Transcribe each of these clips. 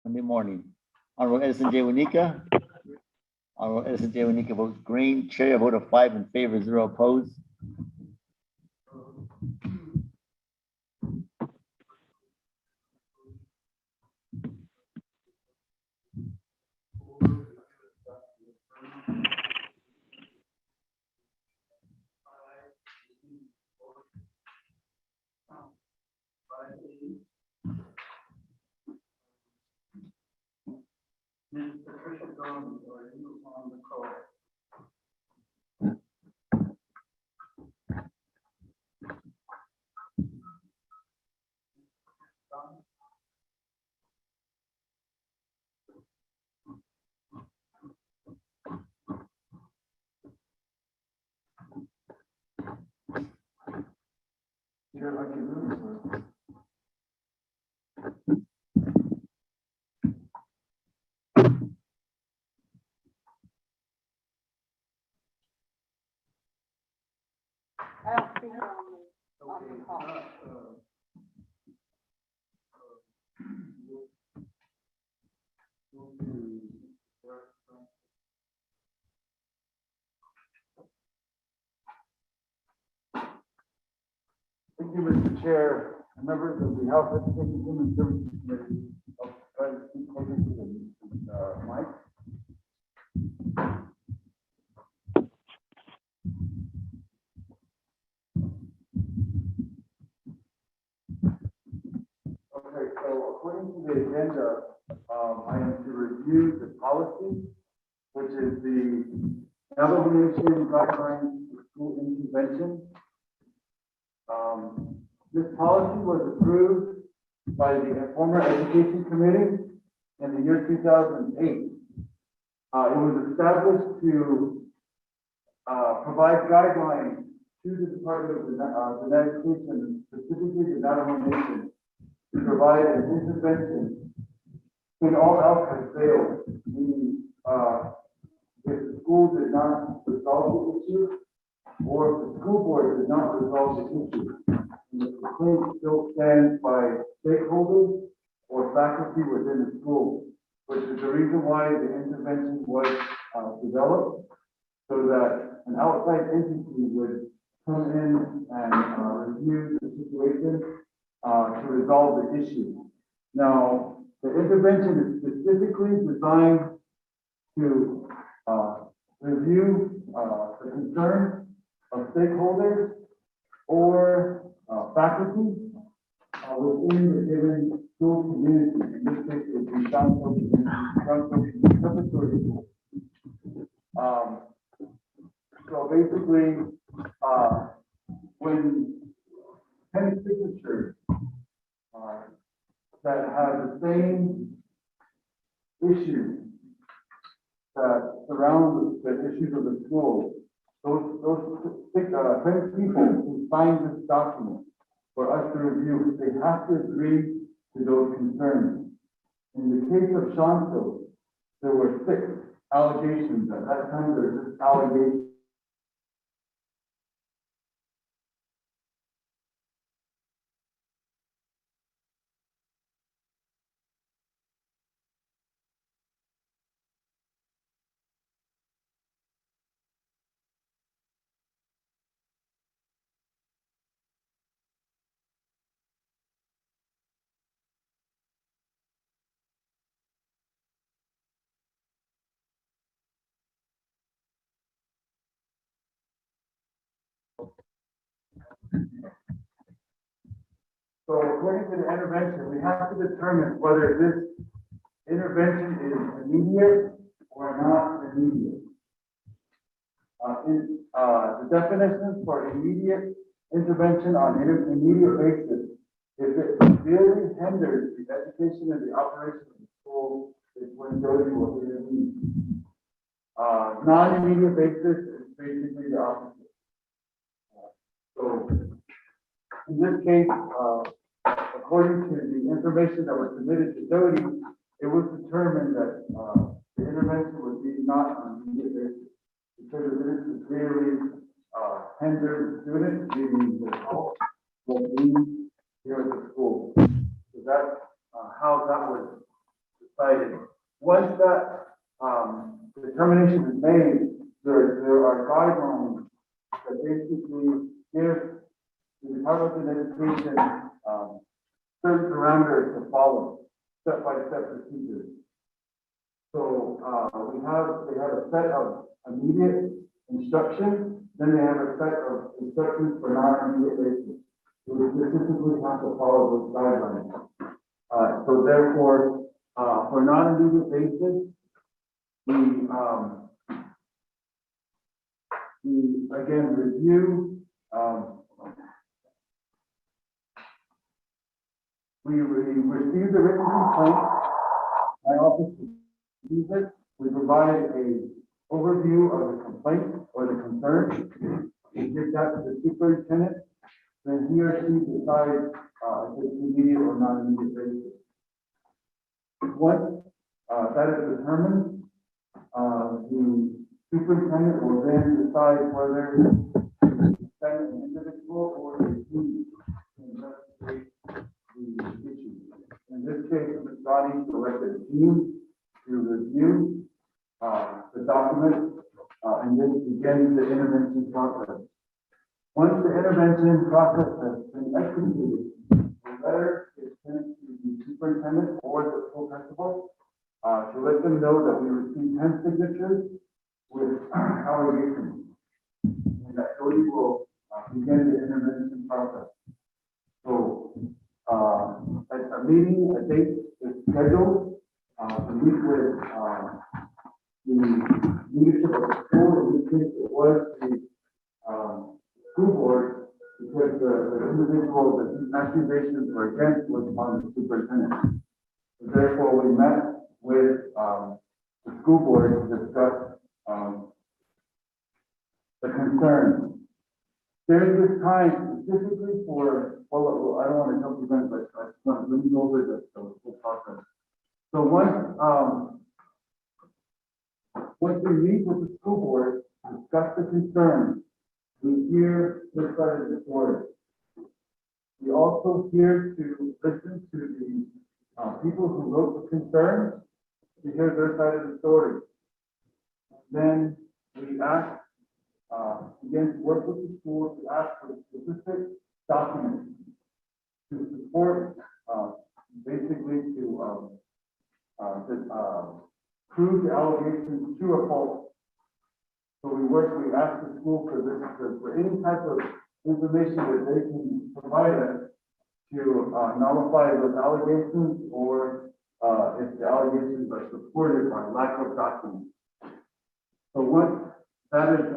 Monday morning. Honorable Edison J. Wanika. Honorable Edison J. Wanika votes green. Chair, a vote of 5 in favor, 0 opposed. Ms. Patricia Gomes, are you on the call? You're like a room. I don't think on the call. Thank you, Mr. Chair, members of the Health, Education, and Human Services Committee. I'll try to speak closer to the mic. Okay, so according to the agenda, I am to review the policy, which is the Navajo Nation Guidelines for School Intervention. This policy was approved by the former Education Committee in the year 2008. It was established to provide guidelines to the Department of Education, specifically the Navajo Nation, to provide an intervention when all else has failed, meaning if the school did not resolve the issue, or if the school board did not resolve the issue, and the complaint still stands by stakeholders or faculty within the school, which is the reason why the intervention was developed, so that an outside entity would come in and review the situation to resolve the issue. Now, the intervention is specifically designed to review the concerns of stakeholders or faculty within the given school community. In this case, it would be Township Preparatory School. So basically, when 10 signatures that have the same issues that surround the issues of the school, those 10 people who signed this document for us to review, they have to agree to those concerns. In the case of Shanto, there were 6 allegations. At that time, there were just allegations. So according to the intervention, we have to determine whether this intervention is immediate or not immediate. The definitions for immediate intervention on an immediate basis, if it severely hinders the education and the operation of the school, is when DOTI will intervene. Non-immediate basis is basically the opposite. So in this case, according to the information that was submitted to DOTI, it was determined that the intervention would be not on an immediate basis because it is severely hinder the students, meaning the health, well-being here at the school. So that's how that was decided. Once that, determination is made, there are guidelines that basically give the Department of Education, certain parameters to follow, step-by-step procedures. So, they have a set of immediate instruction, then they have a set of instructions for non-immediate basis. So we specifically have to follow those guidelines. So therefore, for non-immediate basis, we again review, we receive the written complaint. My office receives it. We provide a overview of the complaint or the concern. We give that to the superintendent. Then he or she decides if it's immediate or non-immediate basis. Once that is determined, the superintendent will then decide whether to send an individual or a team to investigate the issue. In this case, Ms. Ronnie selected a team to review the document and then begin the intervention process. Once the intervention process has been executed, the letter is sent to the superintendent or the school principal to let them know that we received 10 signatures with allegations. And that Cody will begin the intervention process. So, a meeting, a date is scheduled to meet with the leadership of the school. In this case, it was the school board, because the individual that these accusations were against was on the superintendent. So therefore, we met with the school board to discuss the concerns. During this time, specifically for, well, I don't want to jump the gun, but I just want to let me go over the whole process. So once we meet with the school board, discuss the concerns, we hear this side of the story. We also hear to listen to the people who wrote the concerns, to hear their side of the story. Then we ask, again, to work with the school to ask for specific documents to support, basically to prove the allegations true or false. So we ask the school for this, for any type of information that they can provide us to nullify those allegations, or if the allegations are supported by lack of documents. So once that is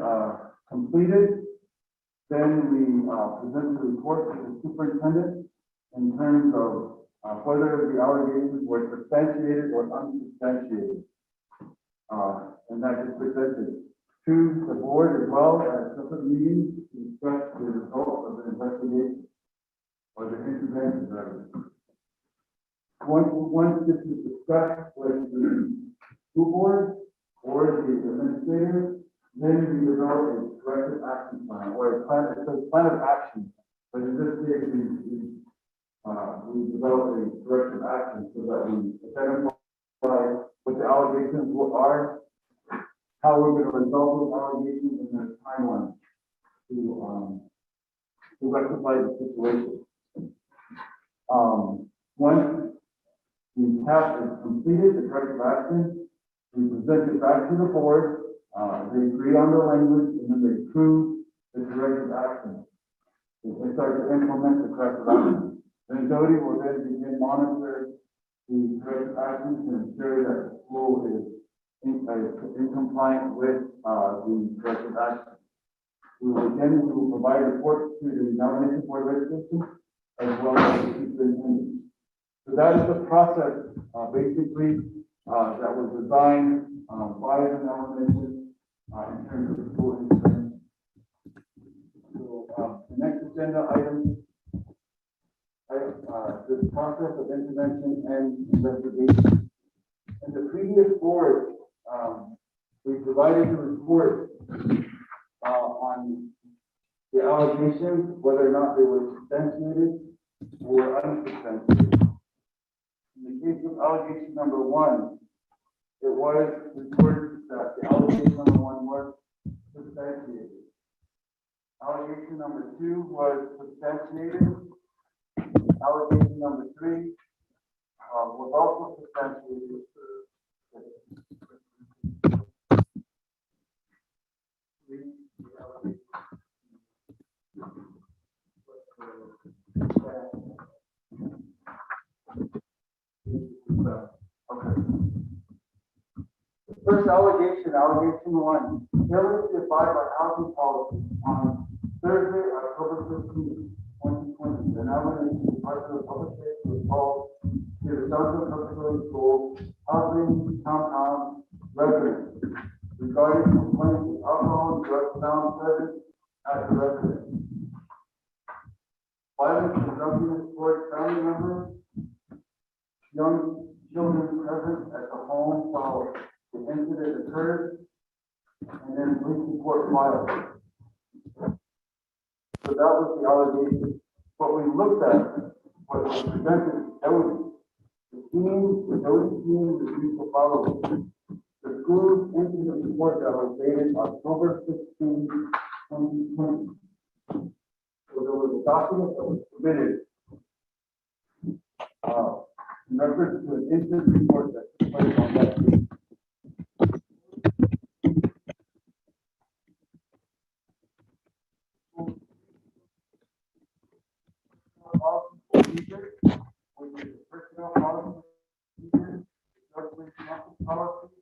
completed, then we present the report to the superintendent in terms of whether the allegations were substantiated or unsubstantiated. And that is presented to the board as well as separate meetings to discuss the results of the investigation or the intervention. Once this is discussed with the school board or the administrator, then we develop a corrective action plan or a plan. It's a plan of action, but in this case, we develop a corrective action so that we identify what the allegations are, how we're going to resolve those allegations, and their timeline to rectify the situation. Once the task is completed, the corrective action, we present it back to the board. They agree on the language, and then they approve the corrective action. They start to implement the corrective action. Then Jody will then begin monitor the corrective actions to ensure that the school is in compliance with the corrective action. We will provide reports to the nomination board of education as well as the superintendent. So that is the process, basically, that was designed by the nomination in terms of the school intervention. So the next agenda item, this process of intervention and investigation. In the previous board, we provided the report on the allegations, whether or not they were substantiated or unsubstantiated. In the case of allegation number one, it was reported that the allegation number one was substantiated. Allegation number two was substantiated. Allegation number three was also substantiated. Okay. First allegation, allegation one, failure to abide by housing policy on Thursday, October 15th, 2020. The Navajo Department of Public Safety was called to the Central Preparatory School housing compound residents regarding complaints of alcohol and drugs found present at the residence. Violence presumption toward family members, young children present at the home while the incident occurred, and then police report filed. So that was the allegation. What we looked at, what was presented, evidence. The those teams refused to follow. The school's incident report that was dated October 16, 2020. So there was a document that was submitted in reference to an incident report that took place on that date. Procedure, which is the personnel policy procedure, the drug policy,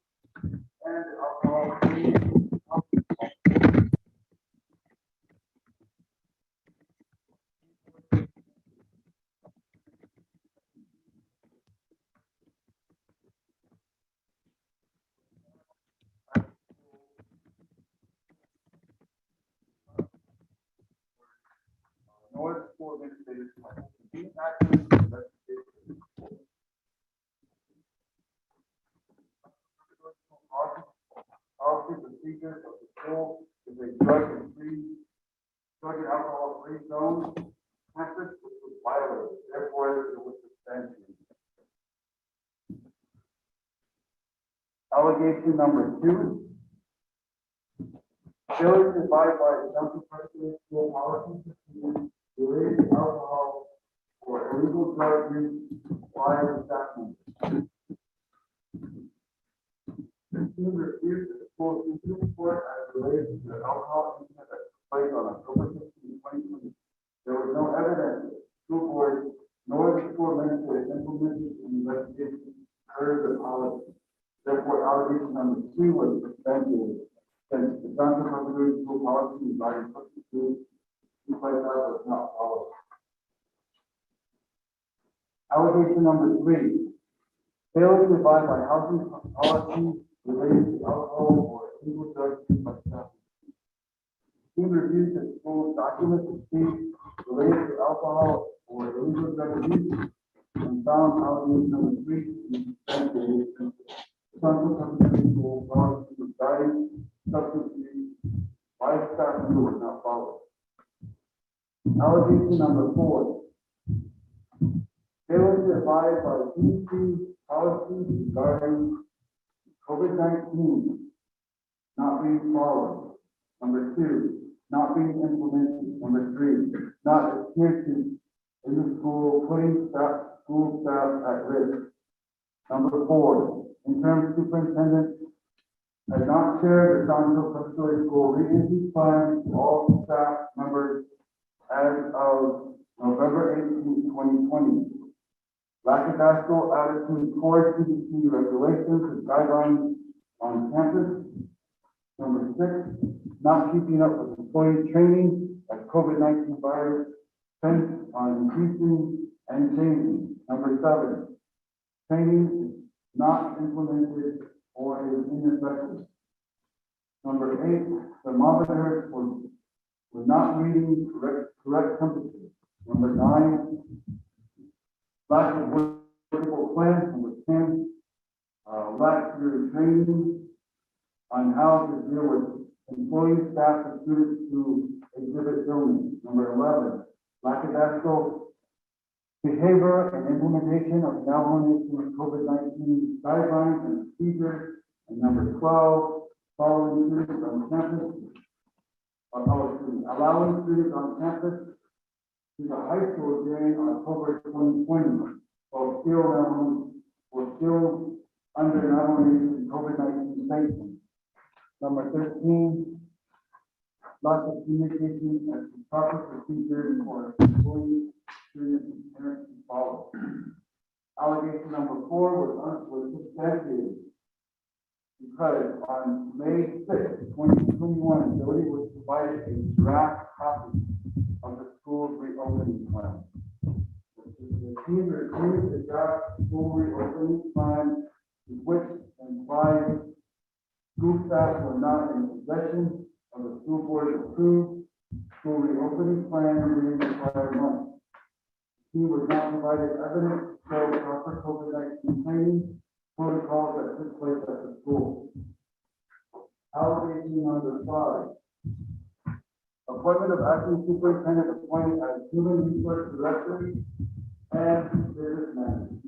and the alcohol free. North School Administrators. These actions policy procedures of the school is a drug and alcohol free zone. Campus which was violated, therefore it was suspended. Allegation number two. Failure to abide by Central Preparatory School policy procedures related to alcohol or illegal drug use by the staff members. The team refused the school's incident report as related to the alcohol incident that took place on October 15, 2020. There was no evidence that the school board nor the school administrator implemented an investigation per the policy. Therefore, allegation number two was suspended since the Central Preparatory School policy regarding substitute like that was not followed. Allegation number three, failure to abide by housing policy related to alcohol or illegal drug use by staff. Team reviewed the school's documents and fees related to alcohol or illegal drug use and found allegation number three to be suspended since the Central Preparatory School policy regarding substance use by staff member was not followed. Allegation number four, failure to abide by CDC policies regarding COVID-19 not being followed. Number two, not being implemented. Number three, not adhered to in the school, putting school staff at risk. Number four, interim superintendent has not shared the Central Preparatory School reentry plan to all staff members as of November 18, 2020. Lackadaisical attitude towards CDC regulations and guidelines on campus. Number six, not keeping up with employee training as COVID-19 virus trends on increasing and changing. Number seven, training is not implemented or is ineffective. Number eight, thermometers were not reading correct temperature. Number nine, lack of workable plan. Number 10, lack of training on how to deal with employees, staff, and students who exhibit illness. Number 11, lackadaisical behavior and implementation of Navajo Nation COVID-19 guidelines and procedures. And number 12, following students on campus, allowing students on campus to the high school during October 2020, while still under Navajo Nation COVID-19 sanctions. Number 13, lack of communication as to proper procedures for employees, students, and parents to follow. Allegation number 4 was substantiated because on May 6, 2021, Jody was provided a draft copy of the school's reopening plan. The team reviewed the draft school reopening plan, which implied school staff were not in possession of the school board approved school reopening plan during the prior month. He was not provided evidence to show proper COVID-19 training protocols that took place at the school. Allegation number 5. Appointment of acting superintendent appointed as human resource director and business manager.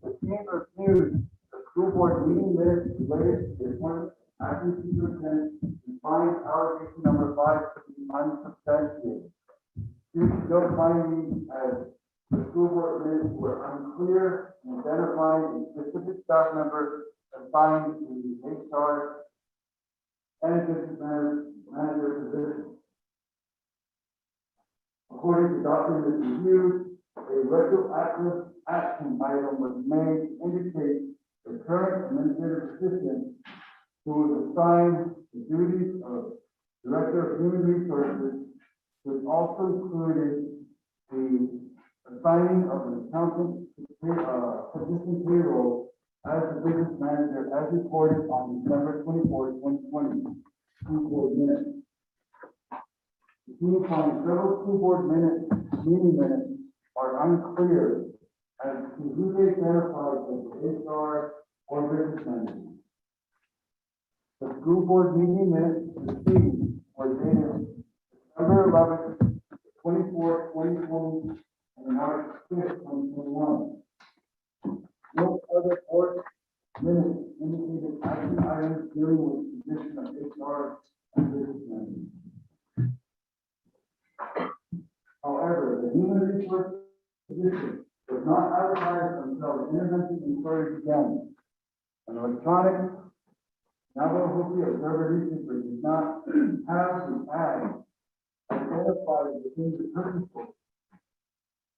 The team reviewed the school board meeting minutes related to the appointment of acting superintendent and finds allegation number 5 to be unsubstantiated. Due to no findings as the school board minutes were unclear in identifying a specific staff member assigned to the HR and business manager position. According to documents reviewed, a retroactive action item was made to indicate the current administrative assistant who was assigned the duties of Director of Human Resources, which also included the assigning of an accountant position payroll as the business manager as reported on December 24, 2020, school board minutes. The team found several school board meeting minutes are unclear as to who they identified as the HR or business manager. The school board meeting minutes received were dated December 11, 24, 2020, and March 5, 2021. No other board minutes indicated action items dealing with the position of HR and business manager. However, the human resource position was not advertised until the intervention inquiry began. An electronic Navajo Observer newspaper did not have the ad identified within the purpose book.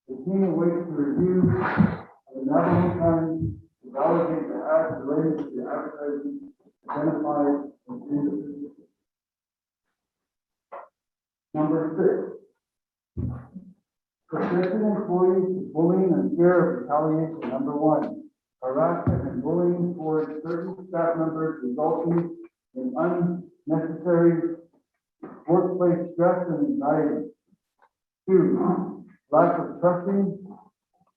The team awaits to review of the Navajo Times to validate the ads related to the advertising identified within the purpose book. Number 6. Protecting employees from bullying and fear of retaliation. Number 1. Harassment and bullying towards certain staff members resulting in unnecessary workplace stress and anxiety. 2. Lack of trusting,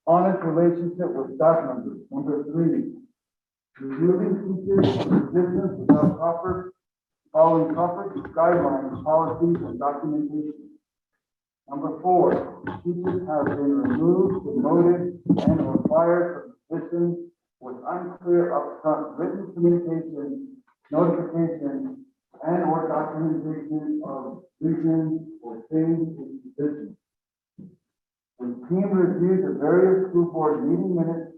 honest relationship with staff members. Number 3. Removing teachers from positions without following proper guidelines, policies, and documentation. Number 4. Teachers have been removed, demoted, and or fired from positions with unclear upfront written communication, notification, and or documentation of reasons for change in position. The team reviewed the various school board meeting minutes,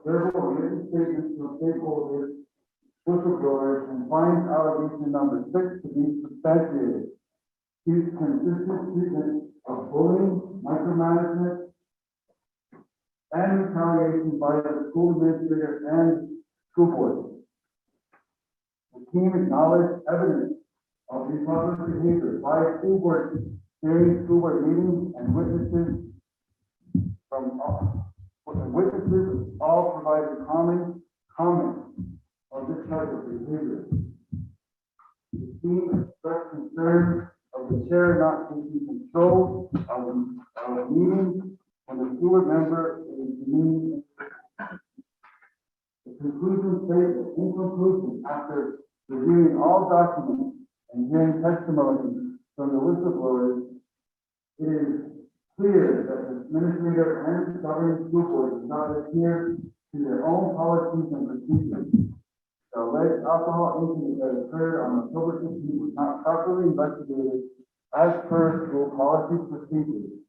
verbal and written statements from stakeholders, whistleblowers, and finds allegation number 6 to be substantiated. These consistent treatment of bullying, micromanagement, and retaliation by the school administrator and school board. The team acknowledged evidence of improper behavior by school board during school board meetings and witnesses all provided comments on this type of behavior. The team expressed concern of the chair not taking control of a meeting when the school member is demeaned. The conclusion states that in conclusion, after reviewing all documents and hearing testimony from the whistleblowers, it is clear that the administrator and governing school board does not adhere to their own policies and procedures. The alleged alcohol incident that occurred on October 15th was not properly investigated as per school policy procedures.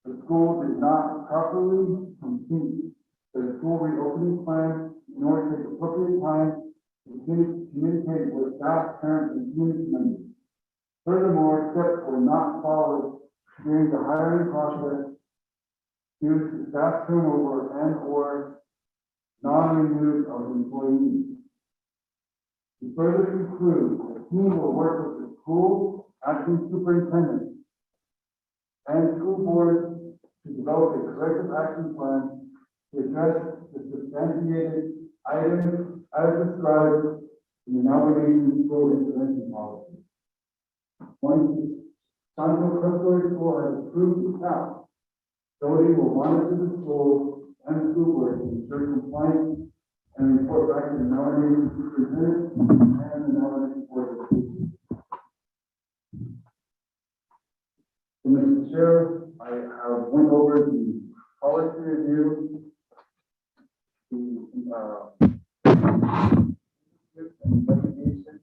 The school did not properly complete the school reopening plan, nor take appropriate time to communicate with staff, parents, and community members. Furthermore, steps were not followed during the hiring process due to staff turnover and/or non-renewed of employees. To further conclude, the team will work with the school, acting superintendent, and school board to develop a corrective action plan to address the substantiated items as described in the Navajo school intervention policy. Once Santo Preparatory School has approved the cap, Doty will monitor the school and school board to ensure compliance and report back to the Navajo superintendent and the Navajo board of education. So, Mr. Chair, I have went over the policy review, the investigation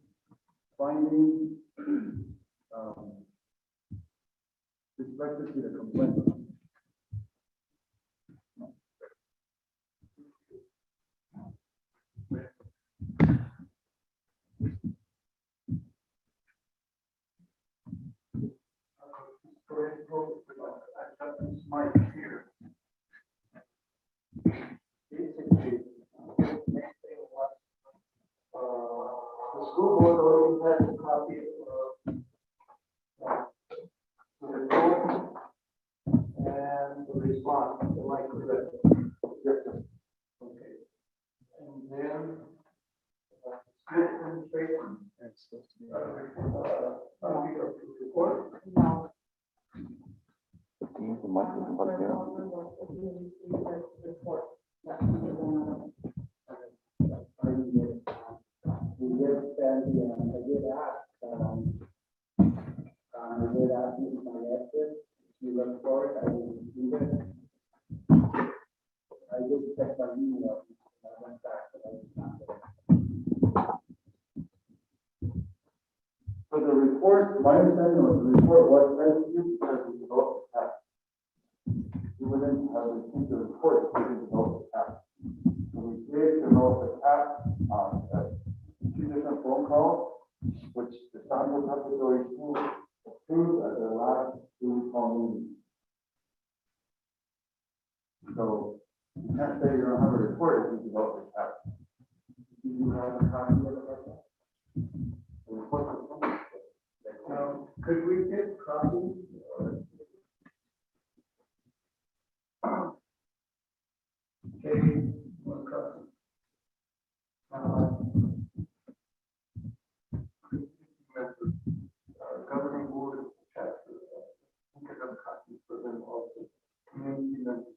findings, respected to the complaint. Smart here. Basically, next thing was, the school board already has a copy of the report and the response, the like correct. Okay. And then, school administration. Copy of the report. No. The mic isn't plugged in. Report. You look forward, I will do that. I just checked my email. I went back, but I was not there. For the report, my understanding was the report was sent to you because we developed the test. We wouldn't have received the report if we didn't develop the test. So we did develop the test, two different phone calls, which the Santo Preparatory School approved at their last school call meeting. So you can't say you don't have a report if you develop the test. Do you have a copy of it? The report was published. Could we get copies? Okay, one copy. Governing board chapter, we could have copies for them also. Community members.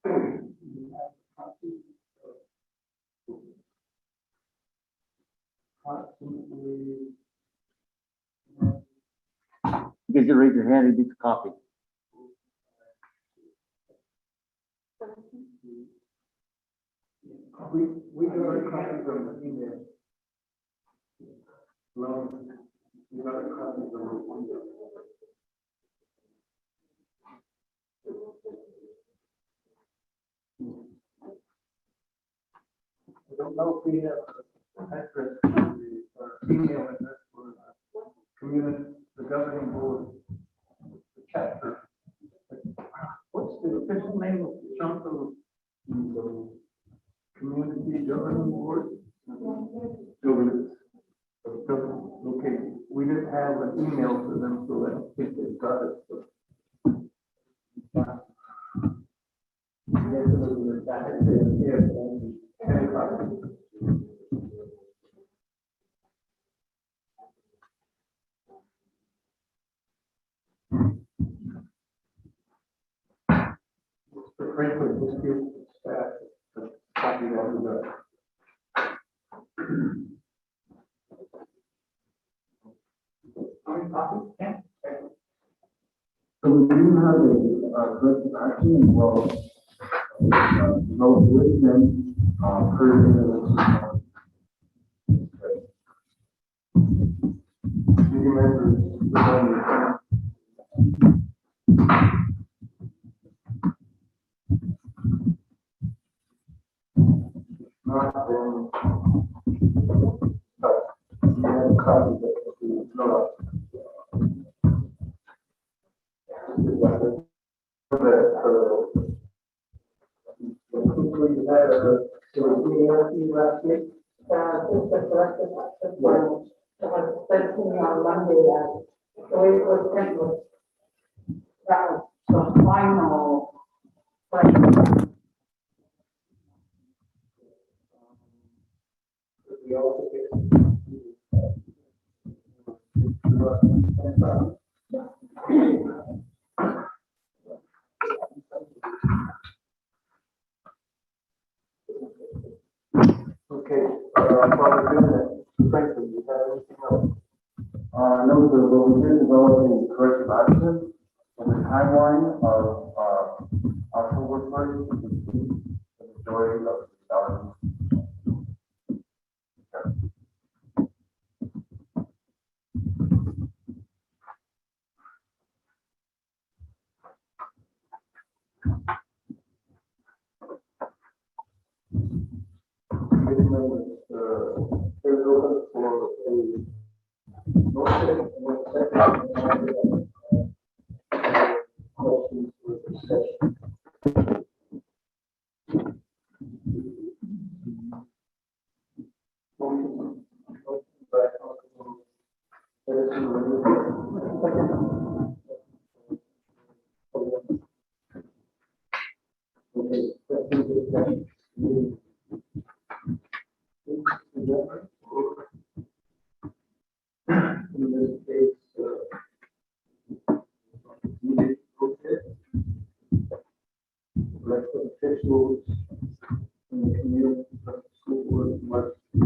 You have copies of approximately. You guys can raise your hand and get the copy. We got copies of the email. Well, we got copies of the email. I don't know if we have an address for the email address for the community, the governing board, the chapter. What's the official name of the Santo Community Governing Board? Governance. Okay, we didn't have an email for them, so I don't think they got it. So. Yes, it was back in the year, Franklin, just give staff a copy of the. So we do have a corrective action and we'll vote with them, per the. Committee members. Not then. On Monday, the way it was sent was, that was the final. Okay, while we're doing that, Franklin, you have anything else? No, sir, but we did develop a corrective action and the timeline of, October first, the majority of the dollars. Committee members, there's open for a motion and a second. Questions for discussion. Motion by Councilman Edison Rodriguez. Okay, questions or discussion? In this case, elected officials in the community, school board must do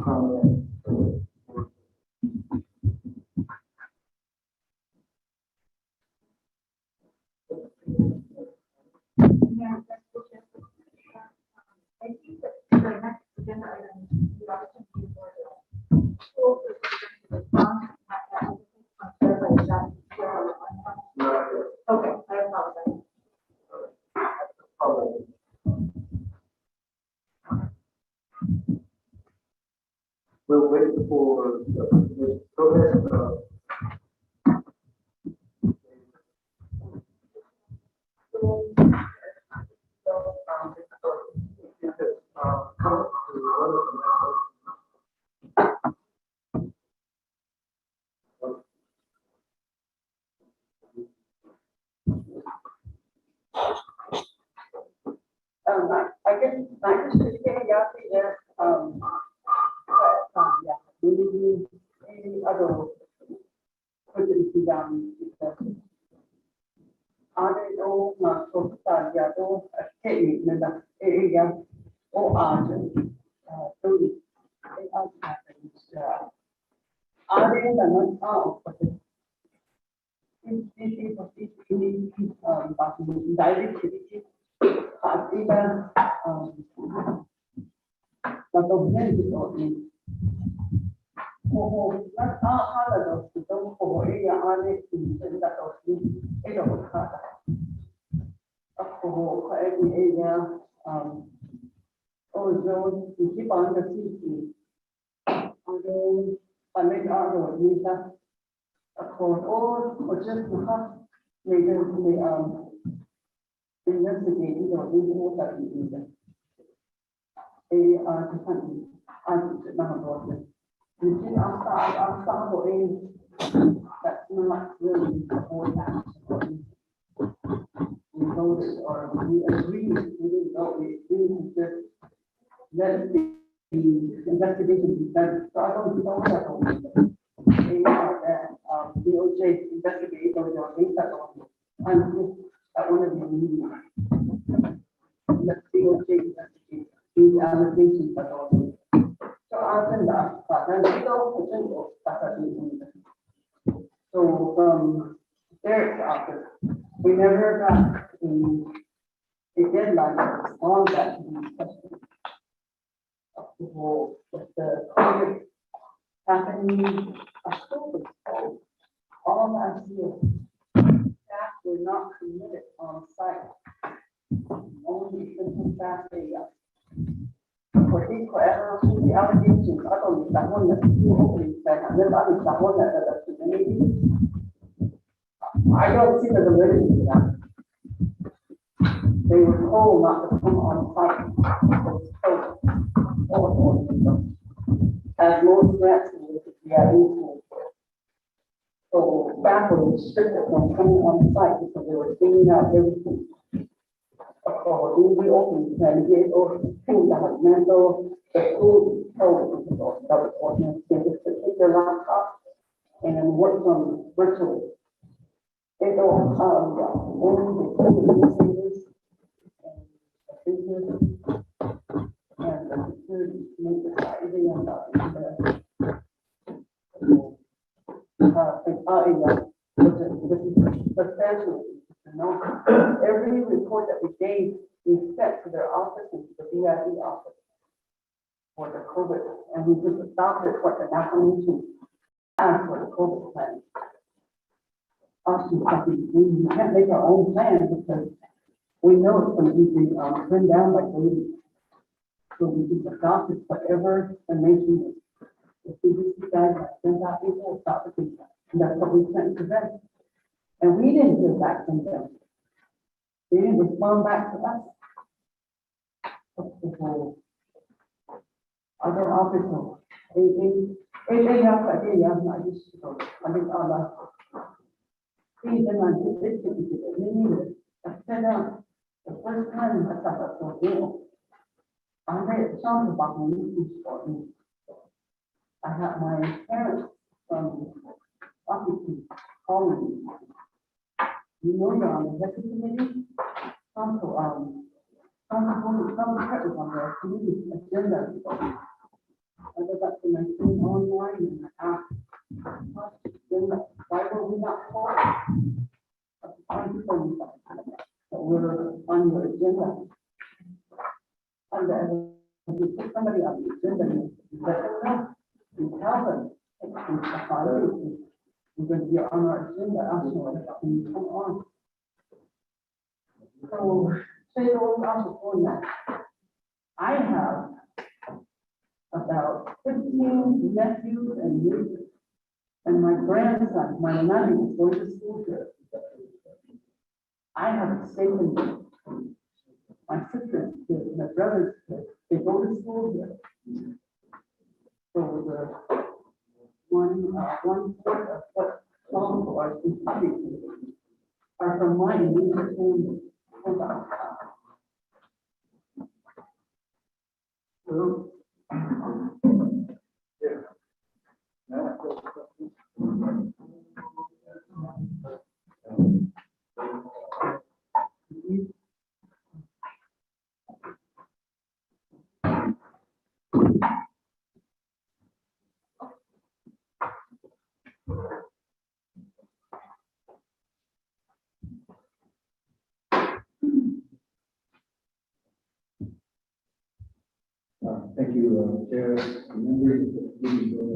comment. Yeah, that's what you have to- I think that the next agenda item, the opportunity for the school to respond, okay, I apologize. We'll wait for, go ahead, I guess my question is getting out there, yeah, maybe other questions down. Are they all not so sad, yeah, all technique, and that area, or are so they are they the not out, but this is what this is, but directly, either, but the blend of it. Not all of those don't for area are they in that of the area of Kata. For every area, although you keep on the city, although I make out of Lisa, for all, or just to have later the investigating or doing that in the they are different. I did not know it. You see, I'm for a that's not really all that. We know this or we agree, we didn't know it, we just let the investigation be done. So I don't know that. They are that DOJ investigate or the things that I'm at one of the meetings. Let DOJ investigate the allegations that are. So other than that, but then we go We never got a deadline to respond back to these questions. With the COVID happening, our school was closed all last year. Staff were not committed on site. Only essential staff they for these forever, the allegations, I don't know, that one that you opening said, and then that one that the community. I don't see the validity to that. They were told not to come on site. As most grants with the PIE school. So staff were restricted from coming on site because they were cleaning out everything. So we opened and gave those things that was mental, the school told that was working, they just take their laptop and work on virtually. They don't only the newspapers and the business and the security to make the society and substantially, every report that we gave, we sent to their office and to the BID office for the COVID, and we just adopted what the national mission asked for the COVID plan. We can't make our own plan because we know it's going to be turned down by the. So we just adopted whatever the nation, the CDC guidelines sent out, people adopted it, and that's what we sent to them. And we didn't hear back from them. They didn't respond back to us. Other officers, they have idea, I just, I think, see them on this, they needed it. I said, the first time I thought I was so ill. I made a song about my nieces for me. I had my parents from office calling me. You know, you're on the executive committee. Some purpose on the committee agenda. I go back to my team online and I asked, why were we not told? That we're on your agenda. And then you put somebody on the agenda, you let them know, you tell them, we're going to be on our agenda, actually, and you come on. So, say those also that. I have about 15 nephews and nieces, and my grandson, my nanny is going to school here. I have taken my sister's kids, my brother's kids, they go to school here. So the one fourth of what 12 are from my immediate family. Thank you, Chair, members of the committee.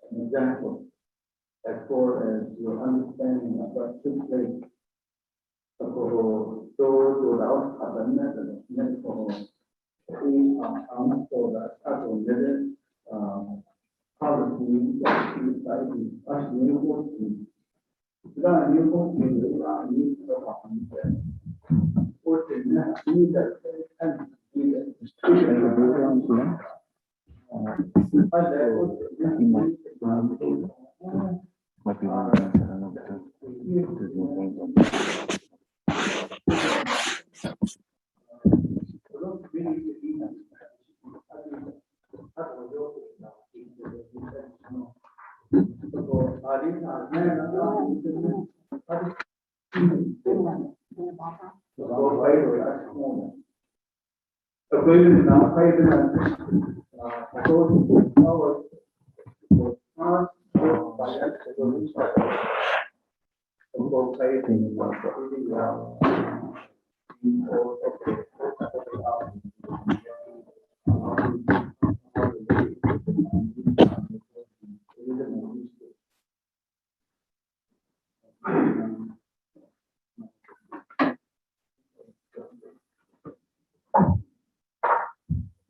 An example, as far as your understanding of what took place. Those without government and medical aid are for the actual visit, policy that is like us new 그다음 일본인들이 이익을 받는데 올 때는 이익을 한 이익을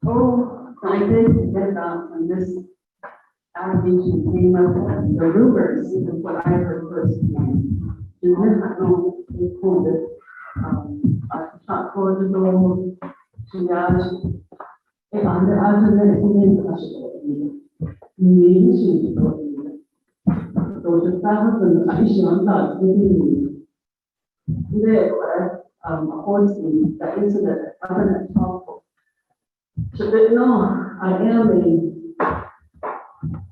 Oh, I did get when this allegation came up, the rumors, is what I heard first. And then I know they pulled it. I shot for the door, she asked, and I was in the你都是大部分还想到这里。Today, of course, the incident happened at Chalco. So that, no, I am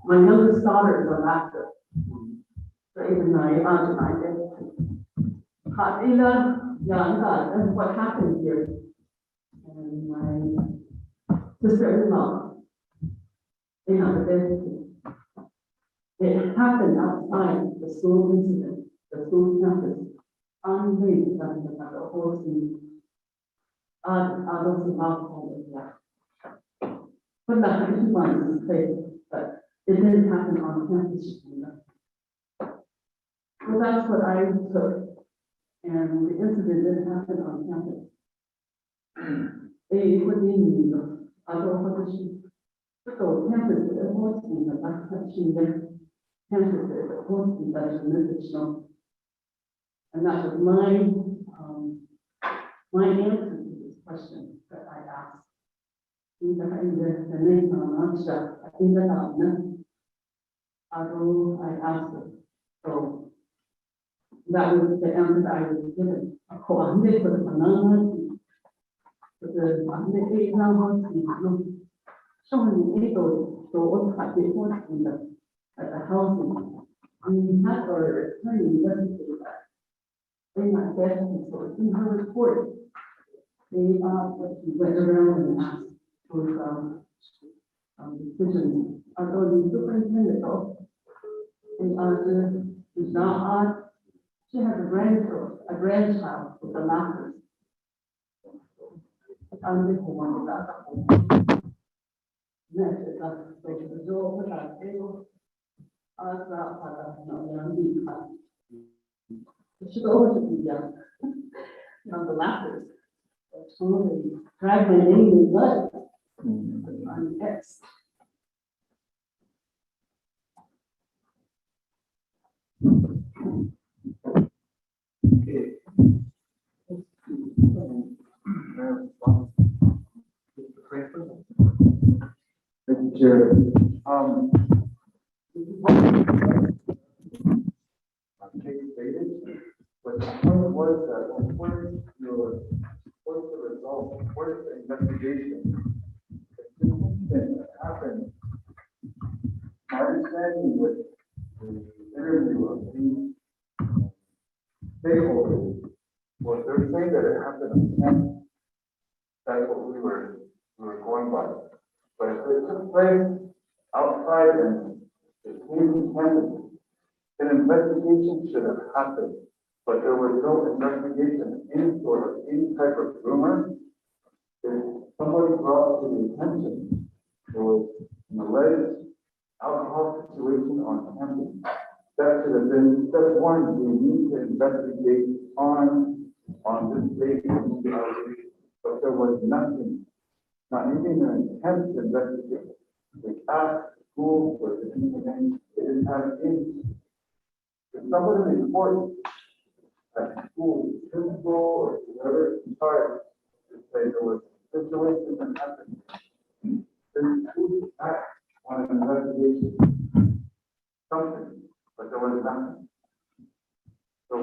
my youngest daughter is an actor. So even my aunt and I did. Katila, that's what happened here. And my sister-in-law, they have a dentist. It happened outside the school incident, the school campus. Unbelievable, that the whole thing. I was Navajo as well. But that is one is clear, but it didn't happen on campus. So that's what I took. And the incident didn't happen on campus. It would be I don't know what she, so campus, it was in the back section there. Campus, it was in the and that was my answer to this question that I asked. In the name of answer, I think that I asked it. So that was the answer that I was given. A co-ande for the banana, for the ande now, so many people so at the housing. We had our attorney investigate that. They not best so in her report, they went around and asked for decision. Although the superintendent though, and is not odd. She has a grandchild with the laughers. The one that next is so the door with our table. It should always be young. The laughers. Somebody dragged my name in blood on X. Thank you, Chair. But the point was that what's the result, what is the investigation? The incident that happened, my understanding with the interview of these stakeholders was they're saying that it happened on campus. That's what we were going by. But if it took place outside and it came from campus, an investigation should have happened. But there was no investigation, any type of rumor. If somebody brought to the attention, there was an alleged alcohol situation on campus. That should have been step one. We need to investigate on this date. But there was nothing, not even an attempt to investigate. We asked school, or the anything, they didn't have any. Some of them important, at school, principal, or whoever in charge, to say there was situations that happened. There's two acts on an investigation, something, but there was nothing. So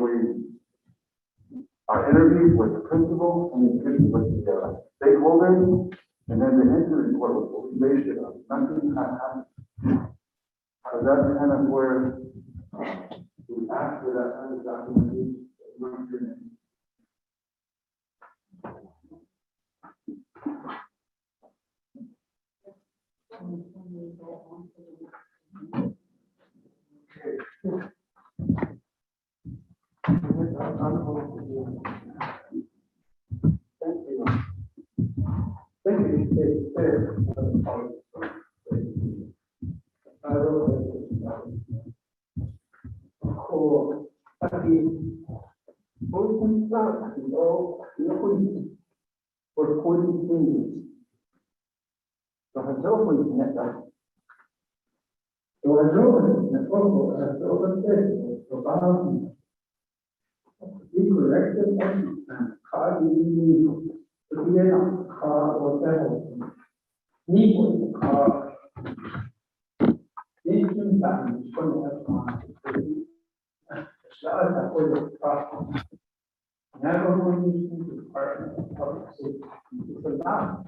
our interview with the principal and the interview with the stakeholders, and then the incident report was what we based it on. Nothing had happened. So that's kind of where we asked for that kind of documentation. Navajo Department of Public Safety. It's about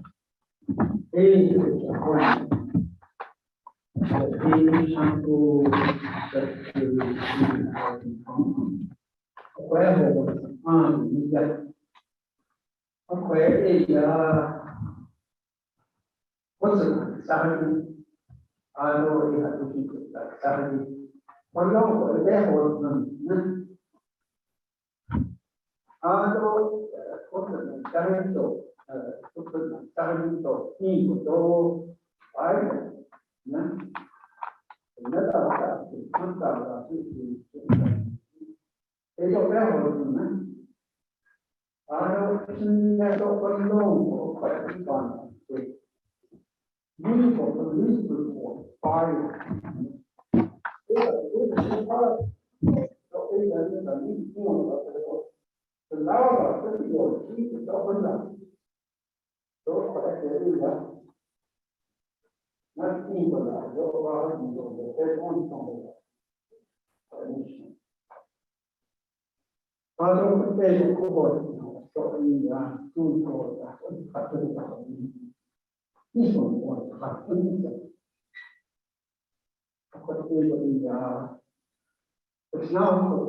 it's now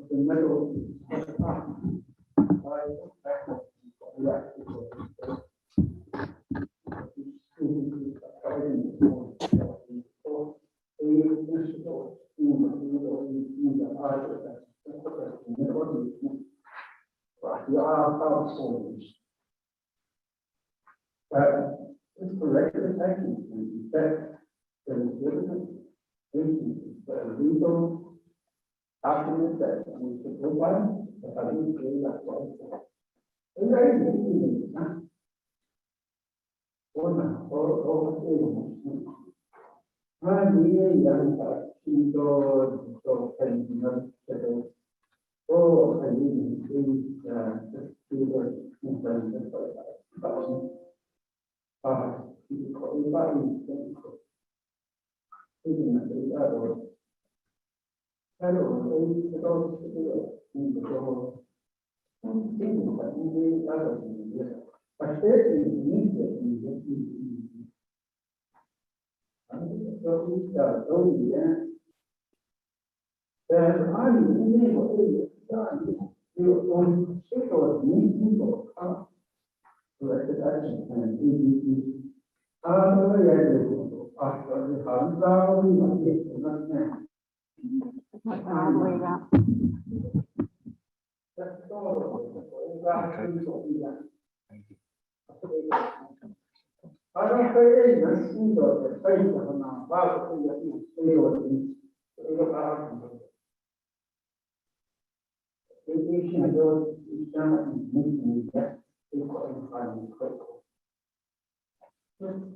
the middle. It's corrective action, in fact, there is legal document that we should go by, but I didn't say that one.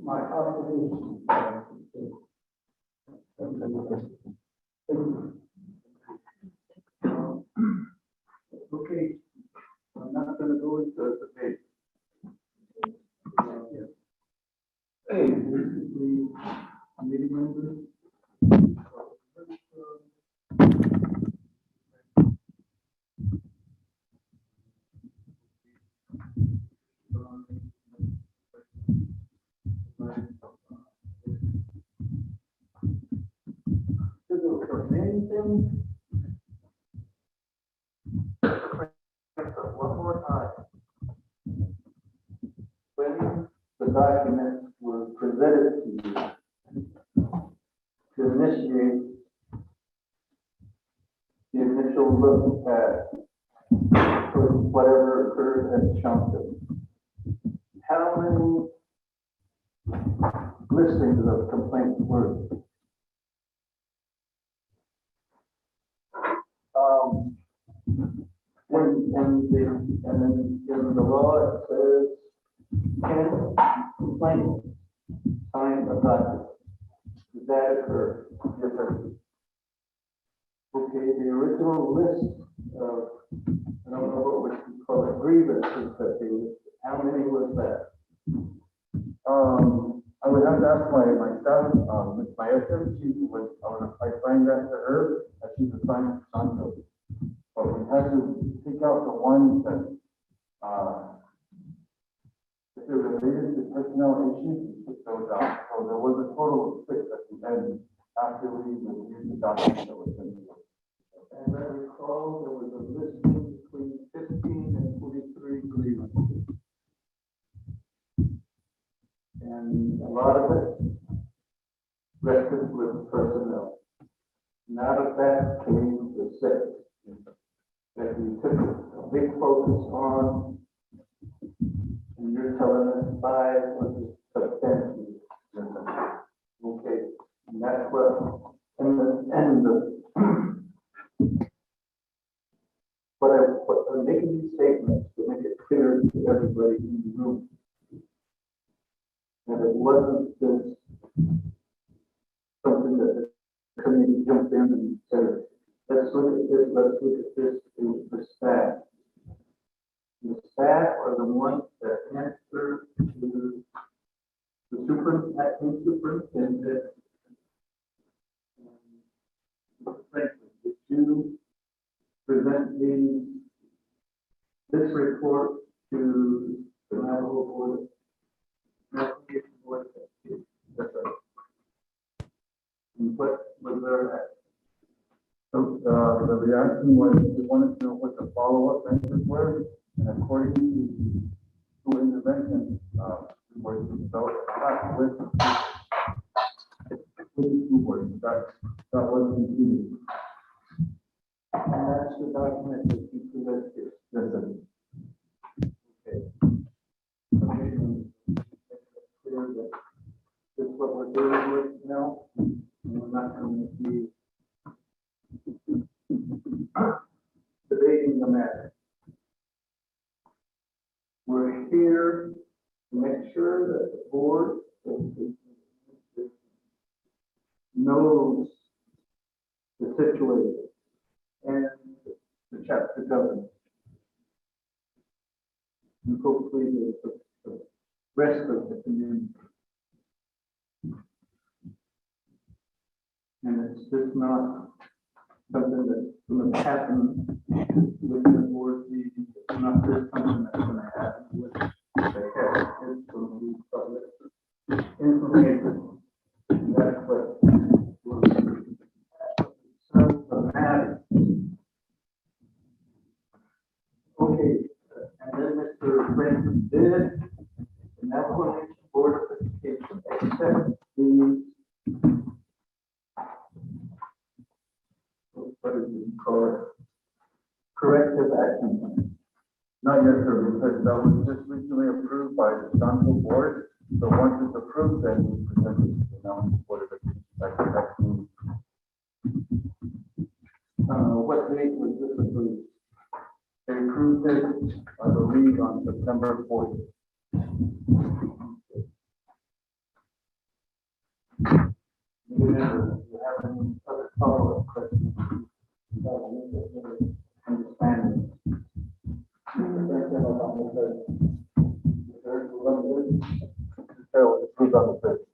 My observation. Okay, I'm not gonna go into the debate. Hey, basically, committee members. The main thing. One more time. When the documents were presented to you to initiate the initial look at whatever occurred at Chunkin, how many listings of complaints were? In the law, it says 10 complaints signed a document. Did that occur? Yes, sir. Okay, the original list of, I don't know what you call it, grievances that they listed, how many was that? I would have to ask my staff, Ms. Maestra, I signed that to her, as she's assigned to Santo. But we had to pick out the ones that, if they're related to personnel issues, we took those out. So there was a total of 6 at the end, after we reviewed the document that was in there. As I recall, there was a listing between 15 and 43 grievances. And a lot of it rested with personnel. And out of that came the 6 that we took a big focus on. And you're telling us 5 was substantial. Okay, and that's what, but I'm making these statements to make it clear to everybody in the room that it wasn't just something that the committee jumped in and said, let's look at this, it was the staff. The staff are the ones that answer to the acting superintendent. Frankly, did you present this report to the Navajo Board? That's right. And what was their So, the reaction was, we wanted to know what the follow-up answers were, and according to school intervention, we were to develop a track with the school board. That wasn't included. And that's the document that you presented here. Yes, sir. Okay. Okay, clear that this is what we're dealing with now. And we're not going to be debating the matter. We're here to make sure that the board knows the situation and the chapter government. And hopefully the rest of the community. And it's just not something that's going to happen with the board meeting. It's not just something that's going to happen with the head. It's going to be public information. And that's what the matter. Okay, and then Mr. Francis did, the Navajo Nation Board of Education accept the, what do you call it? Corrective action plan. Not yet, sir, because that was just recently approved by the Santo board. So once it's approved, then we present it to the Navajo Board of Education. What date was this approved? They approved it, I believe, on September 4th. Any members, if you have any other follow-up questions, understanding. Carol, approved on the fifth.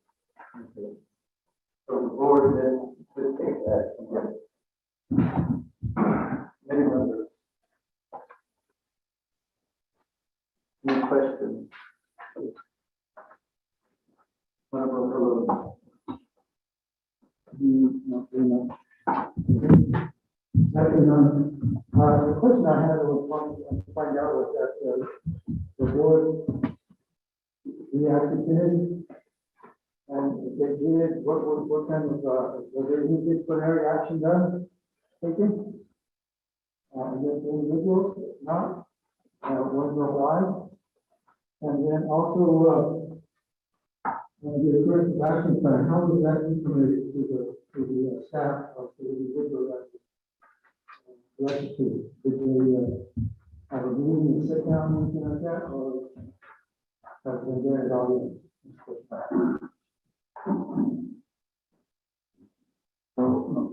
So the board then should take action, yes. Any members? Any questions? What about the road? The question I had was to find out was that the board reacted to it. And if they did, what kind of, was there any disciplinary action done, taken? Against the individuals, not, was there why? And then also, the aggressive action plan, how was that implemented to the staff of the individual that directed to? Did they, have a meeting and sit down, anything like that, or have they there at all? So,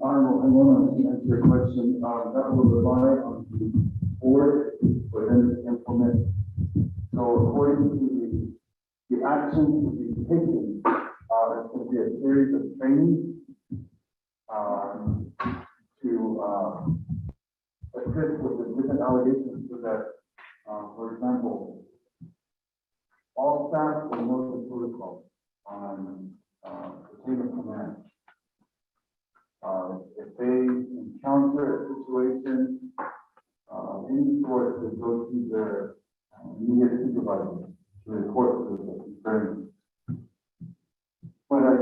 I want to answer your question, that will rely on the board for them to implement. So according to the actions to be taken, it's going to be a series of trainings, to, assist with the different allegations so that, for example, all staff will know the protocol on, the chain of command. If they encounter a situation, any sort, to go to their immediate supervisor to report to the concern. What has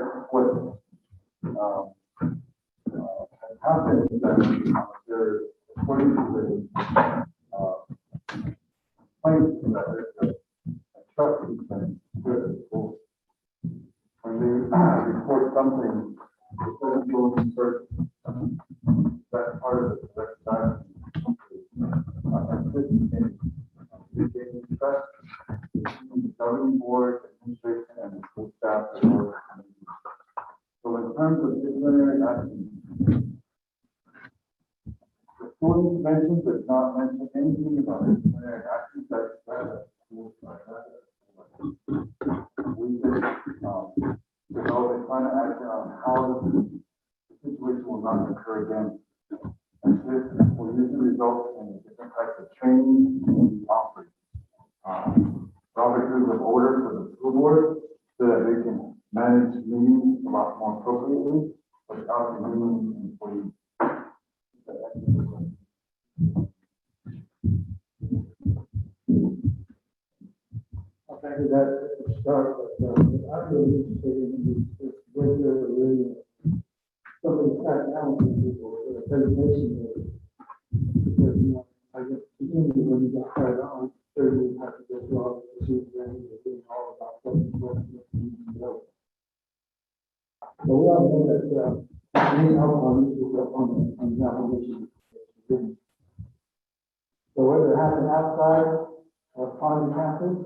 happened is that there, according to the complaint, that there's a trust complaint to the school. When they report something, instead of going first, that's part of the exercise. Regaining trust between the governing board, administration, and the school staff. So in terms of disciplinary action, the school intervention does not mention anything about disciplinary actions that schools are we can develop a plan of action on how the situation will not occur again. And this will usually result in different types of training we offer. Robert rules of order for the school board so that they can manage meetings a lot more appropriately without demeaning employees. Okay, that start, but I'm really interested in whether really somebody sat down with people with a presentation. Because, I guess, beginning when you got hired on, certainly have to go through all the procedures and everything, all about what you know. So we all know that, any outcome is on the application. So whether it happens outside or on the campus,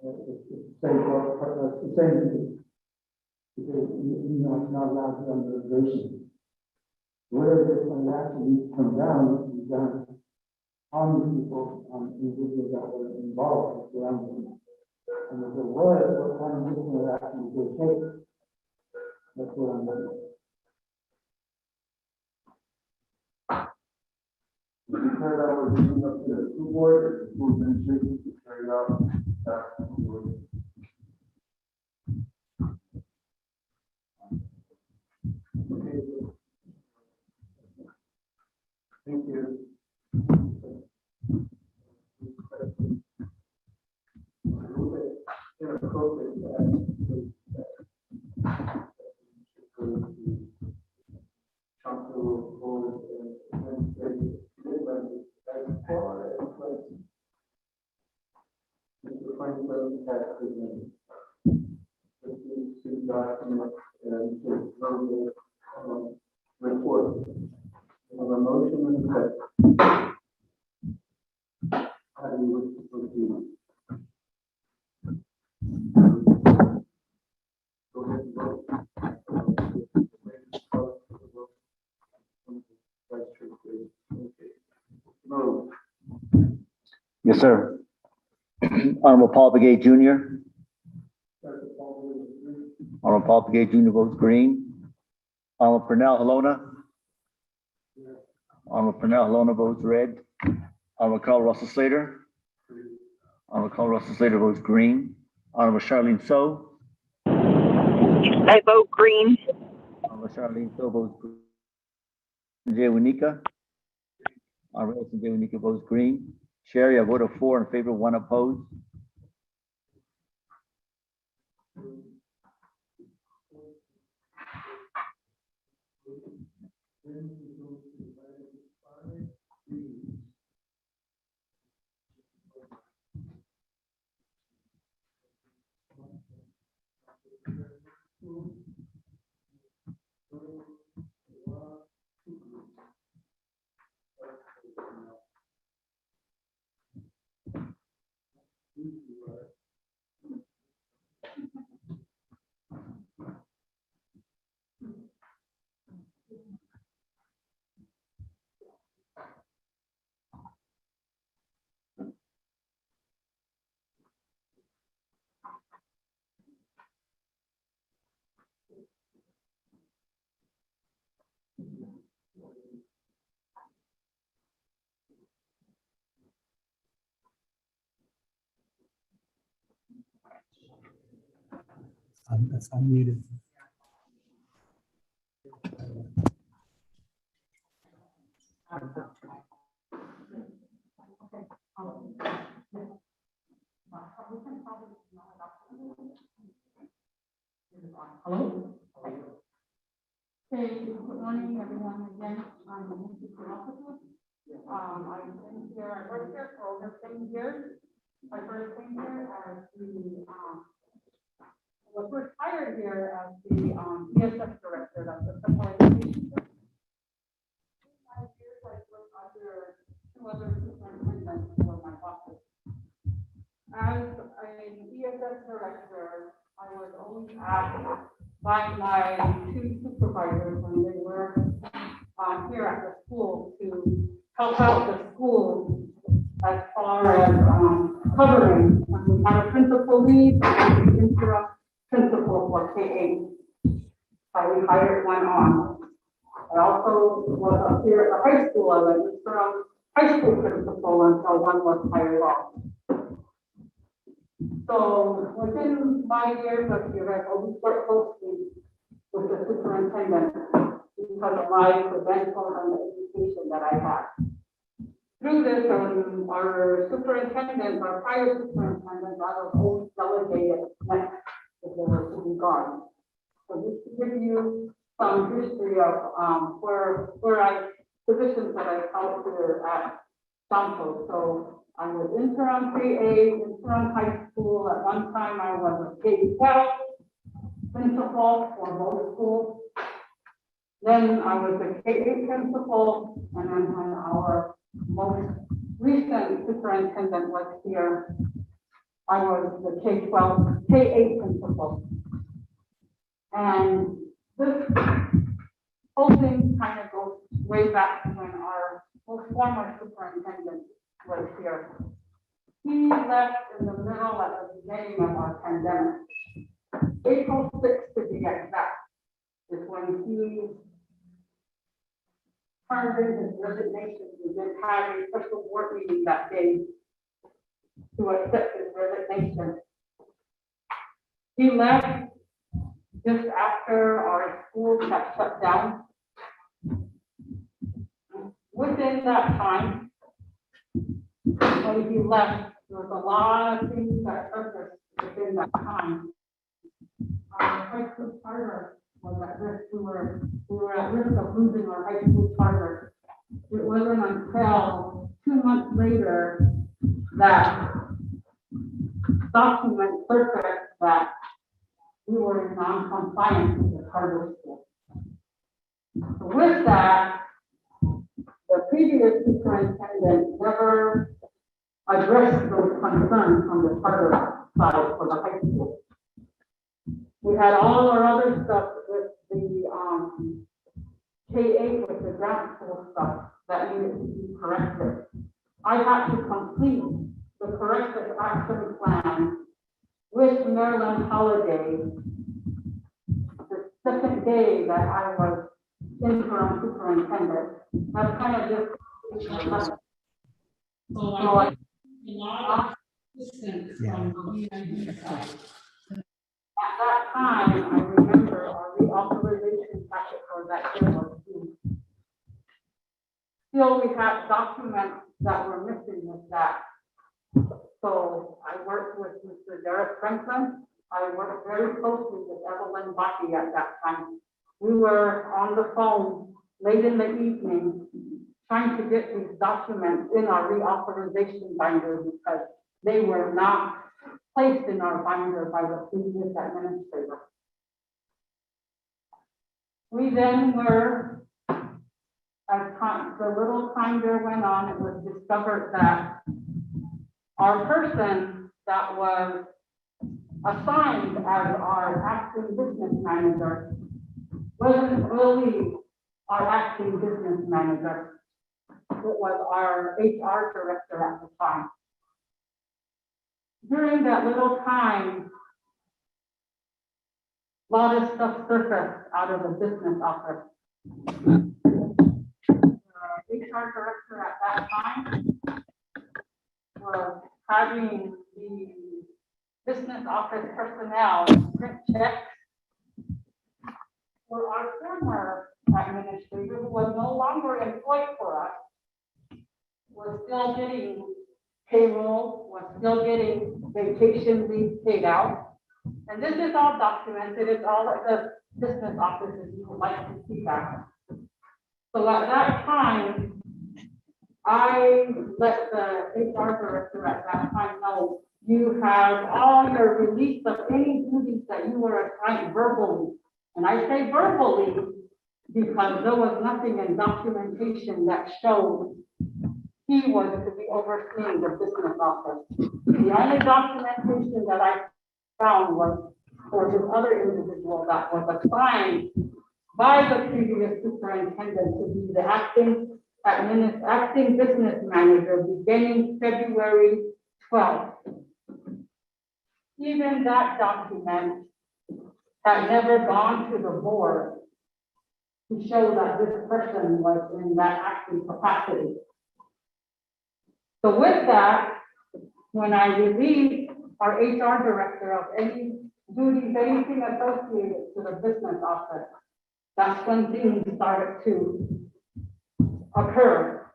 it's the same, it's the same thing. Because, it's not allowed to be on the reservation. Where this one actually come down, is done on the people, on individuals that were involved around them. And if it was, what kind of disciplinary action would they take? That's what I'm looking at. We declare that we're leaving up to the school board, the school administration to carry out that. Okay. Thank you. Inappropriate that council board administrative commitment as far as Mr. Franklin has presented. This is to document and to report. We have a motion and a second. How do you wish to proceed? Go ahead and vote. Yes, sir. Honorable Paul Begay Jr. Honorable Paul Begay Jr. votes green. Honorable Pernell Helona. Honorable Pernell Helona votes red. Honorable Carl Russell Slater. Honorable Carl Russell Slater votes green. Honorable Charlene So. I vote green. Honorable Charlene So votes green. Jay Wanika. Honorable Edson J. Wanika votes green. Sherry, a vote of 4 in favor, 1 opposed. That's unmuted. Hello? Hey, good morning, everyone, again, I'm the Institute Officer. I've been here, I worked here for over 10 years. I first came here as the, was first hired here as the, ESS director, that's the supply education. 5 years I worked under 2 other superintendents for my office. As an ESS director, I was always asked by my 2 supervisors when they were here at the school to help out the school as far as covering. When we had a principal leave, and the interim principal for K-8. We hired one on. I also was up here at the high school as an interim high school principal until one was hired off. So within my years of here, I've always worked closely with the superintendent because of my credentials and the education that I had. Through this, our superintendent, our prior superintendent, I was always delegated next if they were to be gone. So just to give you some history of positions that I held here at Santo. So I was interim K-8, interim high school. At one time, I was a K-12 principal for both schools. Then I was a K-8 principal, and then when our most recent superintendent was here, I was the K-12, K-8 principal. And this whole thing kind of goes way back to when our most former superintendent was here. He left in the middle at the beginning of our pandemic. April 6th to be exact is when he turned in his resignation. We did have a special board meeting that day to accept his resignation. He left just after our schools got shut down. Within that time, when he left, there was a lot of things that surfaced within that time. Our high school charter was at risk. We were at risk of losing our high school charter. It wasn't until 2 months later that document surfaced that we were in non-compliance with the charter school. So with that, the previous superintendent never addressed those concerns from the charter side for the high school. We had all our other stuff with the K-8 with the ground school stuff that needed to be corrected. I had to complete the corrective action plan with Maryland Holiday the second day that I was interim superintendent. That's kind of just. So I think a lot of assistance from the BID side. At that time, I remember our reauthorization packet for that year was due. Still, we had documents that were missing with that. So I worked with Mr. Derek Franklin. I worked very closely with Evelyn Bucky at that time. We were on the phone late in the evening trying to get these documents in our reauthorization binder because they were not placed in our binder by the previous administrator. We then were, as the little time there went on, it was discovered that our person that was assigned as our acting business manager wasn't really our acting business manager. It was our HR director at the time. During that little time, a lot of stuff surfaced out of the business office. The HR director at that time was having the business office personnel print checks for our former administrator who was no longer employed for us, was still getting payroll, was still getting vacation leave paid out. And this is all documented, it's all at the business office if you would like to see that. So at that time, I let the HR director at that time know you have all your release of any duties that you were assigned verbally. And I say verbally because there was nothing in documentation that showed he was to be overseeing the business office. The only documentation that I found was for this other individual that was assigned by the previous superintendent to be the acting business manager beginning February 12th. Even that document had never gone to the board to show that this person was in that acting capacity. So with that, when I relieved our HR director of any duties, anything associated to the business office, that's when things started to occur.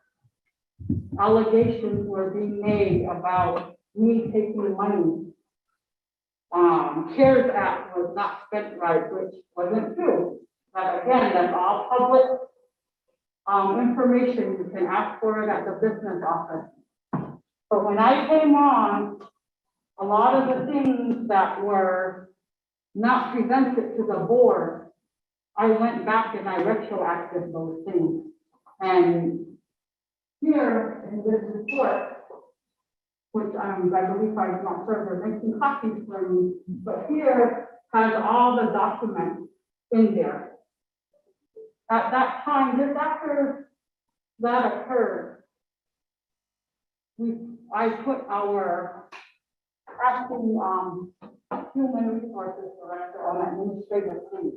Allegations were being made about me taking money. CARES Act was not spent right, which wasn't true. But again, that's all public information. You can ask for it at the business office. But when I came on, a lot of the things that were not presented to the board, I went back and I retroacted those things. And here in this report, which I believe I'm not sure they're making copies for me, but here has all the documents in there. At that time, just after that occurred, I put our acting human resources director on administrative leave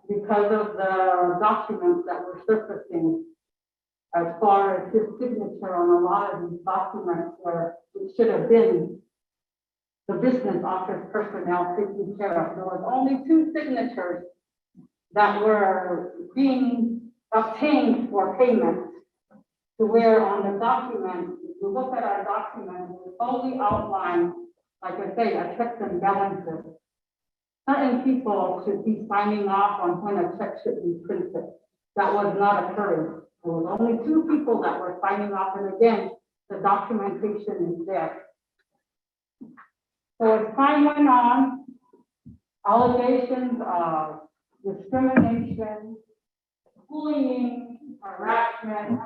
because of the documents that were surfacing as far as his signature on a lot of these documents where it should have been the business office personnel taking care of. There was only 2 signatures that were being obtained for payment, to where on the document, if you look at our document, it's only outlined, like I say, a checks and balances. Certain people should be signing off on when a check should be printed. That was not occurring. There was only 2 people that were signing off, and again, the documentation is there. So as time went on, allegations of discrimination, bullying, harassment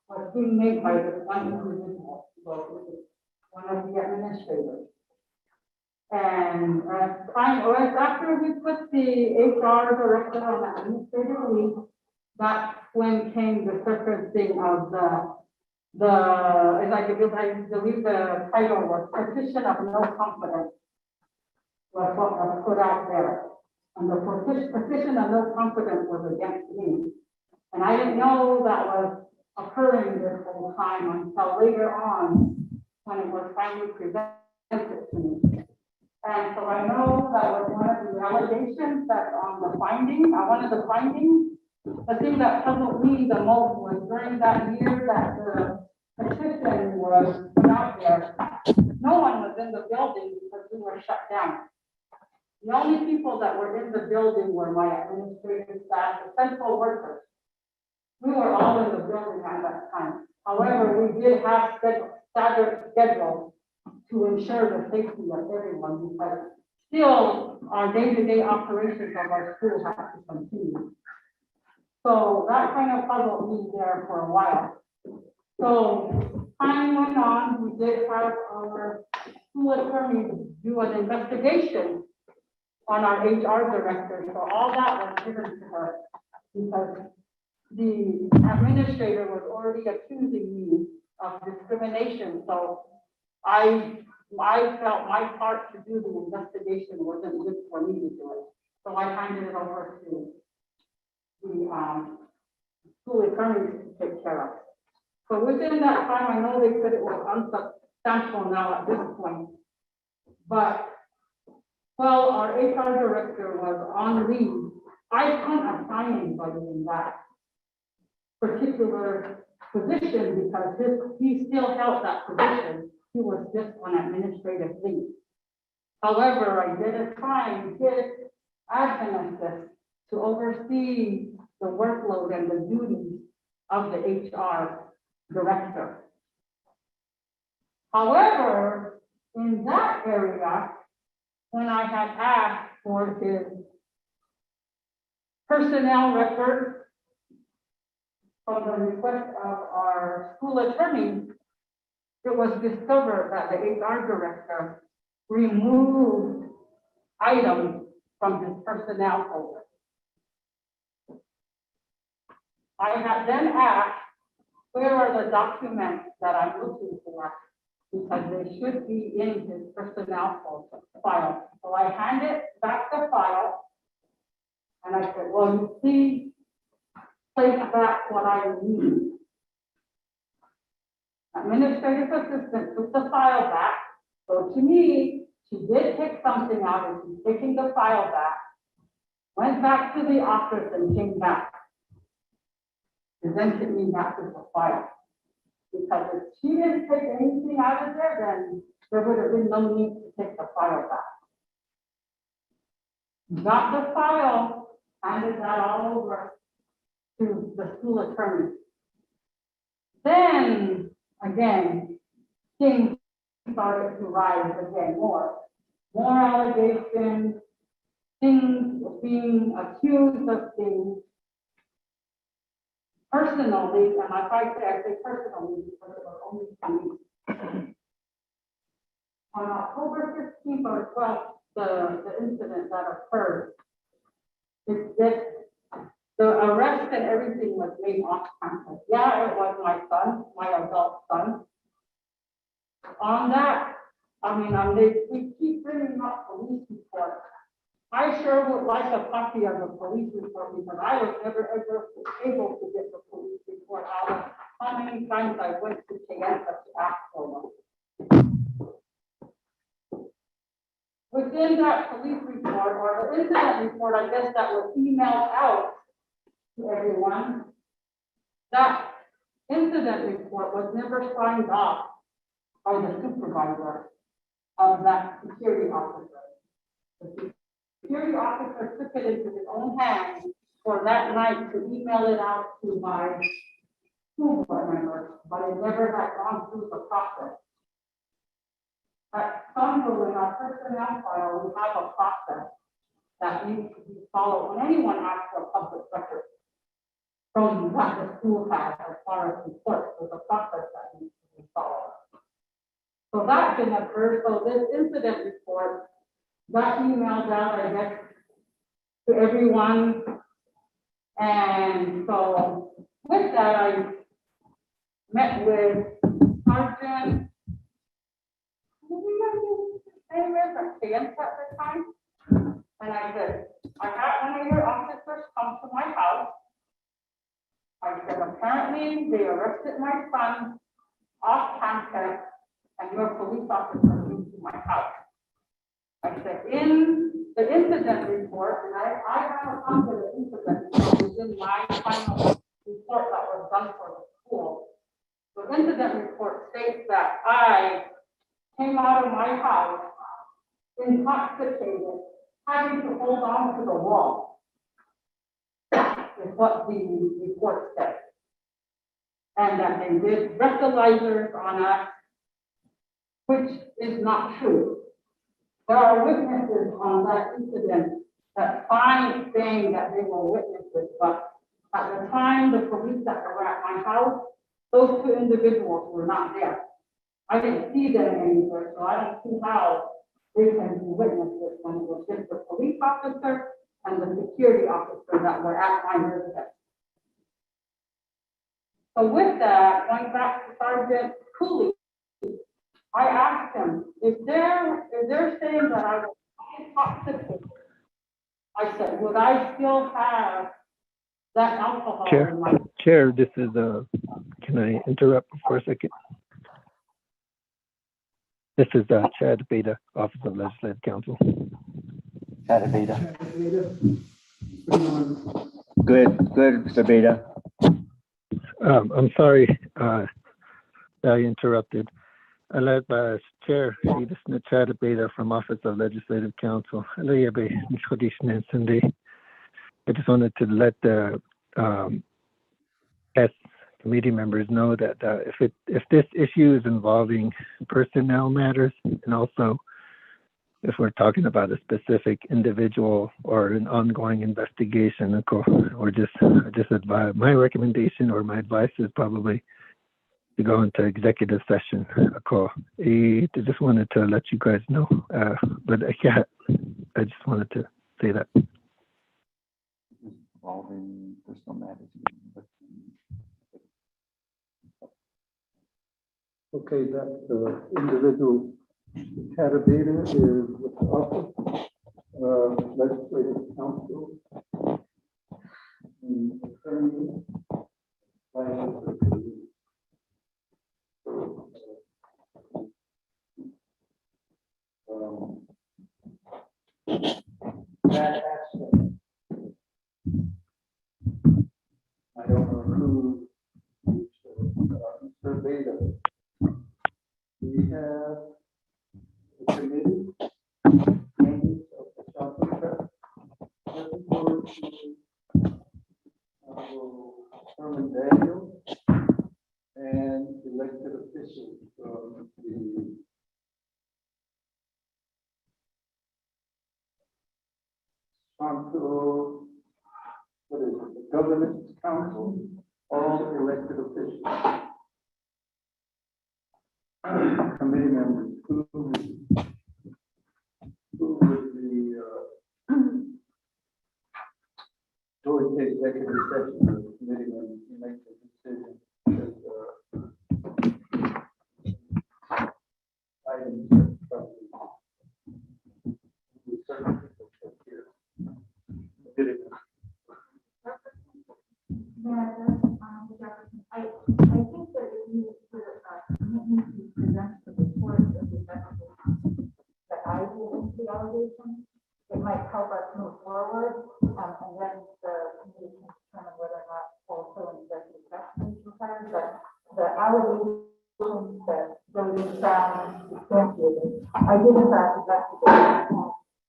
was being made by this one individual, one of the administrators. And after we put the HR director on the administrative leave, that's when came the surfacing of the I believe the title was petition of no confidence was what was put out there. And the petition of no confidence was against me. And I didn't know that was occurring this whole time until later on when it was finally presented to me. And so I know that was one of the allegations that's on the finding, one of the findings. The thing that puzzled me the most was during that year that the petition was put out there, no one was in the building because we were shut down. The only people that were in the building were my administrative staff, the central workers. We were all in the building at that time. However, we did have staggered schedules to ensure the safety of everyone because still our day-to-day operations of our school have to continue. So that kind of puzzled me there for a while. So time went on, we did have our school attorney do an investigation on our HR director. So all that was given to her because the administrator was already accusing me of discrimination. So I felt my part to do the investigation wasn't good for me to do it. So I handed it over to the school attorney to take care of. So within that time, I know they said it was unsubstantial now at this point. But while our HR director was on leave, I couldn't assign anybody in that particular position because he still held that position. He was just on administrative leave. However, I did assign his admin assist to oversee the workload and the duties of the HR director. However, in that area, when I had asked for his personnel records from the request of our school attorney, it was discovered that the HR director removed items from his personnel folder. I had then asked, where are the documents that I'm looking for? Because they should be in his personnel folder file. So I handed back the file and I said, well, you please place back what I need. Administrative assistant took the file back. So to me, she did take something out and she's taking the file back, went back to the office and came back. Presented me back with the file. Because if she didn't take anything out of there, then there would have been no need to take the file back. Got the file, handed that all over to the school attorney. Then, again, things started to rise again, more allegations, things being accused of things. Personally, and I say personally because it was only for me. On October 15th or 12th, the incident that occurred, the arrest and everything was made off campus. Yeah, it was my son, my adult son. On that, we keep bringing up police reports. I sure would like a copy of the police report because I was never ever able to get the police report out of how many times I went to Kayenta to ask for one. Within that police report or the incident report, I guess that was emailed out to everyone, that incident report was never signed off by the supervisor of that security officer. The security officer took it into his own hands for that night to email it out to my school board members, but it never had gone through the process. At Sunville, in our personnel file, we have a process that needs to be followed when anyone asks for public records from what the school has as far as reports. There's a process that needs to be followed. So that didn't occur. So this incident report got emailed out, I guess, to everyone. And so with that, met with Sergeant, who remember his name is, or Chance at the time? And I said, I had one of your officers come to my house. I said, apparently they arrested my son off campus and your police officer came to my house. I said, in the incident report, and I have a copy of the incident report, which is in my final report that was done for the school. The incident report states that I came out of my house intoxicated, having to hold on to the wall. Is what the report says. And that they did breathalyzers on us, which is not true. There are witnesses on that incident that find saying that they were witnesses, but at the time, the police that were at my house, those two individuals were not there. I didn't see them anywhere, so I don't see how they can be witnesses when it was just the police officer and the security officer that were at my residence. So with that, going back to Sergeant Cooley, I asked him, if they're saying that I was intoxicated, I said, would I still have that alcohol in my? Chair, this is, can I interrupt for a second? This is Chad Beta, Office of Legislative Counsel. Chad Beta. Good, Mr. Beta. I'm sorry that I interrupted. Alert by Chair, Chad Beta from Office of Legislative Counsel. I just wanted to let the S committee members know that if this issue is involving personnel matters, and also if we're talking about a specific individual or an ongoing investigation, or just advise, my recommendation or my advice is probably to go into executive session. I just wanted to let you guys know, but I just wanted to say that. Involving personal matters. Okay, that individual Catabeta is with the Office of Legislative Counsel. And attorney by that aspect. I don't know who Mr. Beta. We have the committee, members of the South Africa, looking forward to Herman Daniel and elected officials from the Council, the Governance Council, all elected officials. Committee members, who would be go into executive session, the committee members to make the decision. Items certain people here. I think that if you put a commitment to present the report of the Navajo Council, that I will do the allegation, it might help us move forward, and then the committee can determine whether or not also an executive session is required, but the allegations that those found substantiated, I did in fact investigate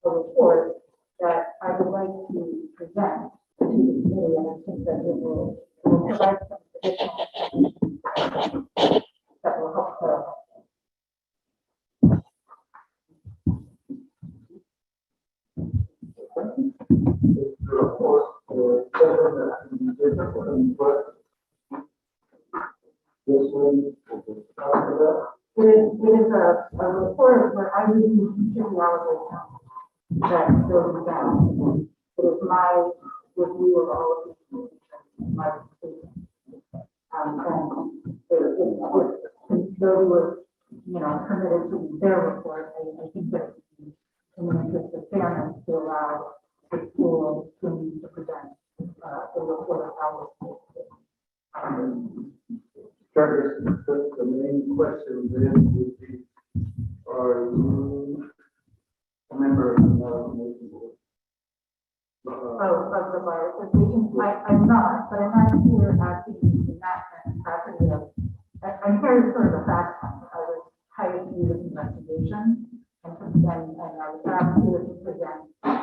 a report that I would like to present to the committee, and I think that it will provide some additional that will help clarify. It is a report where I review each of the allegations that goes down. It is my review of all of these, my decision. And if those were, permitted to do their report, I think that in the interest of fairness to allow the school to present, a report of how Travis, the main question then would be, are you a member of the nomination board? of the bar association. I'm not, but I'm not here acting in that capacity of, I'm here as sort of a fact finder. I was hired to do this investigation, and I was asked here to present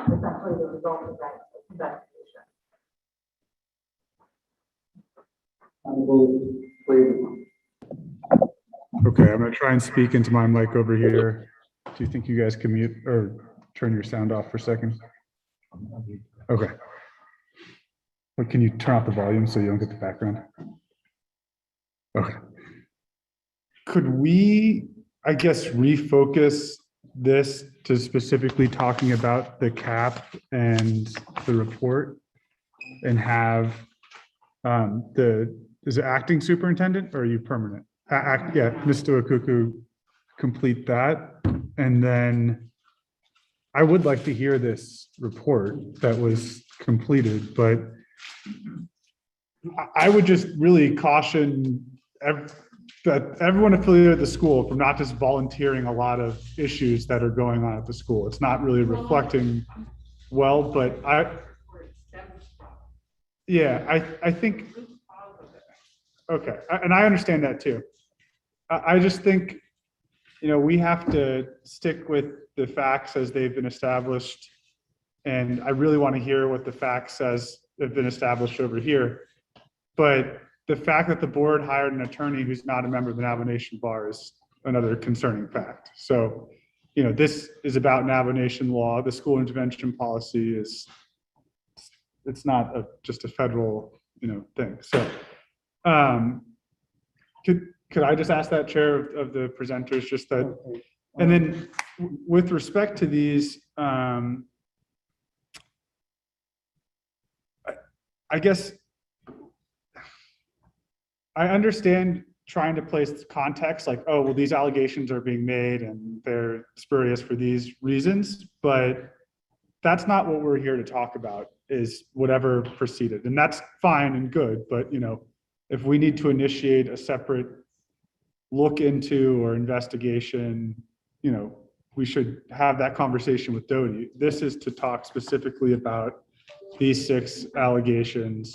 essentially the results of that investigation. Okay, I'm gonna try and speak into my mic over here. Do you think you guys can mute or turn your sound off for a second? Okay. But can you turn off the volume so you don't get the background? Okay. Could we, I guess, refocus this to specifically talking about the cap and the report and have is it acting superintendent or are you permanent? Yeah, Mr. Okuku complete that. And then I would like to hear this report that was completed, but I would just really caution that everyone affiliated with the school from not just volunteering a lot of issues that are going on at the school. It's not really reflecting well, but I think, okay, and I understand that too. I just think, we have to stick with the facts as they've been established. And I really want to hear what the facts as have been established over here. But the fact that the board hired an attorney who's not a member of the Navajo Nation bar is another concerning fact. So, this is about Navajo Nation law. The school intervention policy it's not just a federal, thing. So, could I just ask that, Chair, of the presenters, just that, and then with respect to these, I guess I understand trying to place context like, oh, well, these allegations are being made and they're spurious for these reasons, but that's not what we're here to talk about, is whatever proceeded. And that's fine and good, but if we need to initiate a separate look into or investigation, we should have that conversation with Dodie. This is to talk specifically about these 6 allegations.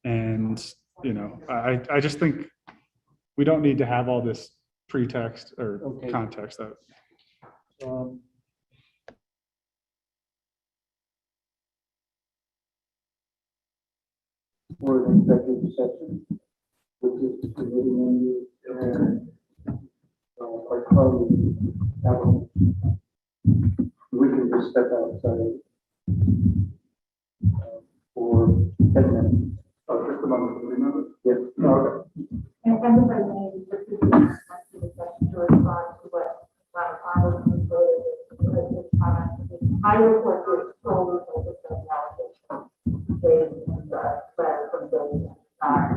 And, I just think we don't need to have all this pretext or context that. For an executive session, which is the committee members and our colleagues have, we can just step outside for 10 minutes. Just among the committee members? Yes. Okay. And everybody may just be to respond to what I was because this comment, I report this solely focused on allocation. From the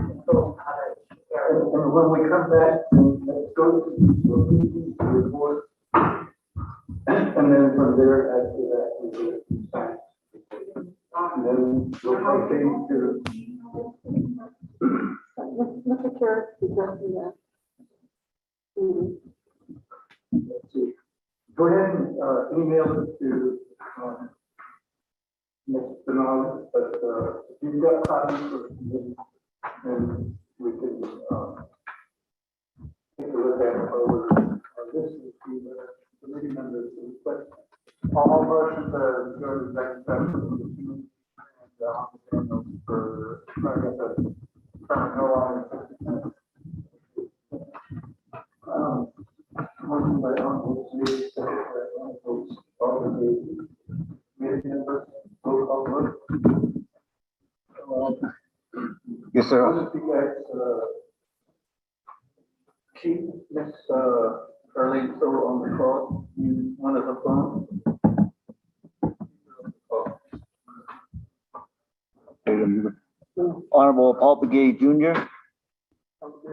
control other areas. And when we come back, let's go to the report. And then from there, after that, we do it. And then we'll continue to. Mr. Chair, let's see. Go ahead and email it to Mr. Denali, but if you've got copies for me, then we can take a look at it over. This is the committee members, but all motions are go to the executive session. And for no longer. Motion by Uncle Steve, second by Uncle Steve, committee members. Yes, sir. If you guys keep Miss Carleen so on the call, you one of the phone. Honorable Paul Begay Jr.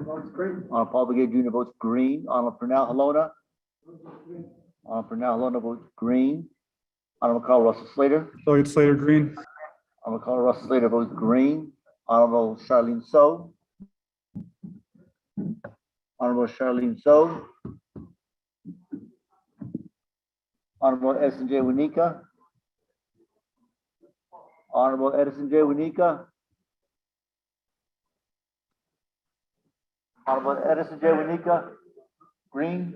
votes green. Honorable Paul Begay Jr. votes green. Honorable Pernell Halona. Honorable Pernell Halona votes green. Honorable Carl Russell Slater. Elliot Slater, green. Honorable Carl Russell Slater votes green. Honorable Charlene So. Honorable Charlene So. Honorable Edison J. Winika. Honorable Edison J. Winika. Honorable Edison J. Winika. Green.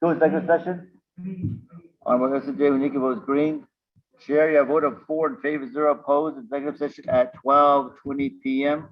To executive session. Honorable Edison J. Winika votes green. Chair, you have a vote of 4 in favor, 0 opposed. Executive session at 12:20 p.m.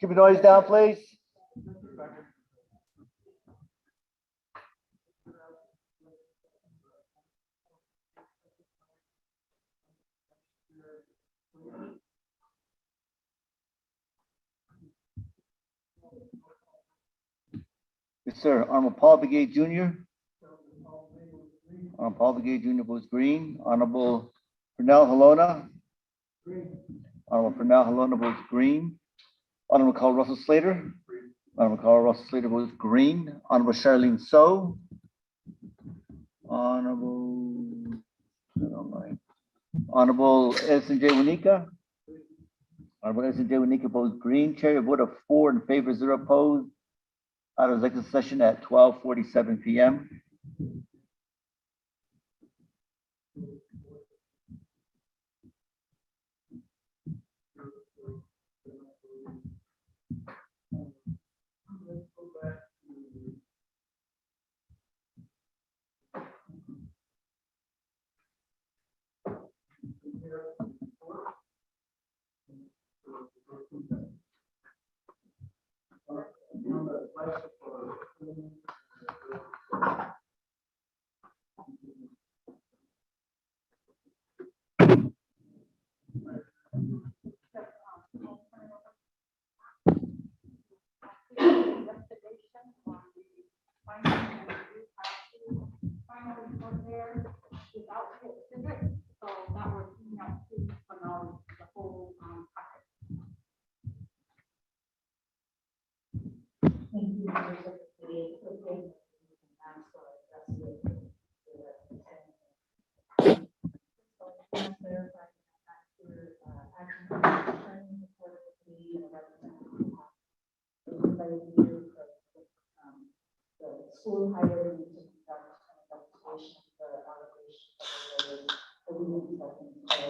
Keep the noise down, please. Yes, sir. Honorable Paul Begay Jr. Honorable Paul Begay Jr. votes green. Honorable Pernell Halona. Honorable Pernell Halona votes green. Honorable Carl Russell Slater. Honorable Carl Russell Slater votes green. Honorable Charlene So. Honorable, Honorable Edison J. Wanika. Honorable Edison J. Wanika votes green. Chair, your vote of 4 in favor, 0 opposed. Out of executive session at 12:47 p.m. Investigation on the finding and review final report there without the exhibit, so that was emailed to the whole packet. Thank you, Mr. Secretary. Okay. I'm sorry, that's it. So I want to clarify that your action concerning the court of the representative the school hired me to conduct an investigation of the allegations that were related to the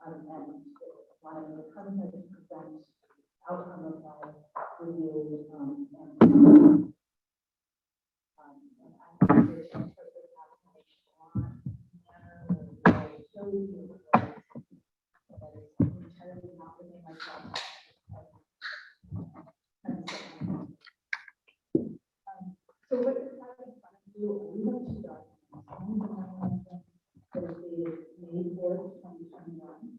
and wanted me to come here to present the outcome of my review and I have to interpret that information on manner or show you that is entirely not within my job. So what is that in front of you? We have two documents. One is a memorandum that is dated May 4th, 2021.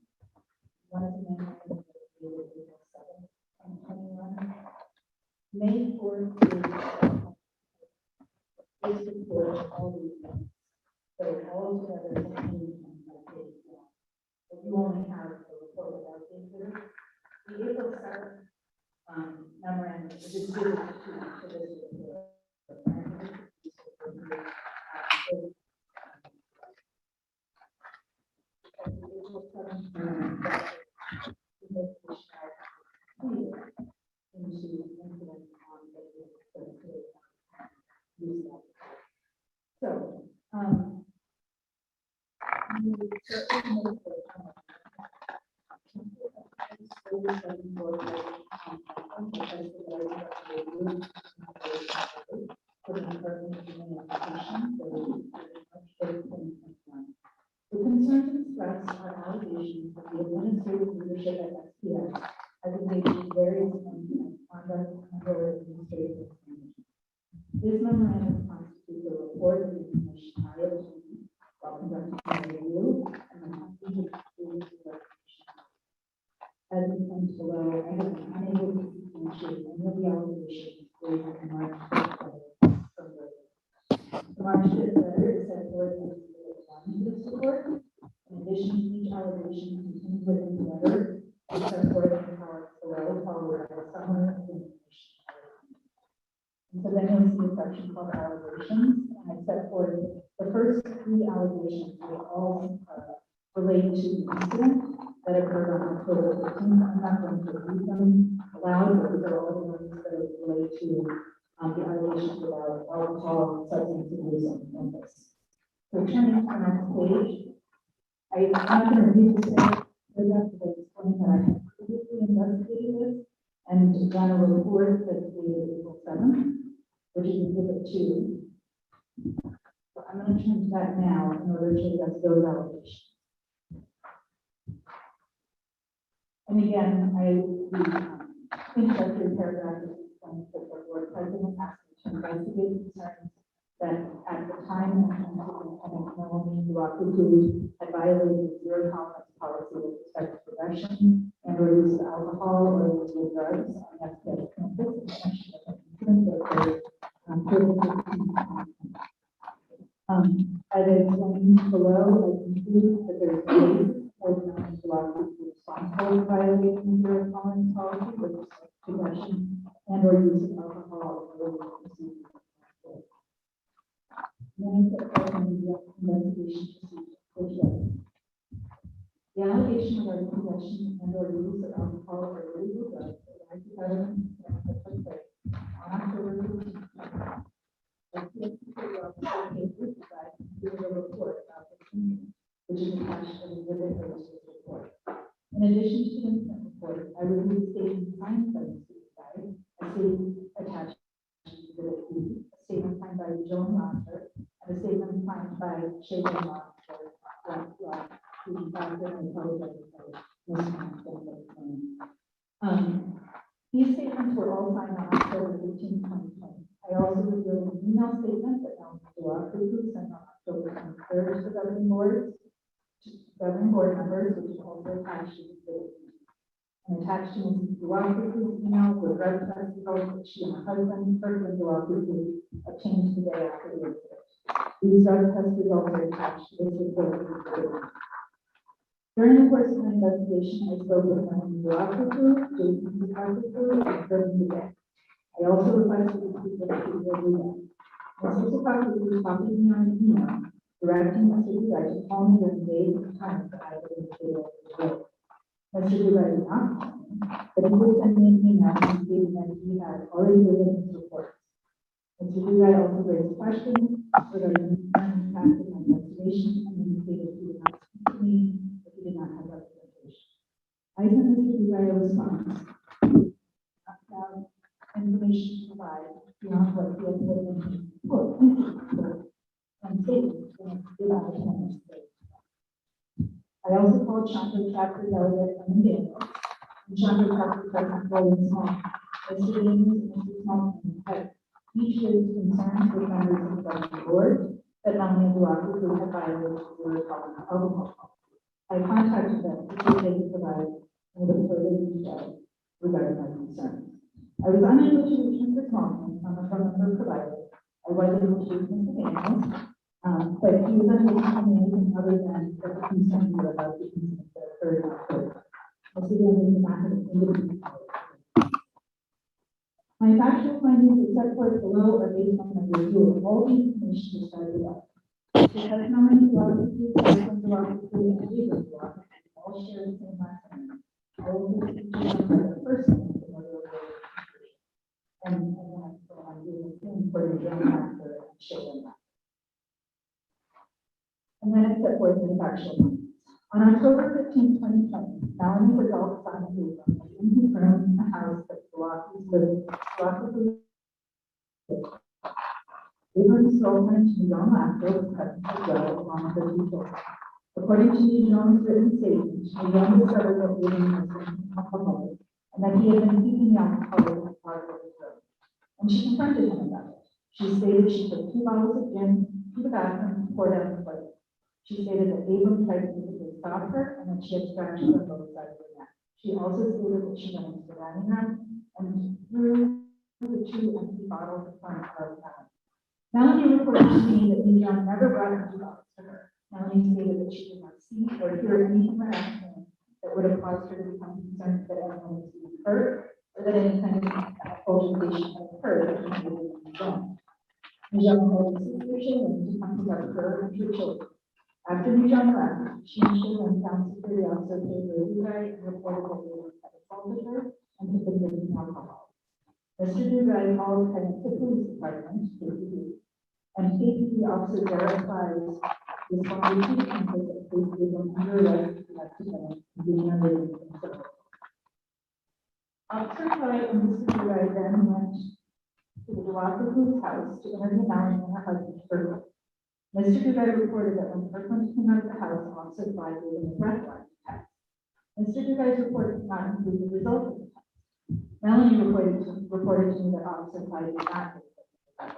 One is a memorandum that is dated April 7th, 2021. May 4th is the report of all these things. So all together, it's 125 pages long. But you only have the report without the exhibit. The April 7th memorandum is exhibit to this report. So, the concerns expressed are allegations that the administrative leadership at SPS has engaged in various conduct under administrative mismanagement. This memorandum constitutes a report of the information I obtained while conducting a review and the completed investigation. As explained below, I have been unable to substantiate any of the allegations raised in March 5th letter. The March 5th letter is set forth in Exhibit 1 to this report. In addition to each allegation contained within the letter, is set forth in the powers below, followed by a summary of the information. And so then you'll see a section called allegations, and I set forth the first 3 allegations that are all related to the incident that occurred on October 15th. I'm not going to read them aloud, but these are all the ones that are related to the allegations about alcohol, substance abuse, and this. So turning to the next page, I'm not going to read this paragraph because I explained that I had previously investigated this and done a report that's dated April 7th, which is exhibit 2. So I'm going to turn to that now in order to address those allegations. And again, introductory paragraph is explains that the board president asked me to investigate concerns that at the time Superintendent Melanie Duakutu had violated the zero tolerance policy with respect to possession and or use of alcohol or illegal drugs. I have to get as I explained below, I conclude that there is no basis for Melanie Duakutu to be responsible for violating the zero tolerance policy with respect to possession and or use of alcohol or illegal procedures. Many investigation procedure. The allegation regarding possession and or use of alcohol or illegal drugs arises out of an incident that took place on October 15th. The report about the community, which is attached to the exhibit of this report. In addition to the incident report, I reviewed statements signed by the guy, a statement attached to exhibit B, a statement signed by Joan Monster, and a statement signed by Shaven Monster, who found and apologized for these statements were all signed on October 15, 2020. I also revealed an email statement that Duakutu sent on October 23rd to the governing board members, which is also attached to the and attached to Mrs. Duakutu's email were drug test results that she and her husband, Kirkland Duakutu, obtained the day after the incident. These drug test results are attached to this report. During the course of my investigation, I spoke with Melanie Duakutu, Jason Duakutu, and Kirkland Duakutu. I also requested the people to do that. Mr. Duakutu copied me on an email directing Mr. Duakutu to call me during days and times that I would indicate over the road. Mr. Duakutu did not call me, but he did send me an email indicating that he had already written his reports. Mr. Duakutu also raised questions regarding the impact of my investigation and indicated he would not speak to me if he did not have representation. I sent Mr. Duakutu a response about information to provide beyond what he has put in his report and statements in his evaluation. I also called Chandra chapter delegate from Indiana, and Chandra chapter president Golden Small. Mr. James and Mr. Smallton had each raised concerns with members of the governing board that Melanie Duakutu had violated the zero tolerance alcohol policy. I contacted them to see if they could provide me with further details regarding my concerns. I was unable to reach Mr. Smallton on the phone number provided. I was able to reach Mr. Daniels, but he was unable to tell me anything other than that the concern were about the incident that occurred in October. Mr. Daniels did not have anything. My factual findings are set forth below are based on my review of all the information described above. Because Melanie Duakutu, Kirkland Duakutu, and Jacob Duakutu all share the same last name, I will be speaking by the first name in order of and so I'm doing the same for the Joan Master and Shaven Master. And then I set forth the factual findings. On October 15, 2020, Melanie resolved Simon Abram in his room in the house that Duakutu lived. Abram's girlfriend, Joan Master, was present as well, along with her two children. According to Joan's written statement, Joan discovered that Abram was an alcoholic and that he had been keeping the alcohol as part of his room. And she confronted him about it. She stated she took 2 bottles of gin to the bathroom and poured out the plate. She stated that Abram tried to physically stop her and that she had scratches on both sides of her neck. She also stated that she went into the dining room and threw the 2 empty bottles in front of her mouth. Melanie reported to me that John never brought empty bottles to her. Melanie stated that she did not see or hear anything from her accident that would have caused her to become concerned that anyone was being hurt or that any kind of altercation had occurred between John. John called the sister Shaylin to come to her and her children. After John left, she and Shaylin found security officer Pedro Dugai and reported that they had assaulted her and had been drinking alcohol. Mr. Dugai called the police department, KPD, and KPD officer Derek Fives responded to the campus that police gave them under arrest for accident and being under the control. Officer Fives and Mr. Dugai then went to the Duakutu's house to interview Melanie and her husband, Kirkland. Mr. Dugai reported that when Kirkland came out of the house, Officer Fives gave him a breathalyzer test. Mr. Dugard's report did not include the result of the test. Melanie reported to me that Officer Clyde did not take the test.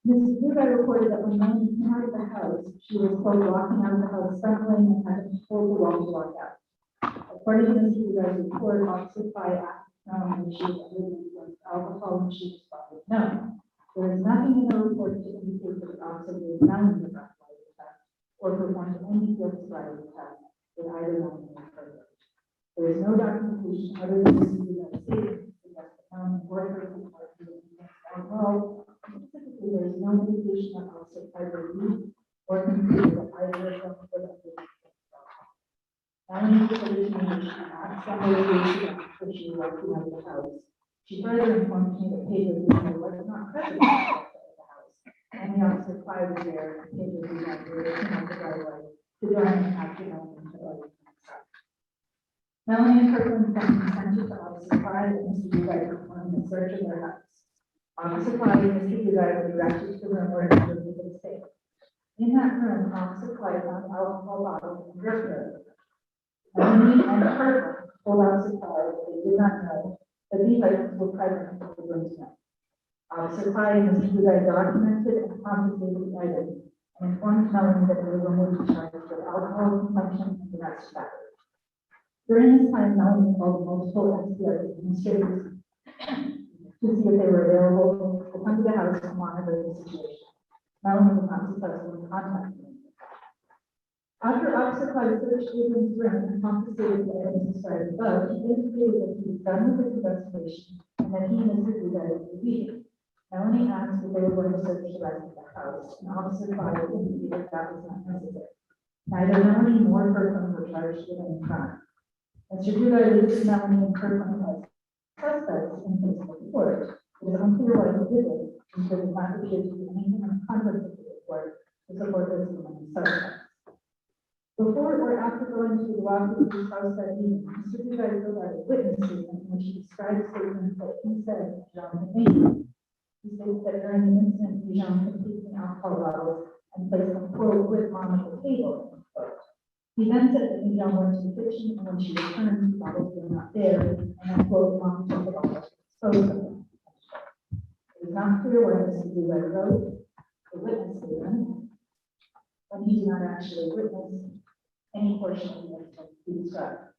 Mrs. Dugard reported that when Melanie came out of the house, she was quote walking out of the house stumbling and had to hold the wall to walk out. According to Mrs. Dugard's report, Officer Clyde asked Melanie if she was under the influence of alcohol, and she responded no. There is nothing in the report to indicate that the officer gave Melanie the breathalyzer test or performed any field sobriety test with either Melanie or her. There is no documentation other than Mrs. Dugard's statement to suggest that Melanie or her report to the alcohol. Specifically, there is no indication that Officer Clyde reviewed or concluded that either of them was under the influence of alcohol. Melanie reported to me that she did not stumble after she was walking out of the house. She further informed me that Pedro Dugard was not present at the house, and the officer Clyde was there, and Pedro Dugard was came out the driveway to join him after Melanie had already come. Melanie and Kirkland then consented to Officer Clyde and Mr. Dugard performing a search of their house. Officer Clyde and Mr. Dugard were directed to the room where it was the safe. In that room, Officer Clyde found alcohol bottles and drip. Melanie and Kirkland told Officer Clyde that they did not know that these items were present in the room tonight. Officer Clyde and Mr. Dugard documented and confiscated the items and informed Melanie that the room would be charged with alcohol consumption and domestic battery. During this time, Melanie called multiple SPRs administrators to see if they were available to come to the house and monitor the situation. Melanie was not successful in contacting them. After Officer Clyde searched Adrian's room and confiscated the items described above, he indicated that he was done with his investigation and that he and Mr. Dugard would leave. Melanie asked if they were going to search the rest of the house, and Officer Clyde indicated that was not necessary. Neither Melanie nor Kirkland were charged with any crime. Mr. Dugard listed Melanie and Kirkland as suspects in his report. It is unclear why he did it, and there does not appear to be anything in the content of the report to support this among suspects. Before or after going to the Rockwood's house that evening, Mr. Dugard filled out a witness statement in which he described statements that he said Jean had made. He states that during the incident, Jean had taken alcohol bottles and placed them quote with on the table. Quote. He then said that Jean went to the kitchen, and when she returned, the bottles were not there, and then quote Mom took the bottles and disposed of them. It is not clear where Mr. Dugard wrote the witness statement when he did not actually witness any portion of the incident he described.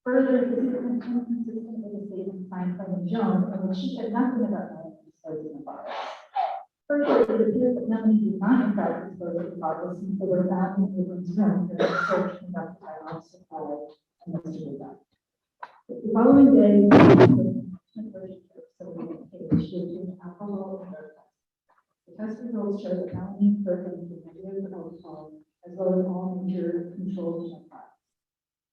Further, this is inconsistent with the statement signed by Joan, in which she said nothing about Melanie disposing of bottles. Further, it appears that Melanie did not in fact dispose of the bottles since they were found in Abram's room during the search conducted by Officer Clyde and Mr. Dugard. The following day, alcohol and drug test. The test results show that Melanie and Kirkland were negative for alcohol, as well as all major controlled narcotics.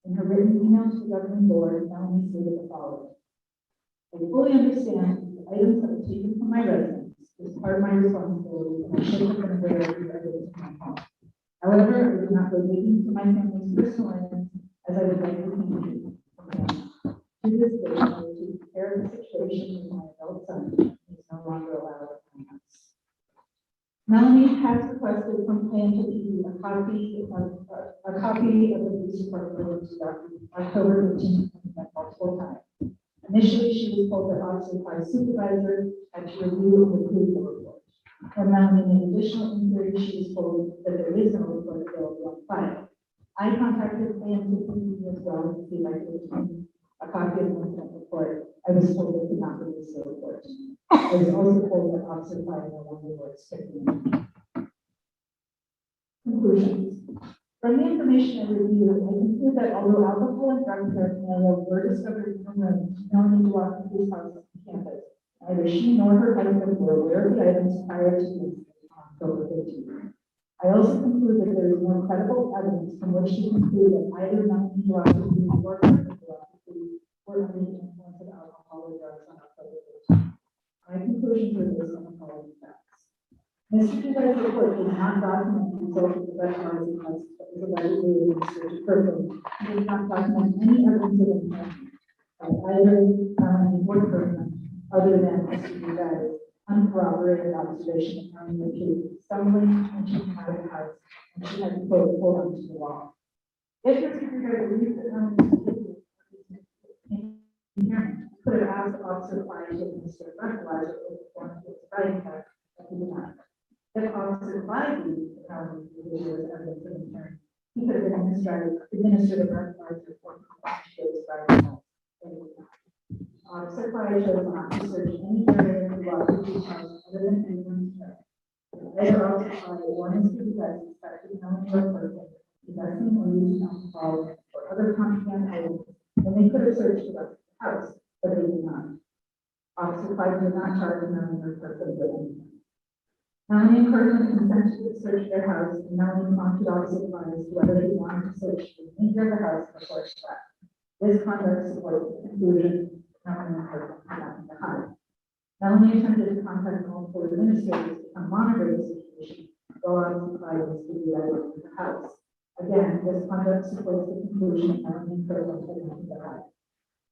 In her written email to the governing board, Melanie stated the following: I fully understand the items that were taken from my residence is part of my responsibility, and I should have been aware of the evidence in my home. However, I did not go digging for my family's personal items as I would like to continue. To this day, I will take care of the situation with my adult son, who is no longer allowed at my house. Melanie has requested from Plan to be a copy of the police report related to October 15th multiple times. Initially, she was told that Officer Clyde's supervisor had to review and approve the report. When Melanie made additional inquiries, she was told that there is no report available on file. I contacted Plan to be as well to see if I could obtain a copy of the incident report. I was told they could not release the report. I was also told that Officer Clyde no longer works for me. Conclusions. From the information I reviewed, I conclude that although alcohol and drug paraphernalia were discovered in the room, Melanie walked into his house on campus. Neither she nor her husband were aware of the items prior to the incident on October 15th. I also conclude that there is no credible evidence from which to conclude that either Melanie Joachim or Kirkland Joachim were under the influence of alcohol or drugs on October 15th. My conclusions are based on the following facts. Mr. Dugard's report does not document the result of the breathalyzer test that was allegedly administered to Kirkland. It does not document any evidence of impairment by either Melanie or Kirkland other than Mr. Dugard's uncorroborated observation of Melanie repeatedly stumbling when she came out of the house and she had to hold on to the wall. If your secretary believes that could have asked Officer Klein to administer breathalyzer or perform his writing test, but he did not. If Officer Klein believes that individual is evidence of intent, he could have administered a breathalyzer or performed his writing test, but he did not. Officer Klein chose not to search any area of the law to be house other than anyone's home. Later, Officer Klein warnings to the residents that he known for a person possessing or using alcohol or other contraband items, and they could have searched the rest of the house, but they did not. Officer Clyde did not charge Melanie or Kirkland with anything. Melanie and Kirkland consented to search their house, and Melanie prompted Officer Clyde as to whether he wanted to search the remainder of the house before she left. This conduct supports the conclusion Melanie and Kirkland had nothing to hide. Melanie attempted to contact multiple administrators to come monitor the situation, while Officer Clyde was to be right in the house. Again, this conduct supports the conclusion Melanie and Kirkland had nothing to hide.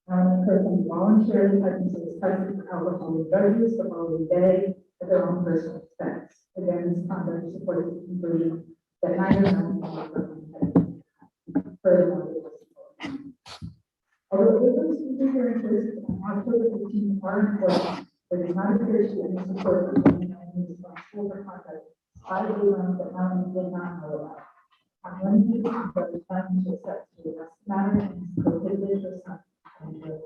Melanie and Kirkland voluntarily purchases tested for alcohol and drug use the following day at their own personal expense. Again, this conduct supports the conclusion that neither Melanie nor Kirkland had anything to hide. Furthermore, it was although the difference between their interests on October 15th are important, there does not appear to be any support for Melanie responsible for conduct by the events that Melanie did not know about. On Wednesday, the was planning to accept the arrest matter and prohibited her son from doing this.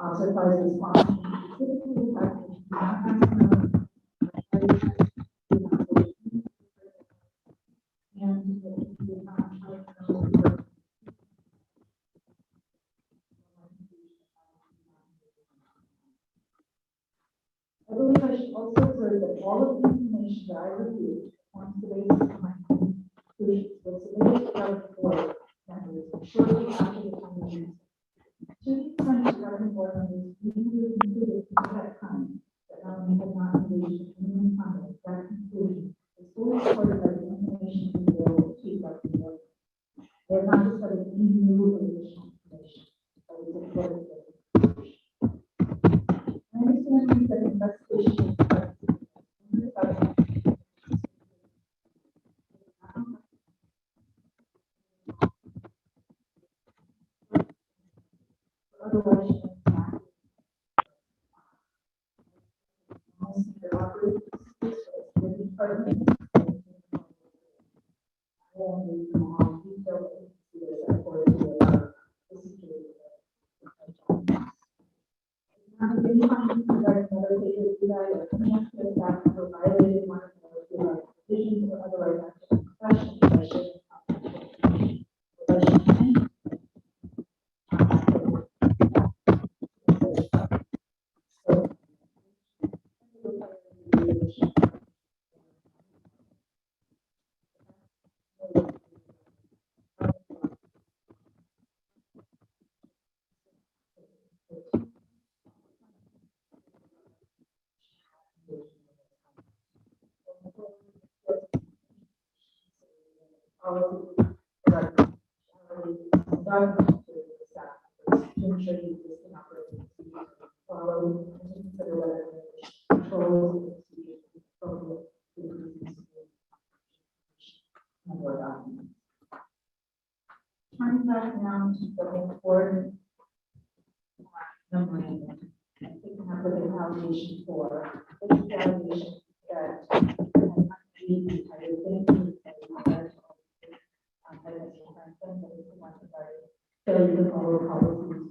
Officer Clyde's response specifically the fact that she did not ask Melanie and that he did not charge her. I believe I should also observe that all of the information that I reviewed forms the basis of my conclusions was submitted to the board members shortly after the time meeting. Two French governing board members legally concluded at that time that Melanie had not engaged in human conduct. That conclusion is fully supported by the information available to governing board. They have not discovered any new or additional information that would support the conclusion. I understand that the investigation is otherwise, turning back now to the report memorandum and picking up with an allegation for this allegation that the entire thing failure to follow policies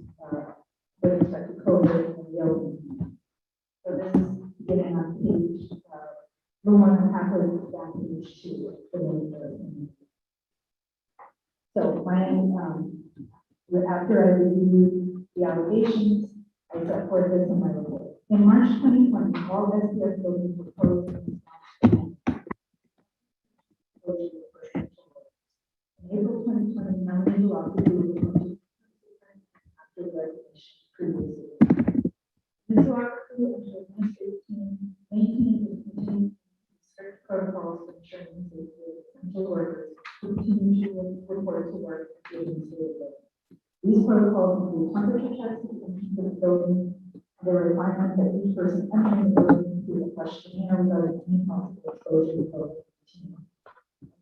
with respect to COVID and reopening. So this is getting on page, little more than halfway down page 2 for the so after I reviewed the allegations, I set forth this in my report. In March 2020, all SPS buildings were closed in April 2020, Melanie Lofty after the resignation previously. Ms. Lofty and her administrative team maintained and continued strict protocols to ensure the safety of essential workers who continue to report to work at the administrative building. These protocols include temperature checks at the entrance to the building, and the requirement that each person entering the building include a questionnaire regarding any possible exposure to COVID-19.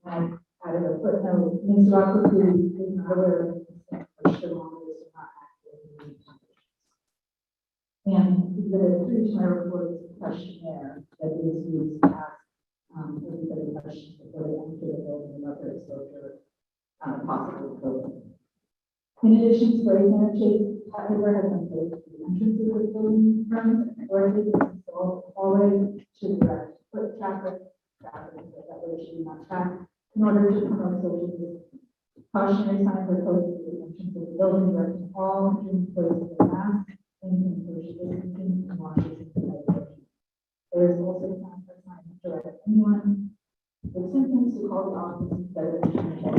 And added a footnote, Ms. Rockwood is not aware of this, or should always not actively. And the three to my report is a questionnaire that is used to ask everybody questions before they enter the building about their exposure, possible COVID. In addition, spray sanitation everywhere has been placed at the entrance of the building front, or it is installed always to direct foot traffic, so that way it should be not tracked, in order to promote social distancing. Cautionary signs are posted at the entrance of the building, directing all entrance places of mask, maintaining social distancing, and washing hands. There is also contact signs to direct anyone with symptoms to call the office instead of the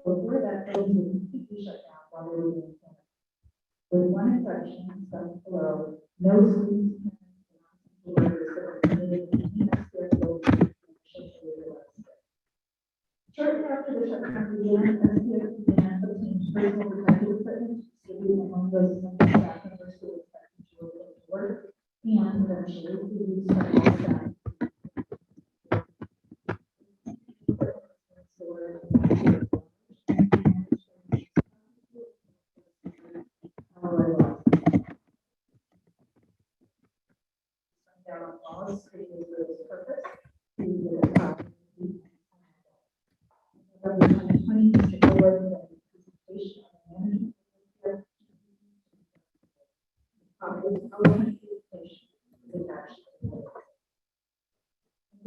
before that, building will completely shut down while they were being filmed. With one exception, discussed below, no students, parents, or workers are permitted to use their building. Shortly after the shutdown began, SPF began obtaining personal protective equipment, distributing among those members of staff members who were expected to return to work, and eventually reduced by all staff.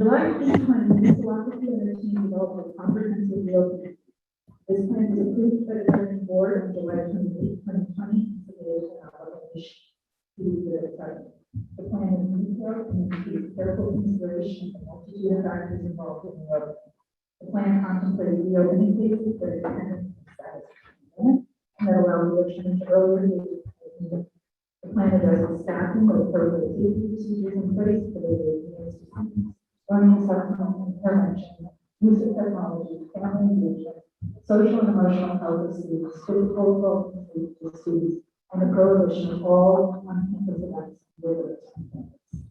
July 2020, this philosophy and the team developed a comprehensive reopening. This plan was approved by the governing board on July 28, 2020, and submitted to our application to the department. The plan is detailed and includes careful consideration of the multitude of factors involved in the reopening. The plan contemplated reopening cases that are dependent on status and that allow reopening to earlier stages of the meeting. The plan addresses staffing with appropriate safety procedures in place for those students, learning assessment and intervention, use of technology, family engagement, social and emotional health of students, physical health and safety of students, and the prohibition of all on-campus events and visitors on campus.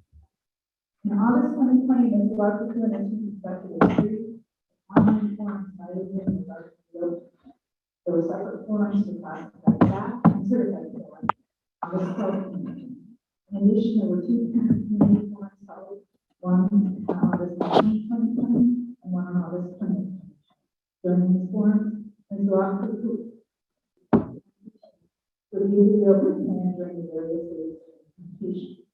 In August 2020, Ms. Rockwood and her team conducted a series of online forums cited in regard to the reopening. There were separate forums to classify staff and certified staff. This in addition, there were two parent community forums held, one on August 19, 2020, and one on August 20. During these forums, Ms. Rockwood reviewed the reopening plan during the various stages of completion.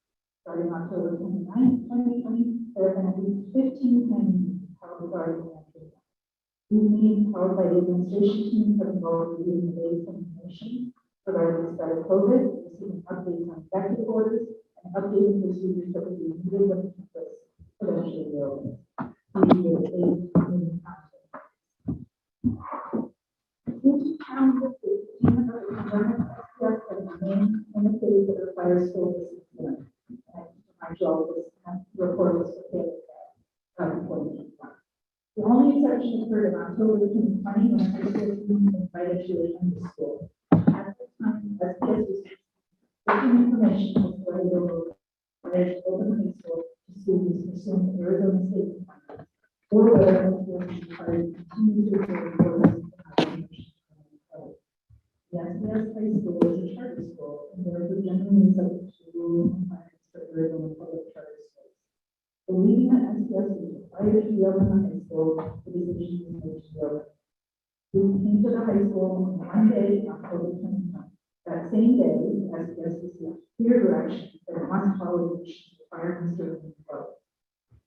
Starting October 29, 2020, there have been at least 15 planning meetings held regarding the entry. These meetings held by the administration team have involved reviewing the latest information regarding the spread of COVID, receiving updates on executive orders, and updating procedures that would be needed when campus eventually reopens. These are the 8 meeting content. Each town of the team of the government has remained in the phase that requires school distance learning. And my job was to report this for the only exception occurred in October 2020 when high school students invited to attend the school. At the time, SPS was seeking information as to whether they were required to open high school to students pursuing Arizona state requirements, or whether high school was required to continue to observe orders and information. The SPS high school is a charter school, and therefore generally subject to rules and requirements for Arizona public charter schools. Believing that SPS was required to reopen the high school, the decision was made to reopen. We came to the high school on one day in October 2020. That same day, SPS received clear direction that it must follow the requirements during the vote.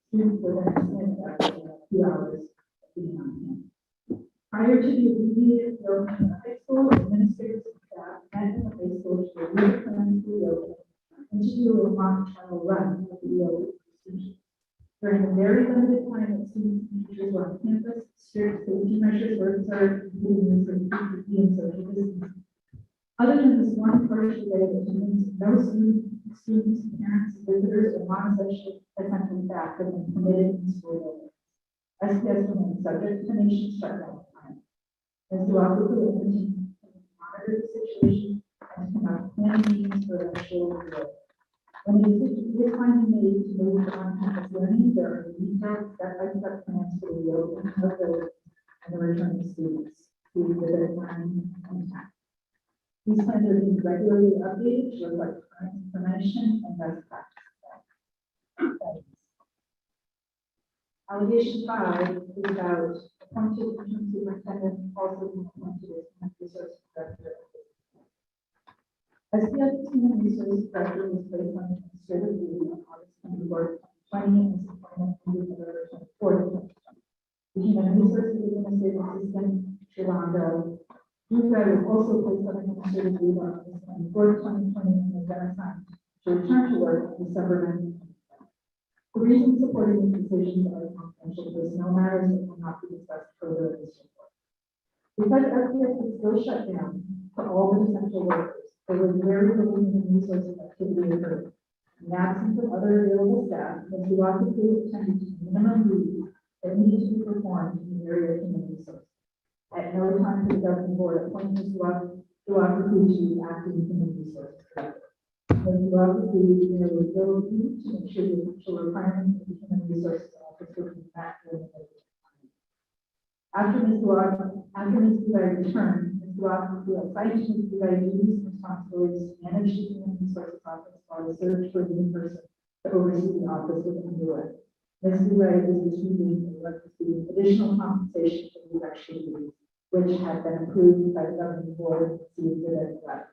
Students were then extended after a few hours of being on campus. Prior to the immediate reopening of the high school, administrators and staff met in the high school to review the plans for reopening and to do a mock trial run of the reopening procedures. During the very limited time that students and teachers were on campus, strict safety measures were observed, including use of PPE and social distancing. Other than this one first related attendance, no students, parents, visitors, or non-essential essential staff have been permitted in school buildings. SPS remains subject to nation shutdown time. As to offer to continue to monitor the situation and conduct planning meetings for the school year. When the decision is finally made to move to on-campus learning, there are detailed step-by-step plans for the reopening of the and the returning students to the learning and time. These plans are being regularly updated to reflect current information and best practices. Allegation 5 is about appointed interim superintendent, also being appointed as human resources director. SPS human resources director was placed on administrative leave on August 24, 2020, and his appointment ended November 24, 2020. The human resources administrative assistant, Shalanda Duca, was also placed on administrative leave on August 24, 2020, and was then assigned to return to work on December 19. The reasons supporting these decisions are confidential personnel matters that will not be discussed further in this report. Because SPS was still shut down for all the essential workers, there was very little human resources activity occurring. In the absence of other available staff, Ms. Duarte attended to minimum duties that needed to be performed in the area of human resources. At no time did the governing board appoint Ms. Duarte to acting human resources director. Ms. Duarte there was no need to make sure the official requirements of the human resources office were met during the time. After Ms. Duarte returned, Ms. Duarte assigned to Ms. Duarte duties and responsibilities to manage the human resources office while the search for the new person to oversee the office was underway. Ms. Duarte is receiving additional compensation for these activities, which had been approved by the governing board. See exhibit 11.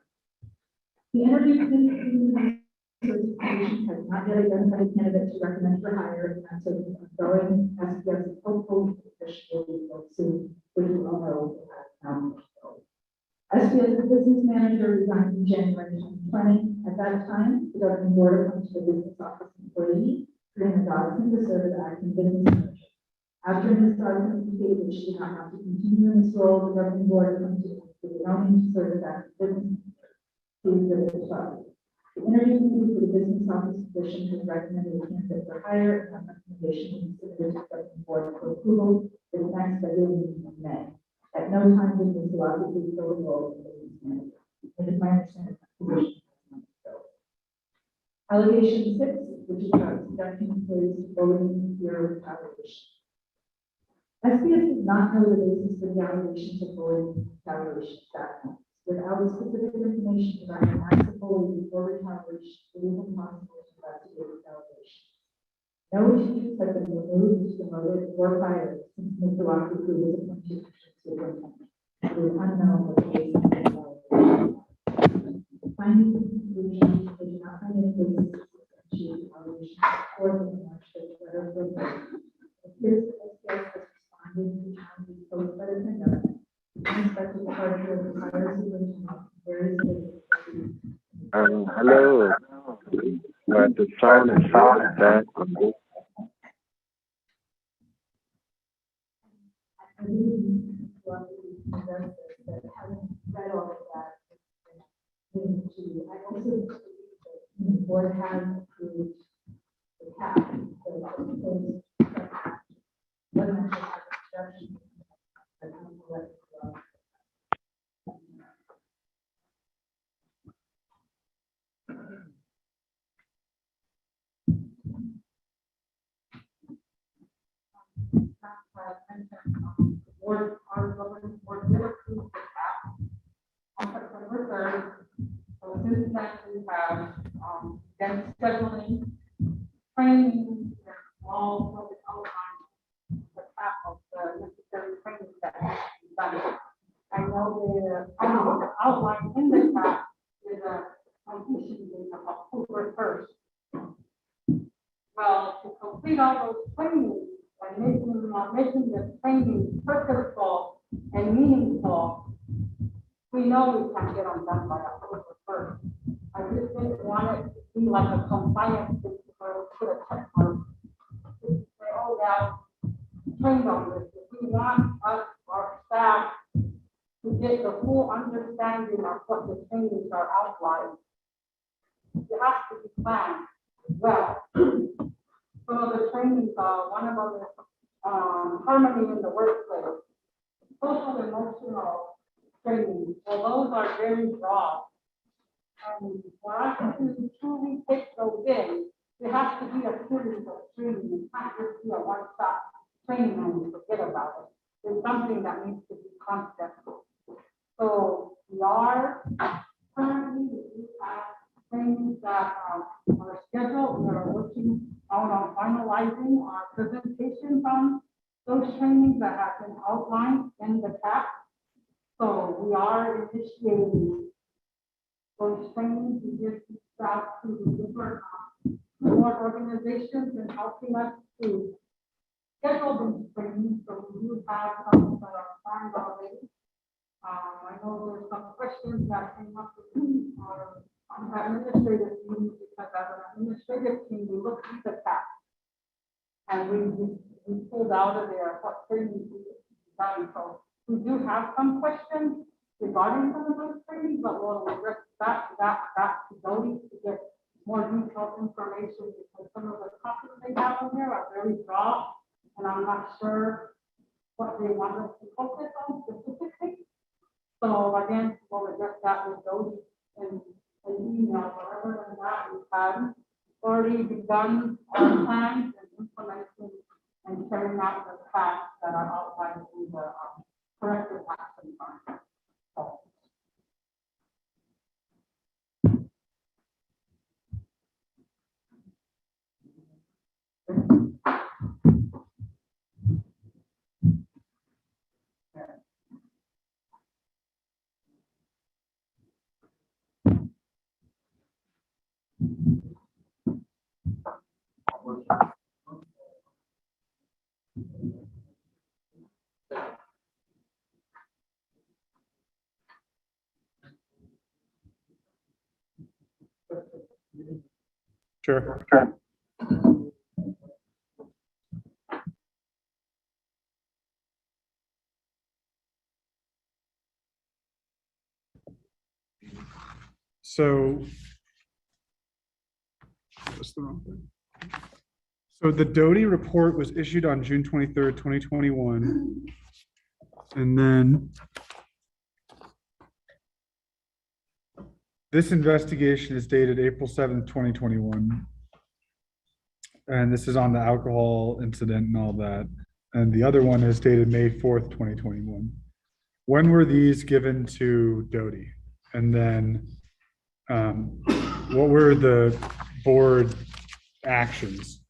The interview committee has not yet identified a candidate to recommend for hire, and so the ongoing SPS is hopeful position will be filled soon, which we all know will have SPS business manager resigned in January 2020. At that time, the governing board appointed a business office employee, Karina Dodson, to serve as acting business manager. After Ms. Dodson indicated that she did not want to continue in this role, the governing board appointed the zoning to serve as acting business manager. The interview committee for the business office position has recommended a candidate for hire, and that recommendation is submitted to the governing board for approval for the next regular meeting in May. At no time did Ms. Duarte fill the role of business manager. It is my understanding that the position has not been filled. Allegation 6, which is about conducting employees bullying fear of retaliation. SPS does not know the basis for the allegations of bullying and retaliation staff members. Without specific information regarding acts of bullying before retaliation, it is impossible to investigate retaliation. No issues have been removed, demoted, or fired since Mr. Duarte was appointed to superintendent. It is unknown what the basis of retaliation. Finding the conclusion, they do not find any basis to substantiate retaliation or the March 5th letter of the It appears that SPS has responded to challenges posed by the pandemic. Hello. But the sound is bad. I believe that having read all of that, I also believe that the board has approved the cap. Our governing board did approve the cap on September 3rd. So since then, we have been scheduling training and all of the outline the cap of the necessary training that has to be done. I know the outline in the cap is a completion date of October 1st. Well, to complete all those trainings and making the training purposeful and meaningful, we know we can't get them done by October 1st. I just didn't want it to be like a compliance thing where we put a check mark. Say, oh, yeah, trained on this. If we want us, our staff, to get the full understanding of what the trainings are outlined, you have to be planned well. Some of the trainings, one of them is harmony in the workplace, social and emotional training. Well, those are very broad. And for us to truly take those in, there has to be a series of training. It can't just be a one-stop training and you forget about it. There's something that needs to be constant. So we are currently, we have trainings that are scheduled. We are working on finalizing our presentations on those trainings that have been outlined in the CAP. So we are initiating those trainings. We just reached out to the different more organizations and helping us to schedule these trainings. So we do have some that are planned already. I know there's some questions that came up with me or on the administrative team, because as an administrative team, we looked at the CAP and we pulled out of there what trainings we done. So we do have some questions regarding some of those trainings, but we'll address that to Dodie to get more detailed information, because some of the topics they have on there are very broad, and I'm not sure what they want us to focus on specifically. So again, we'll address that with Dodie and an email, whatever than that. We've had already begun our plans and implementing and carrying out the tasks that are outlined in the corrective action plan. So, Sure. So that's the wrong thing. So the Doty report was issued on June 23rd, 2021. And then this investigation is dated April 7th, 2021. And this is on the alcohol incident and all that. And the other one is dated May 4th, 2021. When were these given to Doty? And then what were the board actions?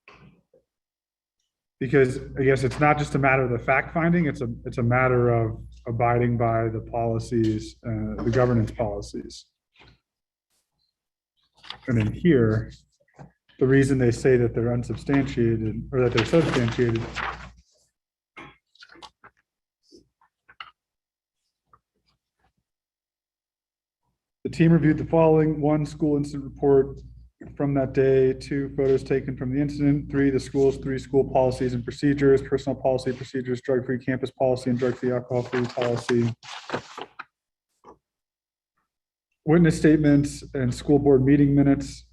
Because I guess it's not just a matter of the fact finding, it's a matter of abiding by the policies, the governance policies. And in here, the reason they say that they're unsubstantiated or that they're substantiated the team reviewed the following: 1, school incident report from that day; 2, photos taken from the incident; 3, the schools; 3, school policies and procedures, personnel policy, procedures, drug-free campus policy, and drug-free alcohol-free policy; witness statements and school board meeting minutes.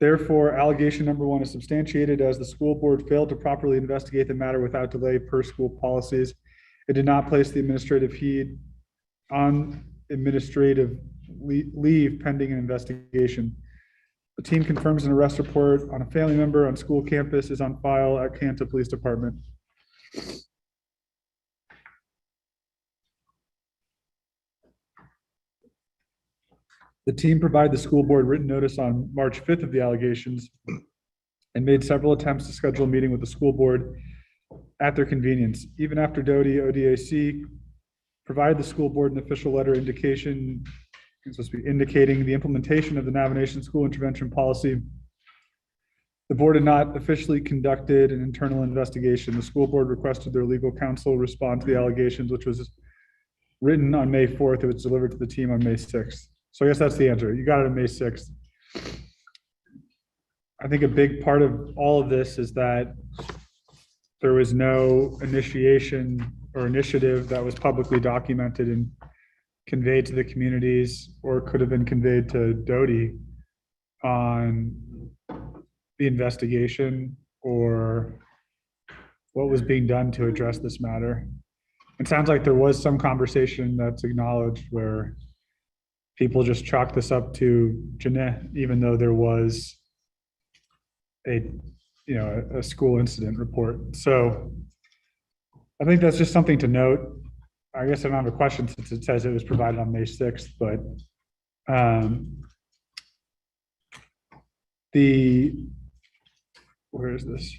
Therefore, allegation number 1 is substantiated as the school board failed to properly investigate the matter without delay per school policies. It did not place the administrative heed on administrative leave pending an investigation. The team confirms an arrest report on a family member on school campus is on file at Canta Police Department. The team provided the school board written notice on March 5th of the allegations and made several attempts to schedule a meeting with the school board at their convenience. Even after Doty ODAC provided the school board an official letter indicating the implementation of the Navajo school intervention policy, the board had not officially conducted an internal investigation. The school board requested their legal counsel respond to the allegations, which was written on May 4th. It was delivered to the team on May 6th. So I guess that's the answer. You got it on May 6th. I think a big part of all of this is that there was no initiation or initiative that was publicly documented and conveyed to the communities or could have been conveyed to Doty on the investigation or what was being done to address this matter. It sounds like there was some conversation that's acknowledged where people just chalked this up to Jeanette, even though there was a school incident report. So I think that's just something to note. I guess I don't have a question since it says it was provided on May 6th, but where is this?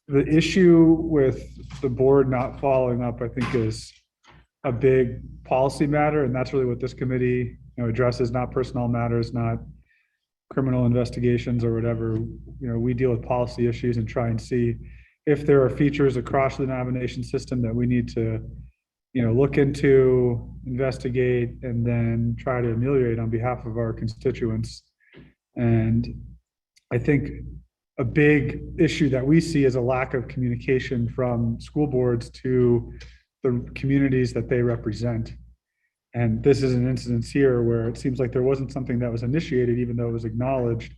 The issue with the board not following up, I think, is a big policy matter, and that's really what this committee, addresses, not personnel matters, not criminal investigations or whatever. We deal with policy issues and try and see if there are features across the Navajo Nation system that we need to, look into, investigate, and then try to ameliorate on behalf of our constituents. And I think a big issue that we see is a lack of communication from school boards to the communities that they represent. And this is an instance here where it seems like there wasn't something that was initiated, even though it was acknowledged,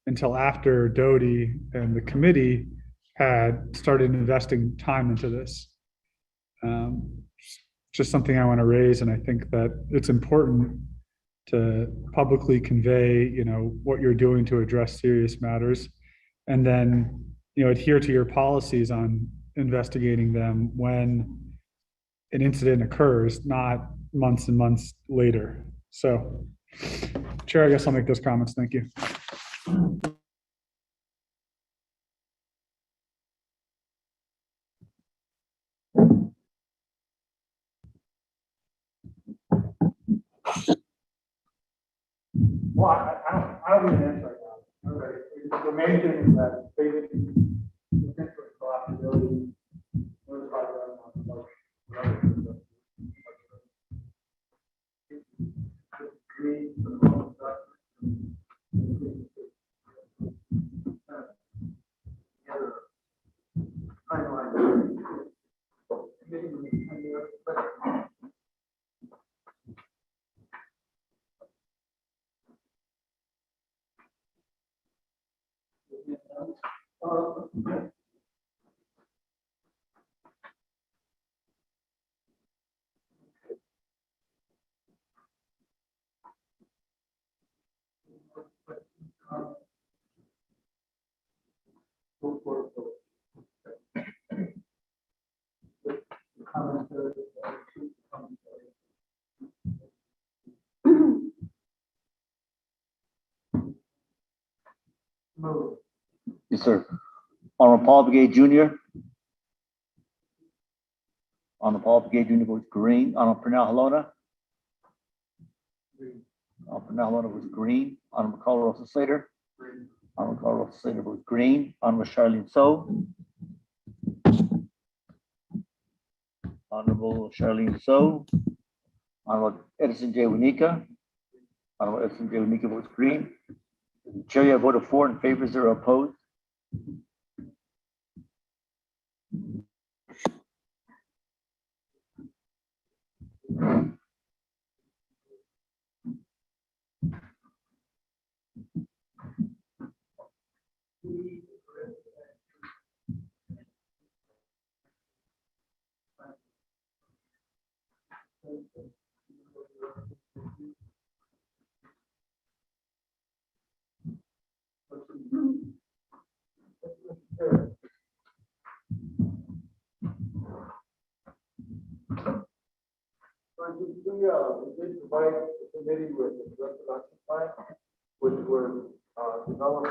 until after Doty and the committee had started investing time into this. Just something I want to raise, and I think that it's important to publicly convey, what you're doing to address serious matters, and then, adhere to your policies on investigating them when an incident occurs, not months and months later. So, Chair, I guess I'll make those comments. Thank you. Well, I don't need an answer right now. Okay. The main thing is that basically, potential collaboration, notify them on the motion. Yes, sir. Honorable Paul Begay Jr. Honorable Paul Begay Jr. votes green. Honorable Pernell Halona. Honorable Pernell Halona votes green. Honorable Carl Rosa Slater. Honorable Carl Rosa Slater votes green. Honorable Charlene So. Honorable Charlene So. Honorable Edison J. Winika. Honorable Edison J. Winika votes green. Chair, you have a vote of 4 in favor, 0 opposed. We did provide the committee with a direct production plan, which was developed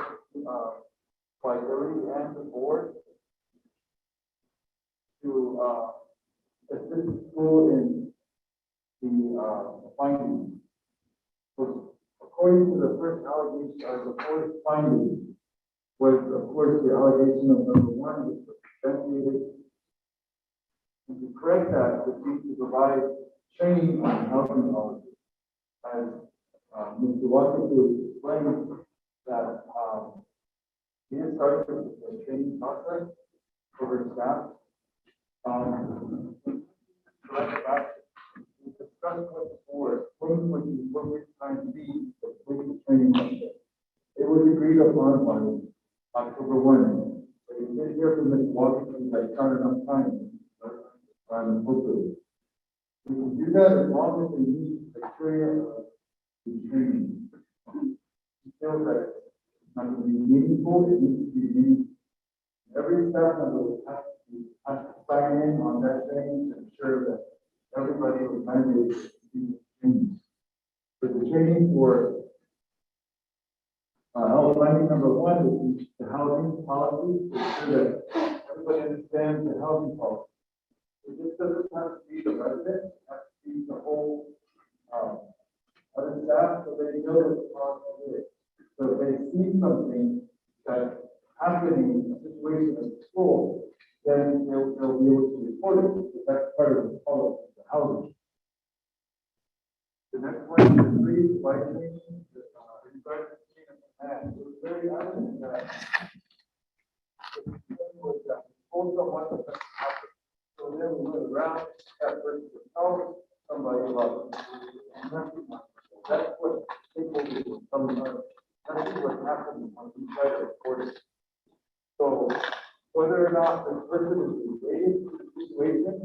by Doty and the board to assist the school in the findings. So according to the first allegation, or the first finding, was of course the allegation of number 1, which was substantiated. And to correct that, we need to provide training on housing policy. As Mr. Washington explained that he is starting the training process for his staff. Correct back, we discussed with the board, when we're trying to be the police training process. It was agreed upon by October 1. But you did hear from Ms. Washington that it's not enough time. Hopefully. We can do that as long as they meet the criteria of the training. We feel that it's not going to be meaningful, it needs to be meaningful. Every staff member has to sign in on that training to ensure that everybody was mandated to do the training. For the training for outlining number 1 is the housing policy, to ensure that everybody understands the housing policy. It just doesn't have to be the resident, it has to be the whole other staff, so they know what the policy is. So if they see something that's happening in a situation at school, then they'll be able to report it, because that's part of the policy, the housing. The next one is the free supply chain, regarding the chain of command. It was very evident that the concern was that we told someone that that's happening. So then we went around, that person would tell somebody about it. And that's what stakeholders were coming up. That's what happened when we tried to report it. So whether or not the person is related to the situation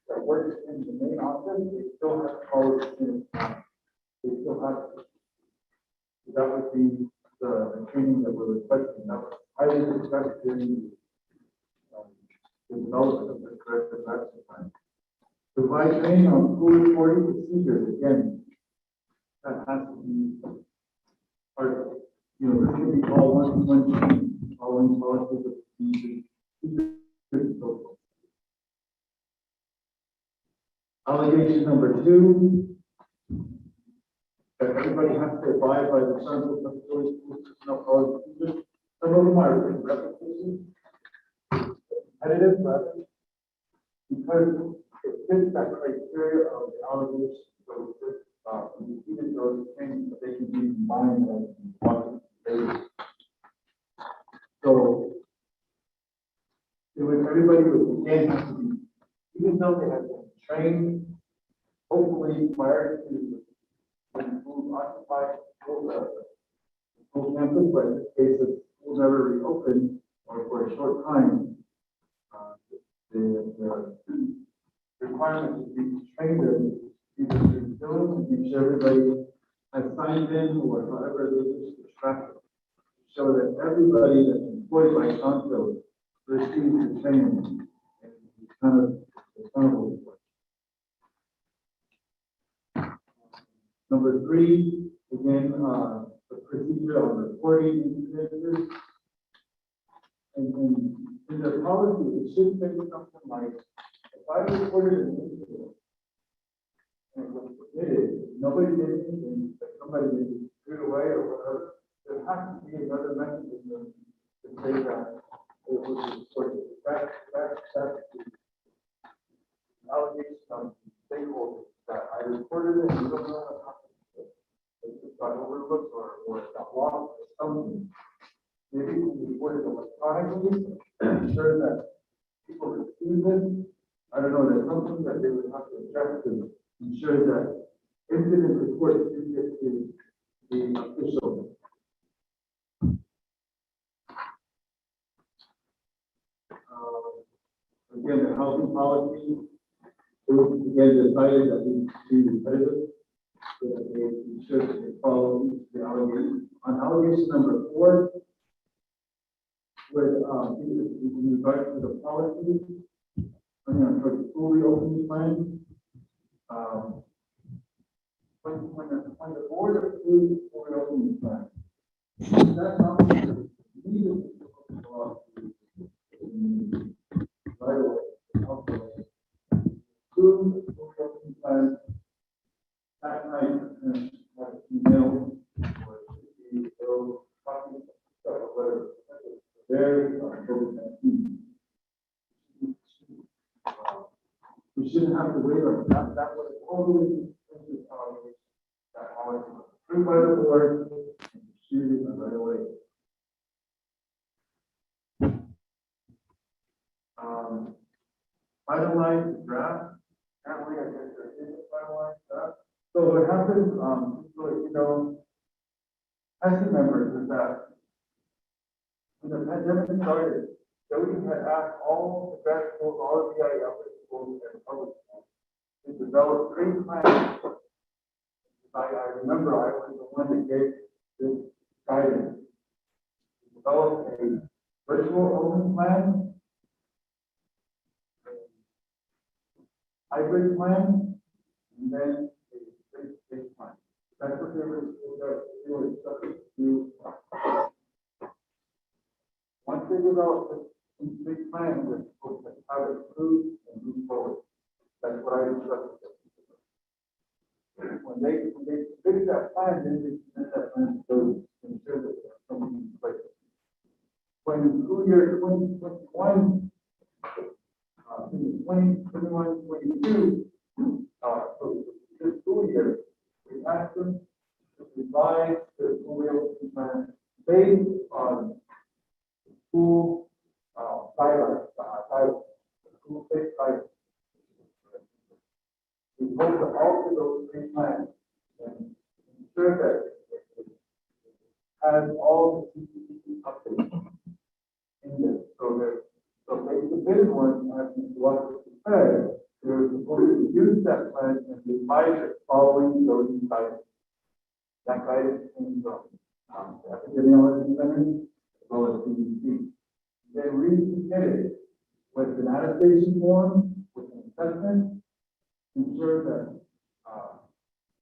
that works in the main office, they still have to follow the chain of command. They still have to. That would be the training that we're requesting. That was highly discussed during the development of the corrective action plan. Provide training on school reporting procedures, again, that has to be part of it. You know, this should be all one training, following policies of procedures. Allegation number 2. That everybody has to abide by the terms of the personnel policy procedures. Some of them are repetitions, competitive, rather, because it fits that criteria of the allegation. So this, repeated those things, that they can be combined as one basis. So it was everybody was again has to be, even though they have been trained, hopefully prior to when schools occupy school campus, but in this case, the school never reopened or for a short time, the requirement to be trained in either through Zoom, make sure everybody has signed in or however they wish to track it. So that everybody that's employed by Conto receives the training and is kind of accountable for it. Number 3, again, the procedure on reporting incidents. And in the policy, it should say something like, if I reported an incident and it was submitted, nobody did anything, but somebody did it, threw it away or whatever, there has to be another mechanism to say that it was reported. That's the allegation of stakeholders that I reported it and you don't know what happened. It just got overlooked or it got lost or something. Maybe we reported electronically, ensure that people receive it. I don't know, there's something that they would have to address to ensure that incident reports do get to the official. Again, the housing policy, it was again decided that we be repetitive, so that they ensure that they follow the allegation. On allegation number 4, with in regard to the policy, for the school reopening plan, when the board approved the school reopening plan, that's not needed right away. Approved the school reopening plan that night, and have an email or talking or whatever. Very COVID-19. We shouldn't have to wait on that. That would totally change the allegation. That always approved by the board and distributed right away. finalized draft. Apparently, I guess there is a finalized draft. So what happens, so, you know, council members is that when the pandemic started, Jody had asked all the grad schools, all of the IELTS schools and public schools to develop 3 plans. I remember I was the one that gave this guidance. Develop a virtual open plan, a hybrid plan, and then a face-to-face plan. That's what they were instructed to do. Once they develop these 3 plans, they're supposed to have it approved and move forward. That's what I instructed them. When they finish that plan, then they submit that plan to those to ensure that there's something in place. When school year 2021, 2021, 22, so this school year, we asked them to revise the school reopening plan based on school guidelines, school-based guidelines. We hope to alter those 3 plans and ensure that it has all the CCTV updates in this. So they submitted one, as Mr. Walker said, they were supposed to use that plan and revise it following those guidance. That guidance came from the Epidemiology Center as well as CDC. They resubmitted with an attestation form, with an assessment, ensure that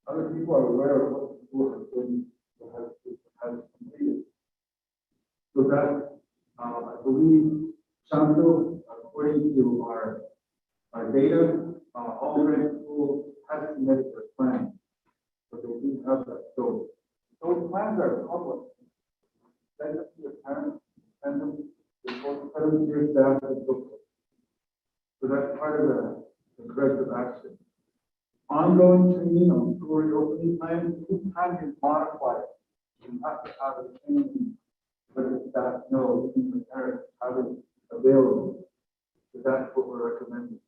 other people are aware of what the school has been, has completed. So that, I believe, Shanto, according to our data, all grade schools have submitted their plans. So they do have that. So those plans are public. Send them to the parents, send them to your staff and so forth. So that's part of the corrective action. Ongoing training on school reopening plans, each time you modify it, you have to have a training, let the staff know, and the parents have it available. So that's what we're recommending.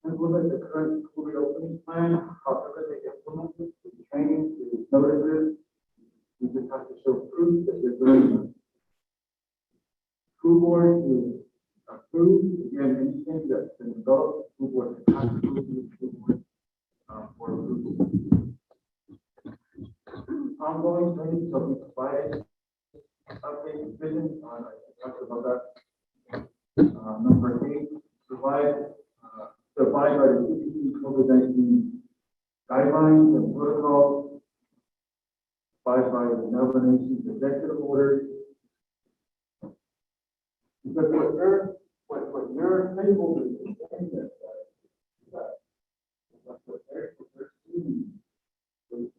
Implement the current school reopening plan, however they implement it, the training, the notices, you just have to show proof that you're doing it. School board to approve, again, anything that's been developed, school board has to approve the school board for approval. Ongoing training shall be provided. Update vision on, I talked about that. Number 8, provide, to abide by the CDC COVID-19 guidelines and protocols, abide by the Navajo Nation's executive orders. Because what your stakeholders are saying that what they're seeing is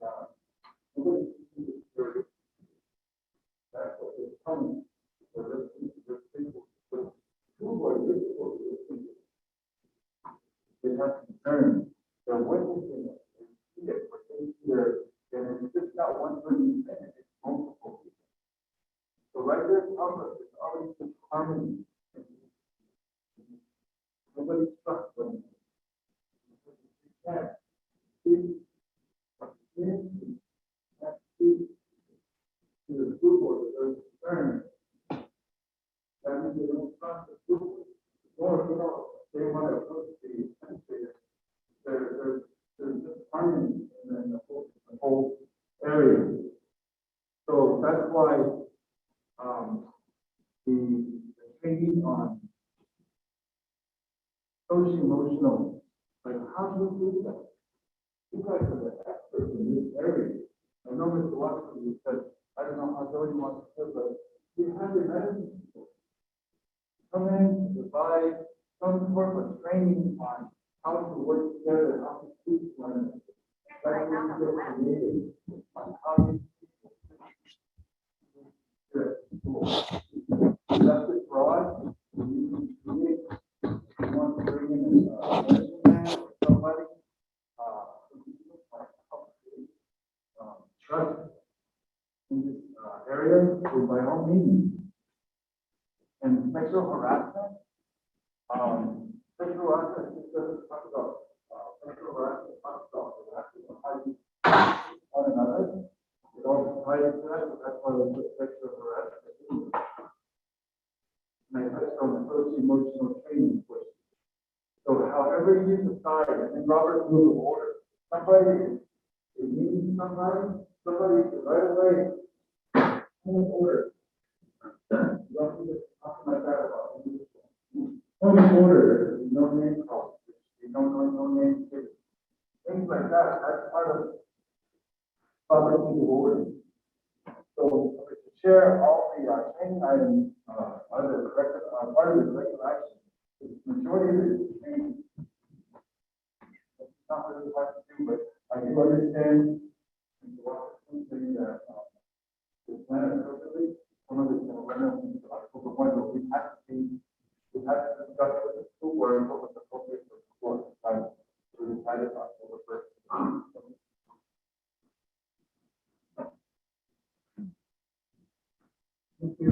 nobody sees the security. That's what they're coming. So they're thinking, but school board, they have concerns. They're witnessing it. They see it, but they hear, and it's just not one person saying it, it's multiple people. So right there, it's already just harmony. Nobody's struck when you can't speak to the school board that they're concerned. That means they don't trust the school board. Or, you know, they want to approach the administrator. There's just harmony in the whole area. So that's why the training on social emotional, like how do you do that? You guys are the experts in this area. I know Mr. Watson said, I don't know how Jody wants to do it, but you have your medicine people come in, provide some form of training on how to work together and how to speak to one another. That's what you get created on how you that's it broad. You create, you want to bring in a medicine man or somebody, trust in this area, so by all means, sexual harassment, sexual harassment, it doesn't talk about, sexual harassment, it talks about harassment or how you treat one another. It also ties into that, so that's why we put sexual harassment. And I touched on the social emotional training question. So however you decide, and Robert's rule of order, somebody is meeting somebody right away, point of order. You don't need to talk like that about it. Point of order, no name calling, you don't know no name, things like that, that's part of Robert's rule of order. So to share all the training items, part of the corrective action, the majority of it is training. It's not really hard to do, but I do understand something that is planned appropriately. Some of it's going to run up into October 1, but we have to discuss with the school board what was appropriate for the school at the time. So we decided October 1st. Thank you.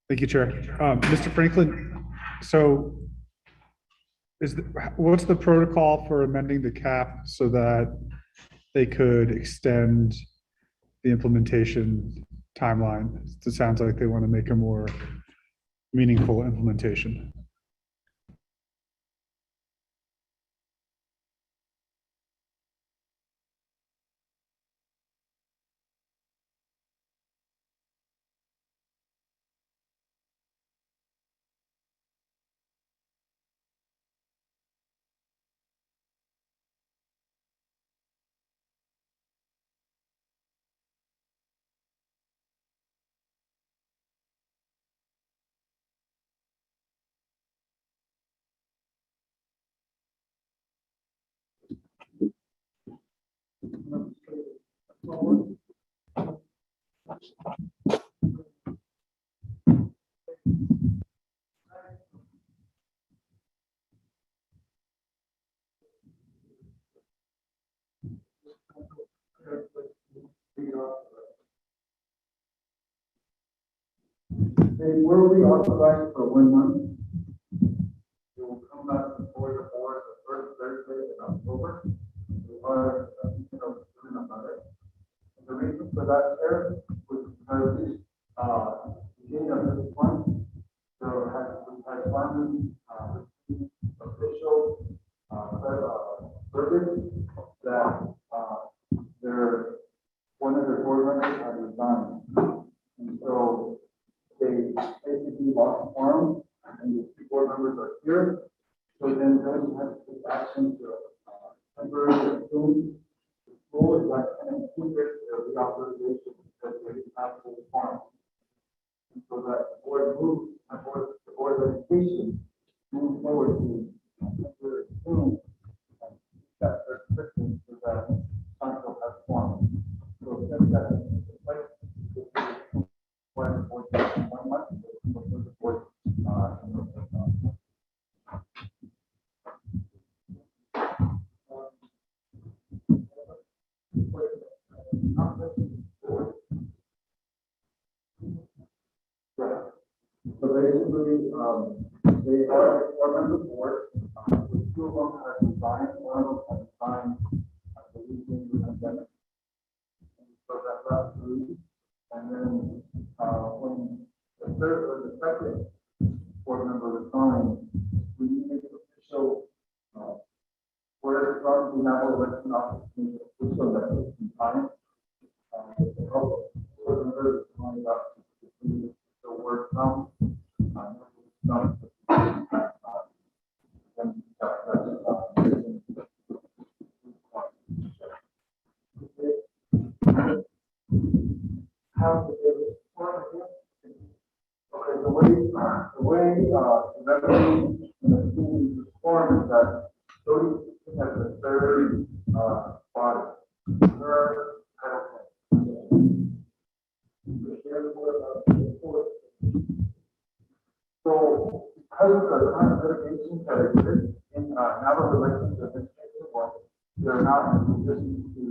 Thank you, Chair. Mr. Franklin, so what's the protocol for amending the cap so that they could extend the implementation timeline? It sounds like they want to make a more meaningful implementation. They will be authorized for 1 month. It will come back before the board the first Thursday in October. We are, doing about it. The reason for that, Chair, was because, beginning of this month, there has finally, official, verbiage that, one of their board members has resigned. And so they basically lost quorum, and the 2 board members are here. So then those have to take action to temporarily assume the school is like an included reauthorization because they didn't have full quorum. And so that the board of education moves forward to assume that their restrictions to that council has quorum. So since that is like, one month, the board, so basically, they are on the board. The 2 of them have resigned, 1 of them has resigned, I believe, in the pandemic. And so that last group, and then when the third or the second board member resigned, we needed official where from the Navajo election office needs official letters in time. The help board members only got to see the word from. Not how to do it. Okay, the way revenue in the school reform is that Jody has the third, spot. Her, I don't know. So, because of the current litigations that exist in, Navajo elections administration, well, they're not in a position to,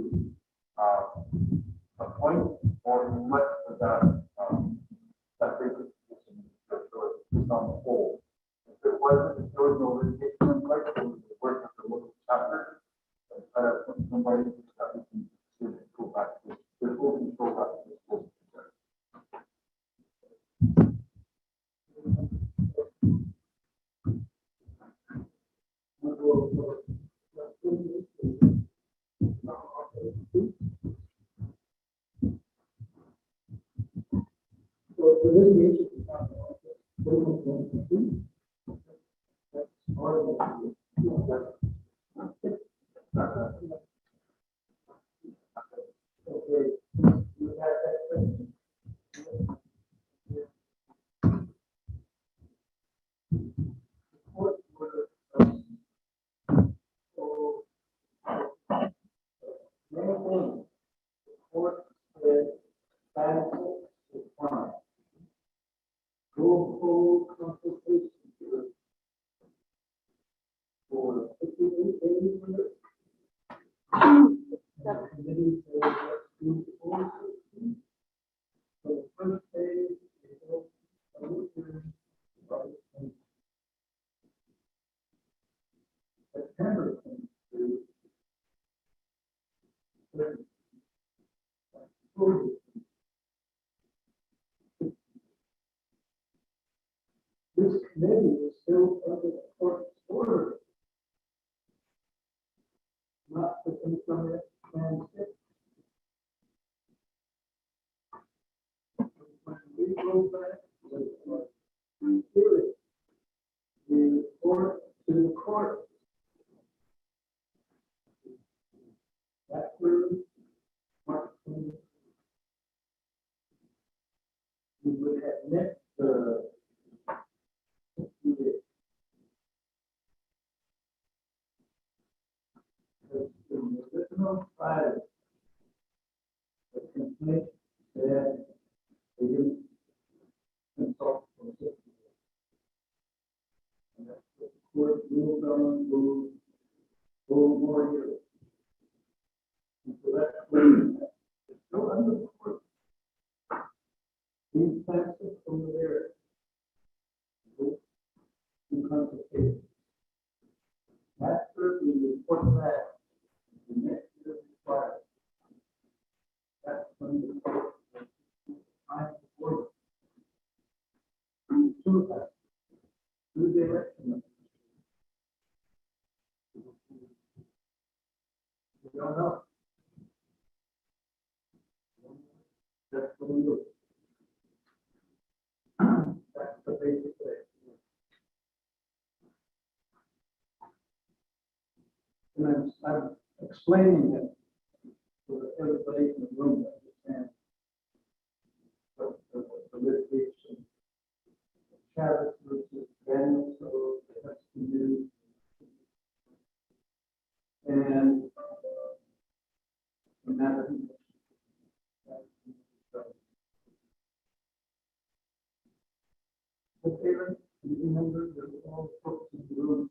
appoint or elect for that, that vacant position. So it's on the whole. If there wasn't, if there was no litigation in place, we would work with the local chapter and try to put somebody that we can go back to, this will control back to the school. So the litigation is not. Okay. You have that question? This committee is still under the court's order. Not the income transcript. When we go back to the court, we hear it. We report to the court. That's where we would have met the original file. The complaint that they didn't consult for this. And that's what the court ruled on, more years. And so that's where it's still under the court. These taxes over there. In consultation. After we report back, the next year required. That's when the court I support. To that. To the election. We don't know. That's what we do. That's the basic way. And I'm explaining it to everybody in the room to understand the litigation. Travis versus Daniel, so that's to do. And the matter. Okay, you remember there's all folks in the room.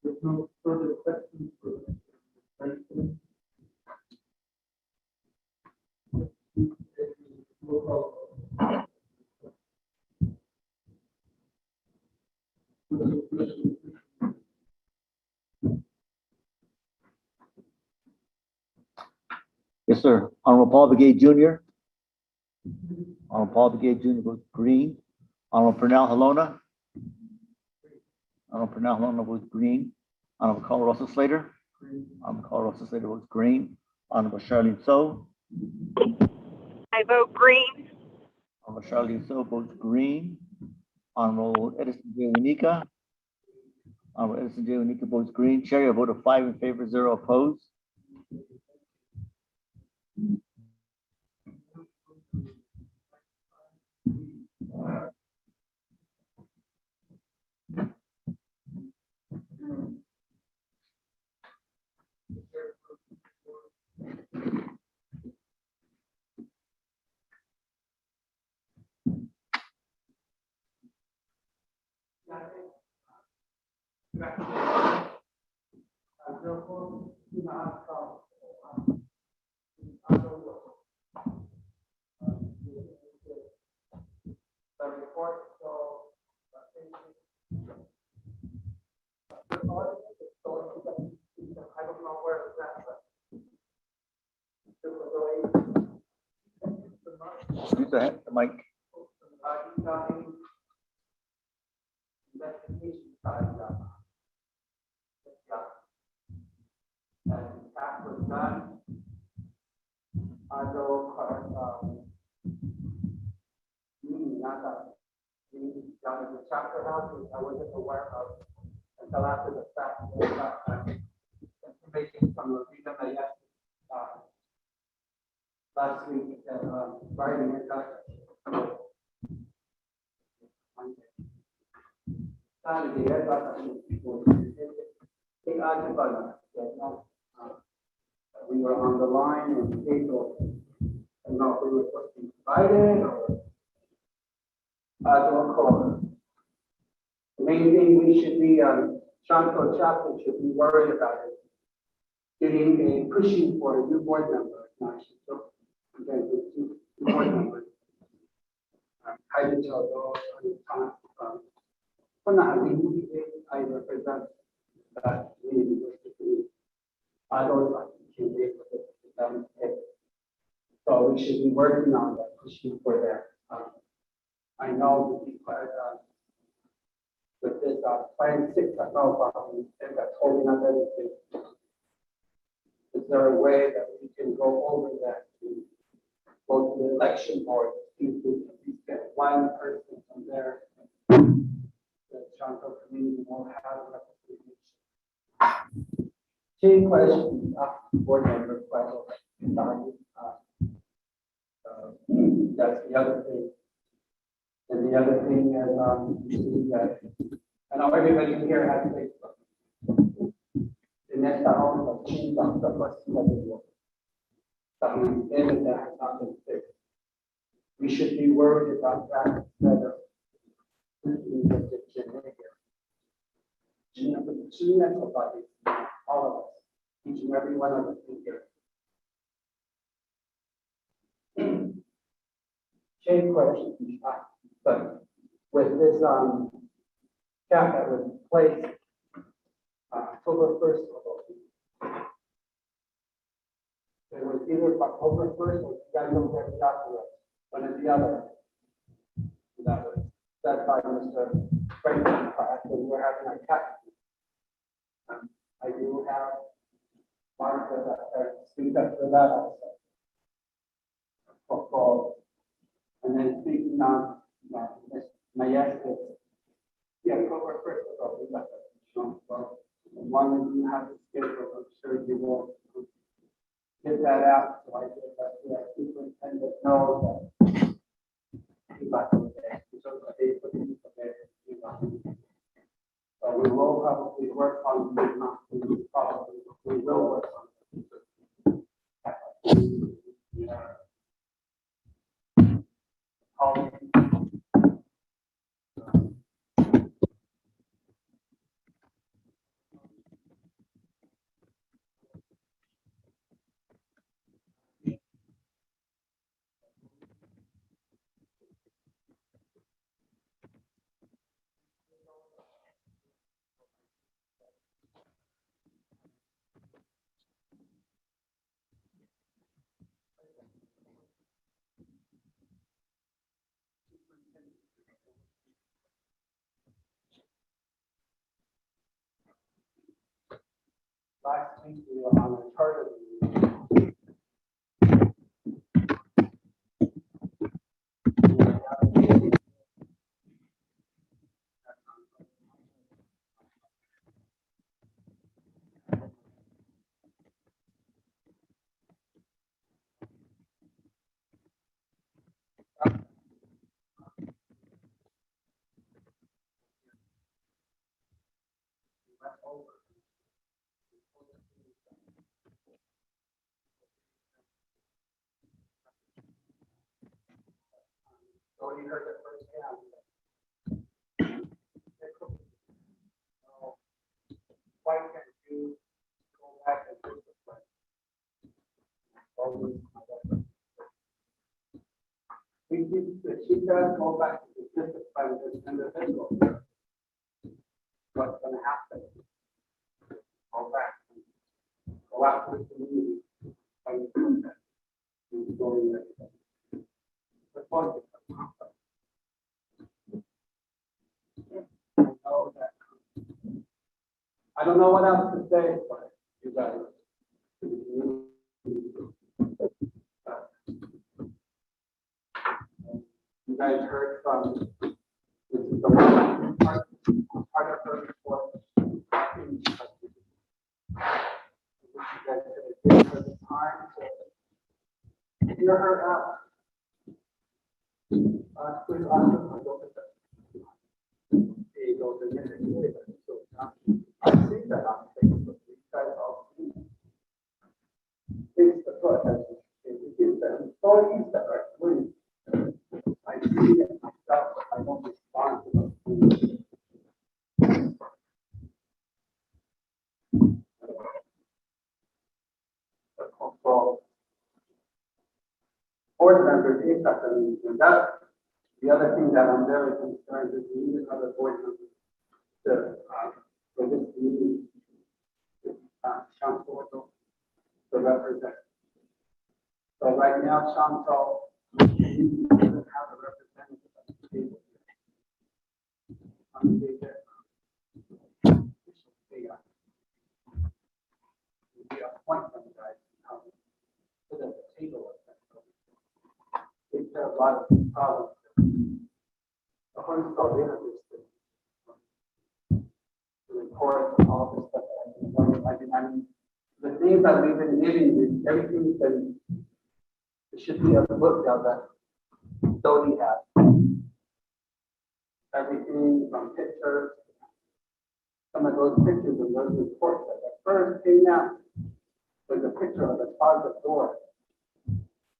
There's no further questions for the president. Yes, sir. Honorable Paul Begay Jr. Honorable Paul Begay Jr. votes green. Honorable Pernell Halona. Honorable Pernell Halona votes green. Honorable Carl Russell Slater. Honorable Carl Russell Slater votes green. Honorable Charlene So. I vote green. Honorable Charlene So votes green. Honorable Edison J. Winika. Honorable Edison J. Winika votes green. Chair, a vote of 5 in favor, 0 opposed. The report, so, I don't know where it's at, but. Use the mic. Investigation side, and that was done. Although, not that, down in the chapter house, I wasn't aware of until after the fact. Information from the freedom I asked, last week, writing it up. Saturday, I got we were on the line and people, I don't know if we were supposed to be invited or I don't call. The main thing we should be, Chanco Chapel should be worried about is getting a pushing for a new board member. Not so, again, with two board members. I didn't tell those on the time. But not, I represent that community. I don't like to wait for this to come. So we should be working on that, pushing for that. I know the people with this plan 6, I know about and that's holding up everything. Is there a way that we can go over that to go to the election board, see if we can at least get one person from there? The Chanco community will have representation. Two questions, board member questions. That's the other thing. And the other thing is, you see that, I know everybody here has Facebook. The next hour, the change on the bus, some image that has not been fixed. We should be worried about that instead of all of us, each and every one of us here. Chain question, but with this cap that was in place October 1st, it was either October 1st or January after, one or the other. That was said by Mr. Franklin, when we're having our cap. I do have Martha that speak up for that also. And then speaking on my yes, yeah, October 1st, we got that. So as long as you have the schedule, I'm sure you will get that out. So I did that, yeah, superintendent knows that. He got them there. So they put in for there. So we will probably work on, we will work on. Last week we were on a charter meeting. So you heard it firsthand. she does go back to the district by this individual, what's gonna happen? Go back, go out to the community, and go in there. Before you come out. I know that. I don't know what else to say, but you guys. You guys heard from, this is the one part of her report. You guys give her the time to hear her out. Please, I see that on Facebook. You guys all see. Things that look at it, the employees that are doing. I see it myself, but I don't respond to those things. The control. Board members, they got the meetings, and that's the other thing that I'm very concerned is we need another board member to, for this meeting. Council to represent. So right now, Chantal doesn't have a representative at the table. We appoint them guys to come to the table. They have a lot of problems. The whole story is to record all this stuff. I mean, the things that we've been giving is everything's been, it should be a book now that Dodie has. Everything from pictures, some of those pictures and those reports that at first came out was a picture of the closet door.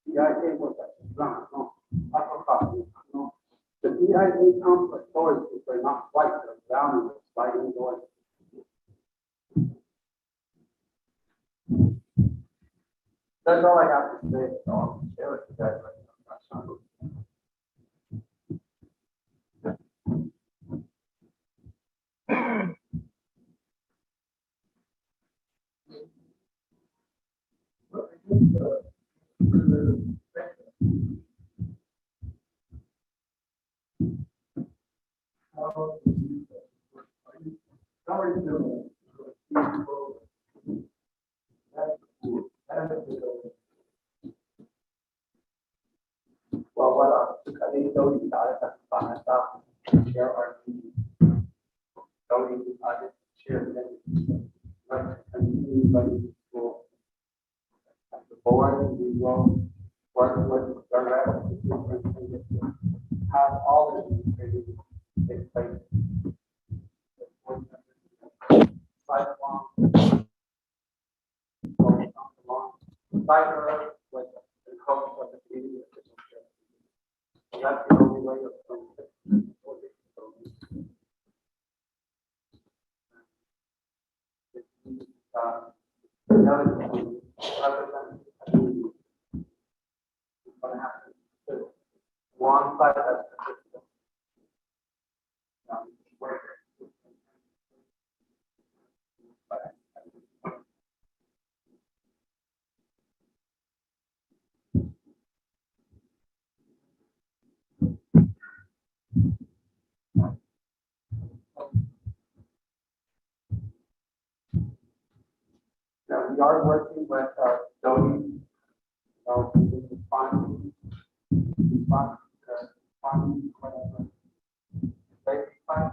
The idea was that, no, no. The DIA complex doors, they're not white, they're brown and sliding doors. That's all I have to say. So I'll share it with you guys. Well, what I think Dodie got it, that's fine. I thought share our meeting. Dodie, I just share it. Right, and anybody will at the board, we will work with the rest have all the administrators take place. Side along, with the coach of the community. So that's the only way of doing it. Another thing, represent the community. It's going to have to sit alongside that system. Work. Now, we are working with Dodie. So we can respond whatever. Safety plan.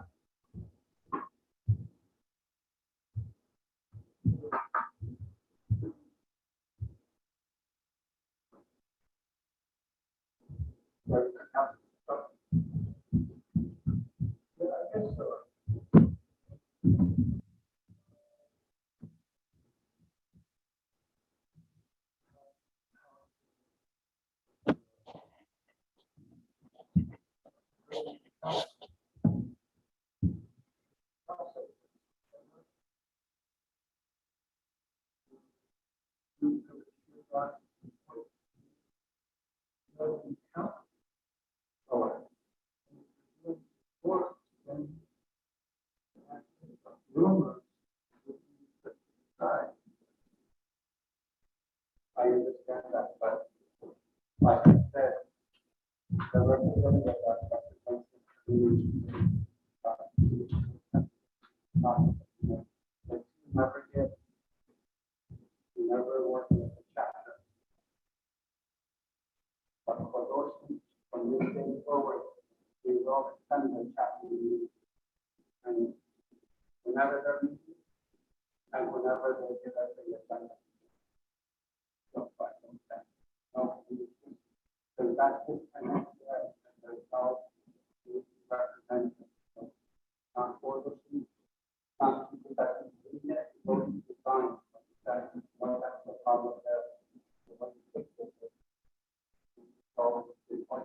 Yeah, I guess so. Oh, Never get, you never work in a chapter. But for those who, from this day forward, we will attend the chapter meeting. And whenever they're meeting, and whenever they give us the agenda. So, but, okay. No, so that's just an extra, and there's no representative. Not for the students, not people that can read it, vote to sign, that's the problem there. So, when you fix it, so, it's like,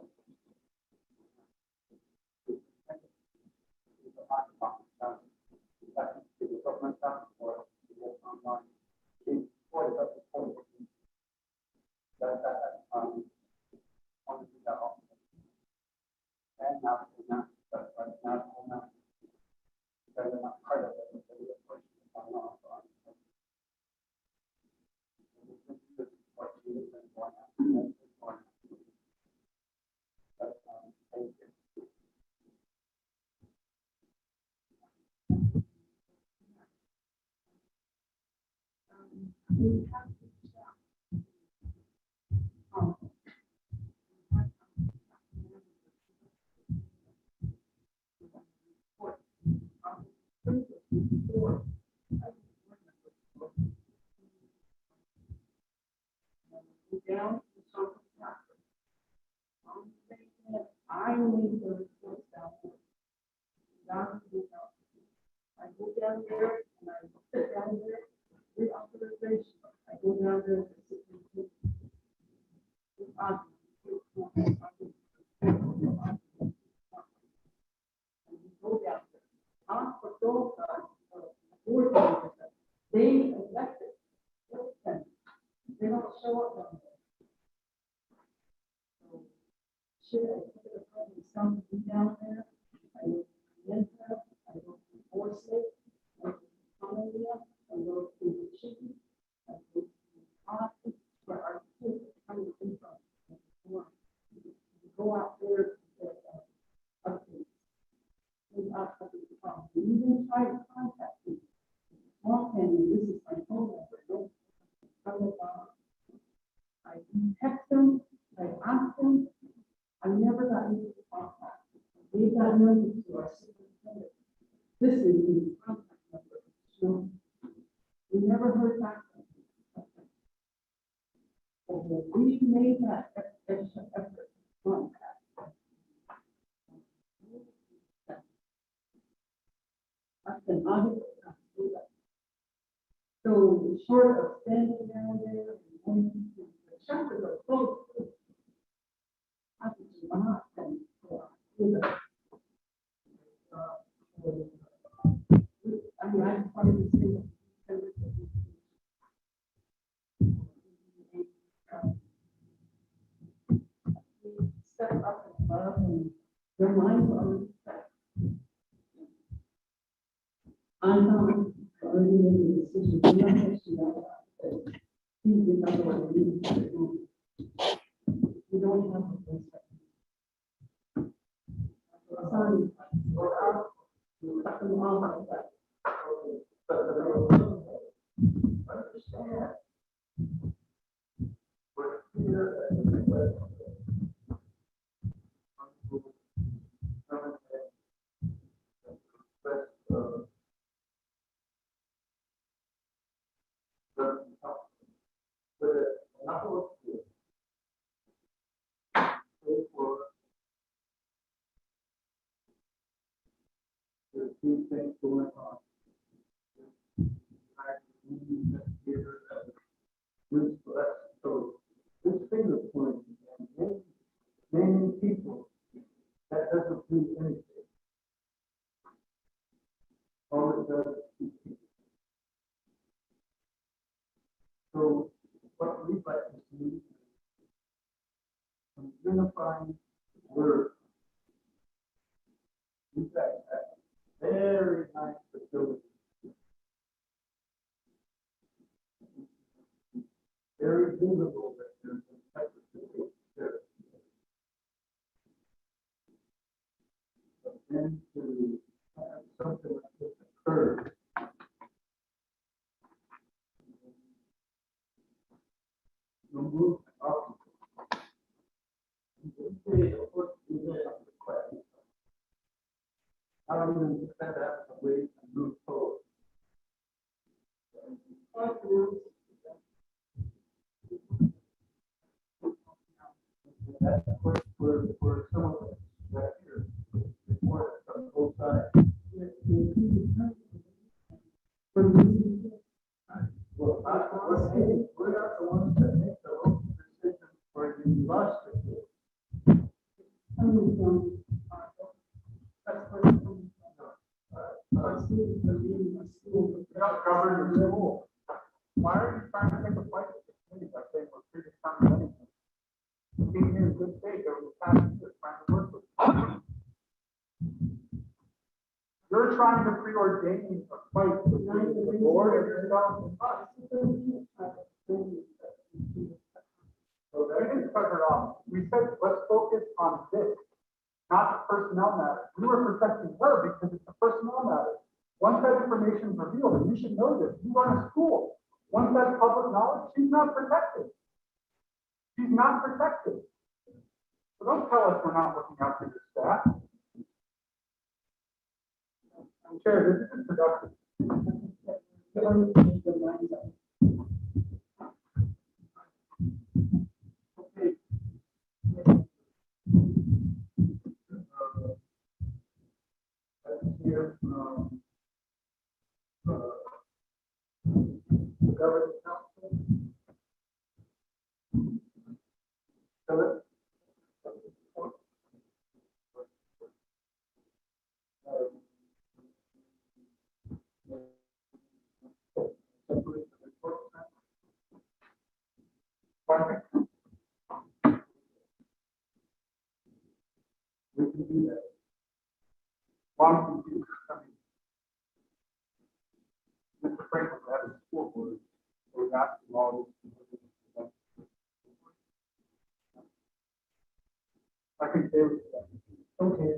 down to something. I need the reports down there. Down to the house. I go down there and I sit down there, reauthorization. I go down there and sit and go down there. For those, board members, they elected. They don't show up on there. So, should I put it up in something down there? I don't enter, I don't force it, I don't follow it, I go to the chicken, I go to the office, where our kids are coming in from. Go out there and get updates. You even try to contact me. Small family, this is my phone number, don't. I text them, I ask them, I never got into contact. They got numbers to our superintendent. This is the contact number. So we never heard back from them. Although we made that extra effort on that. That's an audit. So short of standing down there and going to the chapters are closed. I think not and I mean, I just wanted to say that we step up and love and their minds are set. I'm not already making a decision. I'm not actually not that. These are not what we need to do. We don't have a place. Sorry. There's two things going on. So this finger point, many people, that doesn't do anything. All it does is keep people. So what we like to see is some unifying word. In fact, very nice facility. Very visible that there's some type of facility there. But then I'm going to set up a way to move forward. That's where some of us right here report from both sides. Well, we're not the ones that make the local decision for the last. You're not governing the school. Why are you trying to take a fight with the community by saying we're predetermined anything? Being here in good faith over the past year, trying to work with you. You're trying to preordain a fight between the board and yourself and us. So we didn't cut her off. We said, let's focus on this, not the personnel matter. We were protecting her because it's a personnel matter. Once that information is revealed, and you should know this, you run a school. Once that's public knowledge, she's not protected. She's not protected. So don't tell us we're not looking out for your staff. Chair, this is productive. Okay. Here, the governing council. Philip? We can do that. One, Mr. Franklin had a school board, so we asked him all this. I can say that. Okay,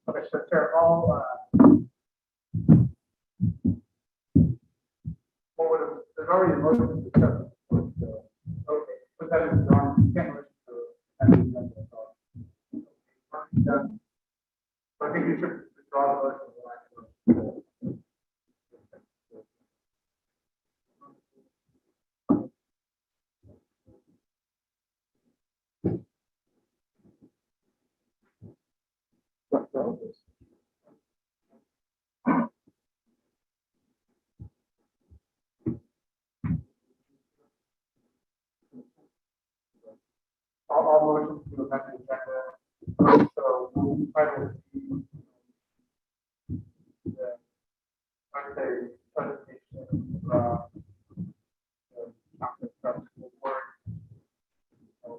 Okay, so Chair, all, there's already a motion to accept. Okay, put that in the drawing. Can't listen to it. Done. I think you should withdraw the motion. All motions to amend the agenda. So we'll title the, I say, presentation, the conference school board. So,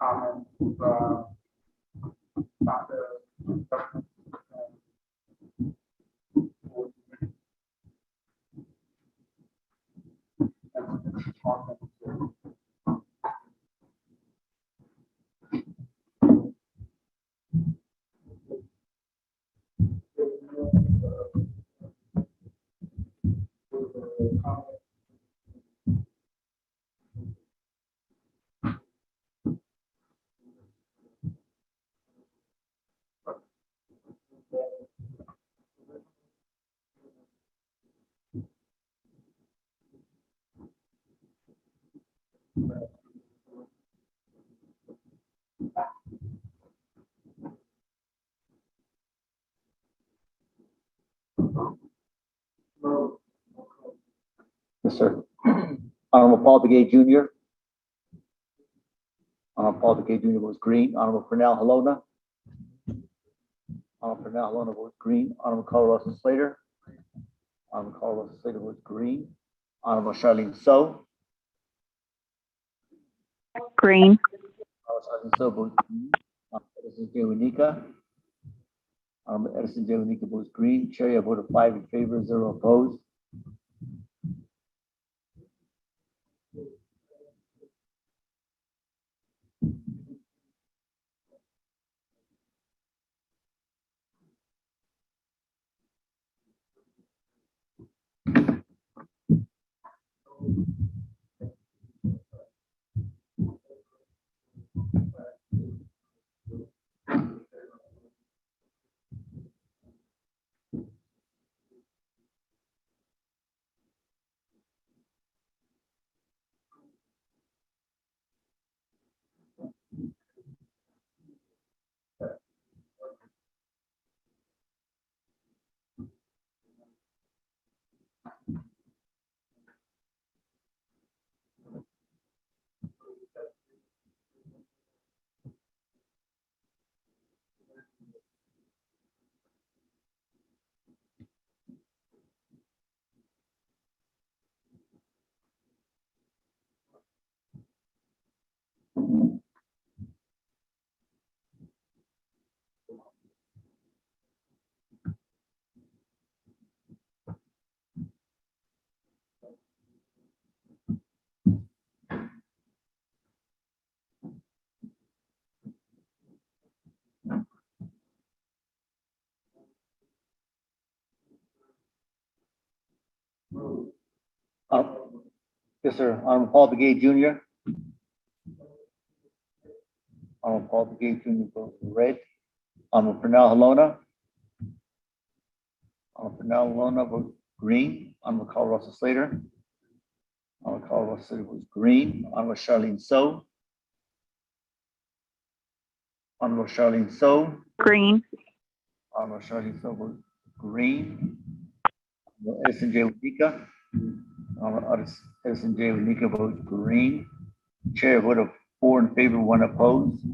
comments, not the government. Yes, sir. Honorable Paul Begay Jr. Paul Begay Jr. was green. Honorable Cornell Halona, Honorable Pernell Alona votes green. Honorable Carl Russell Slater. Honorable Carl Russell Slater votes green. Honorable Charlene So. Green. Honorable Charlene So votes green. Honorable Edison J. Winika. Honorable Edison J. Winika votes green. Chair, a vote of 5 in favor, 0 opposed. Yes, sir. Honorable Paul Begay Jr. Honorable Paul Begay Jr. votes red. Honorable Pernell Alona. Honorable Pernell Alona votes green. Honorable Carl Russell Slater. Honorable Carl Russell Slater votes green. Honorable Charlene So. Honorable Charlene So. Green. Honorable Charlene So votes green. Honorable Edison J. Winika. Honorable Edison J. Winika votes green. Chair, vote of 4 in favor, 1 opposed.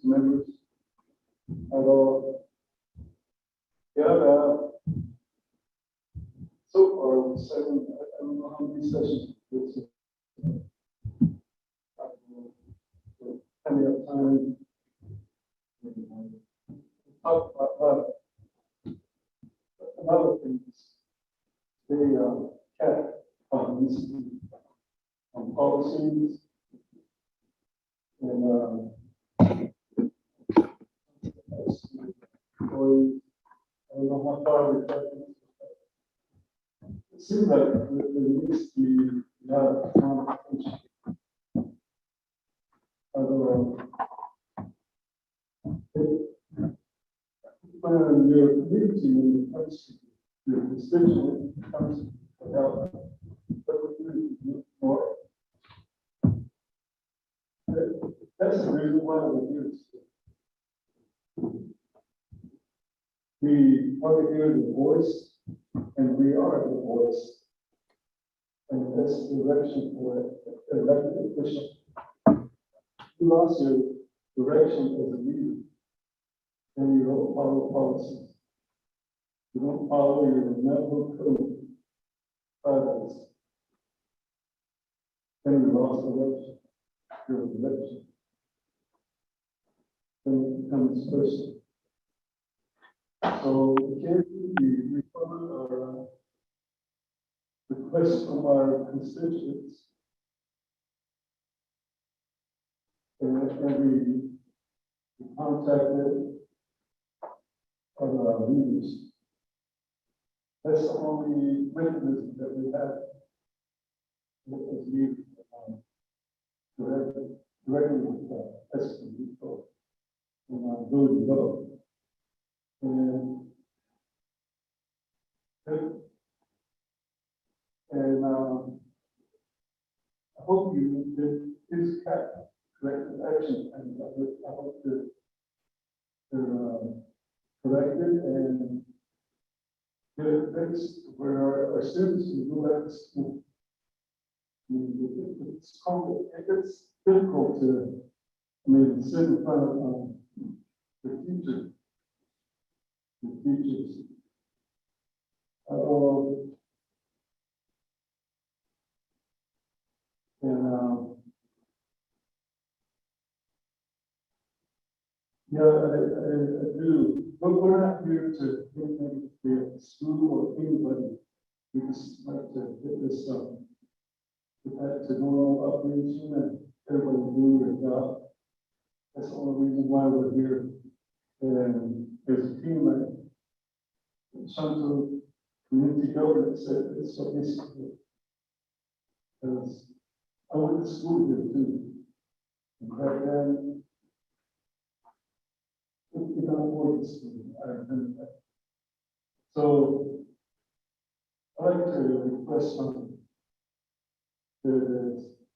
Members, so far, 7, I don't know how many sessions. Coming up time. Talk about other things. They cap funds on policies and employees. I don't know how far we're talking. It seems like there needs to be a lot of competition. Although, when your community, when it comes to your constituent, when it comes to health, but we do more. That's the reason why we do this. We want to hear the voice, and we are the voice. And that's the direction for elected official. You lost your direction as a leader, and you don't follow policies. you don't follow your Navajo code, then you lost the election, your election. Then it becomes personal. So occasionally we respond our requests from our constituents. And we contacted our leaders. That's the only mechanism that we have as leaders, directly with testing people and ability to vote. And I hope you did his corrective action, and I hope that they're corrected and get it fixed where our students can go back to school. I mean, it's difficult to, sit in front of the teachers. Yeah, I do, but we're not here to make the school or anybody. We just like to get this stuff. Get that to normal operation and everybody do their job. That's the only reason why we're here. And there's a team like Shanto Community Governance said it's so basically. Because I went to school here too. And back then, you don't afford the school. I remember that. So I'd like to request from the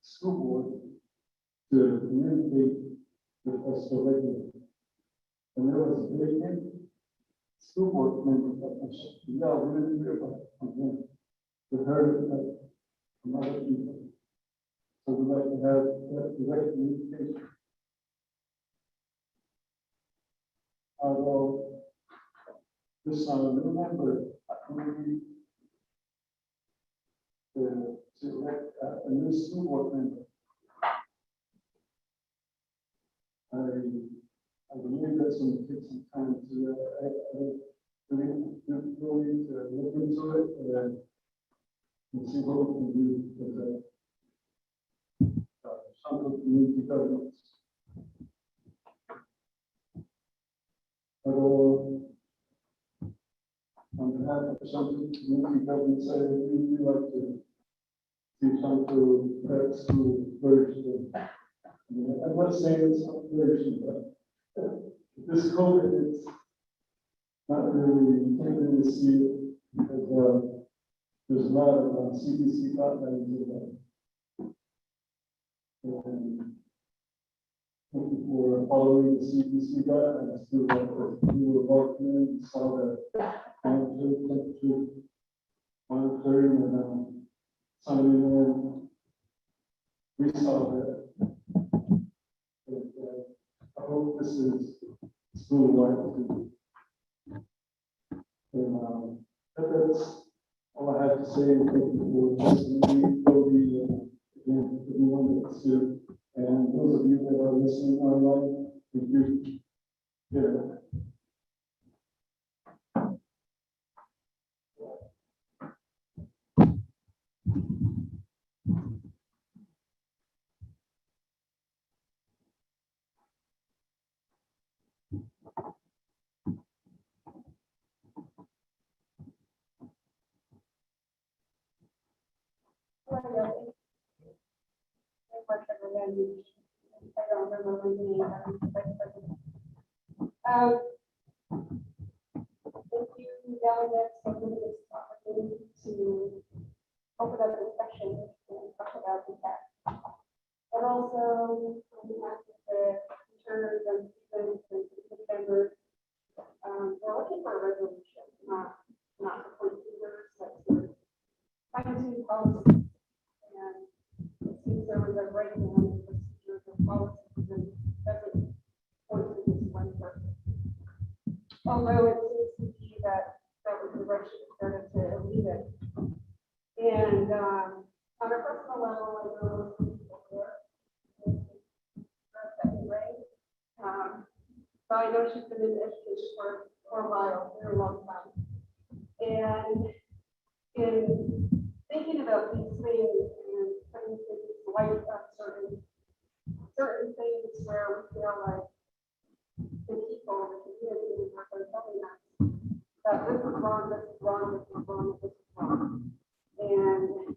school board to communicate with us directly. And there was a very school board member that was, yeah, we didn't hear about it from them. We heard it from other people. So we'd like to have that direct communication. Although this new member, community to elect a new school board member. I believe that's going to take some time to, we need to look into it and see what we can do with some of the community governments. On behalf of some community governments, I would like to see some to school version. I'm not saying it's not version, but this COVID, it's not really taken to see it because there's a lot of CDC guidelines in that. And thank you for following the CDC guidelines. We were walking in, saw the temperature monitoring, and somebody then we saw that. And, I hope this is school-wide. And that's all I have to say. Thank you for listening. Again, everyone that's here, and those of you that are listening online, thank you. Yeah. I don't remember my name. Thank you, delegates, for giving this opportunity to open up the discussion and talk about the fact. But also, on behalf of the teachers and students and community members, we're looking for a resolution, not for point fingers, but to fine-tune policies. And it seems there was a breakdown in procedures and policies and doesn't point to this one person. Although it seems to be that there was needed. And, on a personal level, I know some people here. Second grade. So I know she's been in education for a while, for a long time. And in thinking about these things and putting things light up certain things where we feel like the people, the community are telling us that this is wrong, this is wrong, this is wrong, this is wrong. And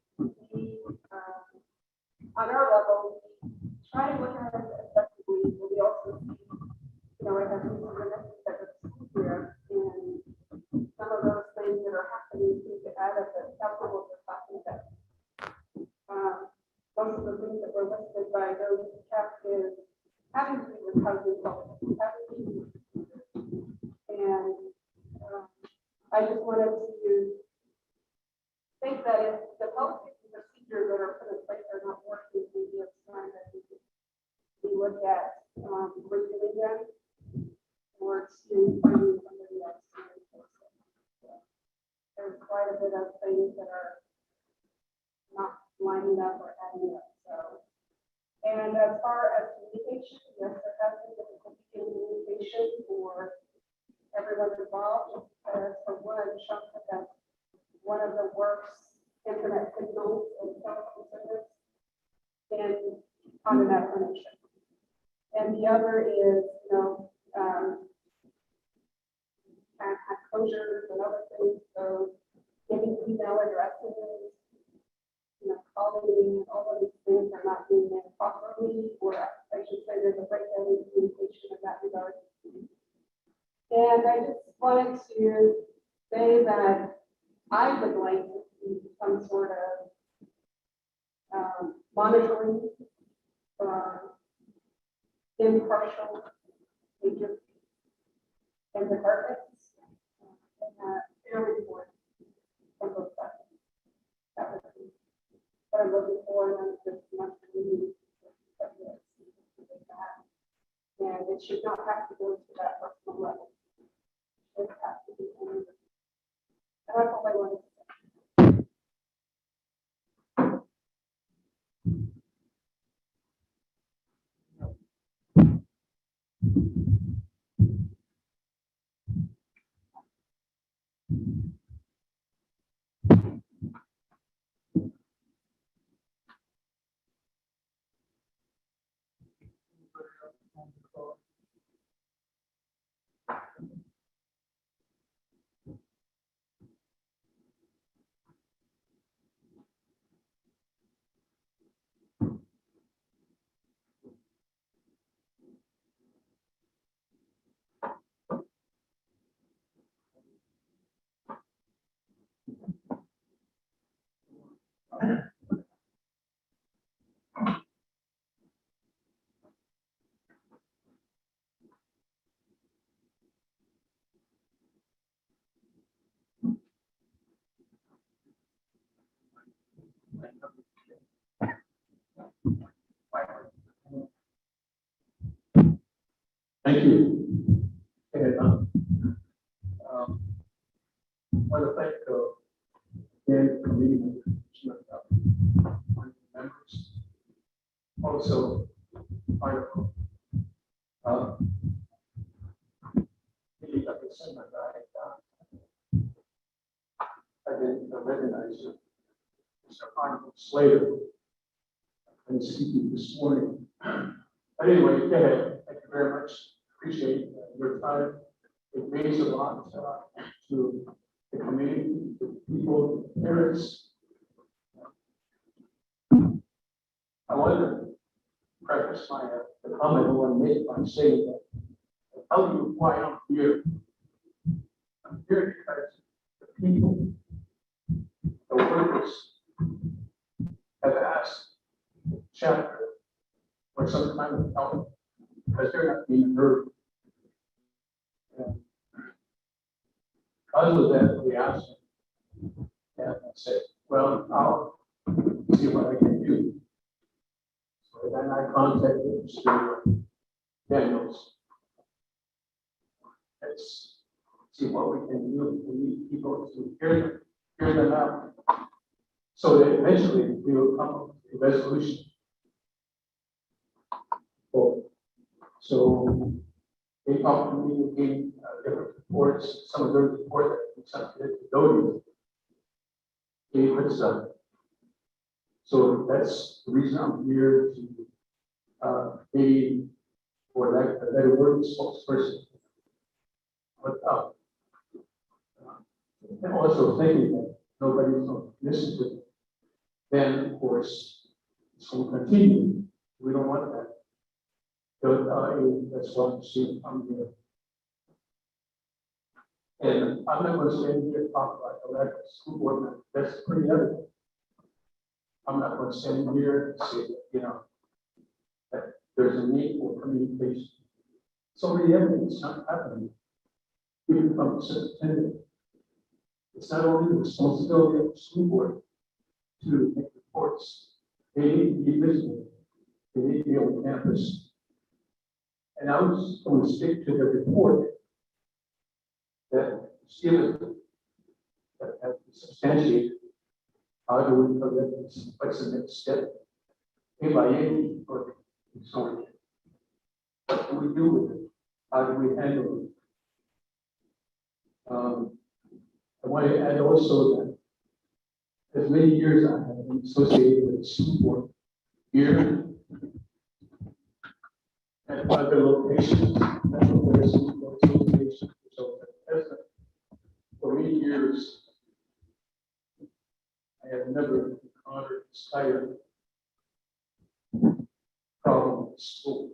we, on our level, we try to look at it effectively, but we also see, I have these organizations that are here, and some of those things that are happening seem to add up, and that's not what we're talking about. Most of the things that were listed by those captives having to do with housing development, having to do with, and I just wanted to think that if the policies and procedures that are put in place are not working, maybe it's time that we look at reviewing them or to finding somebody else to enforce it. There's quite a bit of things that are not lining up or adding up. So, and as far as communication, yes, there has been difficulty in communication for everyone involved. For one, Sean took up one of the worst internet signals and telephone service on an affirmation. And the other is, closures and other things. So giving email addresses, calling, all of these things are not being done properly, or I should say there's a breakdown in communication in that regard. And I just wanted to say that I would like to see some sort of monitoring from impartial agencies and departments and fair report from both sides. That would be what I'm looking for, and just much community. And it should not have to go to that personal level. It has to be only. And that's all I wanted to say. Thank you. And, I want to thank the committee members. Also, article. Really got the same I didn't recognize it. Mr. Arnold Slater. And speaking this morning. But anyway, go ahead. Thank you very much. Appreciate your time. It means a lot to the community, the people, the parents. I want to preface the comment I want to make by saying that I'll tell you why I'm here. I'm here because the people, the workers, have asked the chapter for some kind of help because they're not being heard. And because of that, we asked them, and I said, well, I'll see what I can do. So then I contacted Mr. Daniels. Let's see what we can do. We need people to hear them So that eventually we will come up with a resolution. So they talked to me, they gave different reports, some of those reports that we submitted to Doty. Gave us so that's the reason I'm here to maybe for that a better word spokesperson. But and also thinking that nobody's going to listen to it, then of course it's going to continue. We don't want that. But that's why I'm here. And I'm not going to stand here and talk about the lack of school board members. That's pretty evident. I'm not going to stand here and say that, you know, that there's a need for communication. So many evidence not happening. Even from the superintendent. It's not only the responsibility of the school board to make reports. They need to be visible. They need to be on campus. And I was going to stick to the report that is given that have substantiated. How do we prevent this? What's the next step? AYA or consortium? What do we do with it? How do we handle it? I want to add also that as many years I have been associated with the school board here at other locations, that's what their school board association. So for many years, I have never encountered this type of problem with school.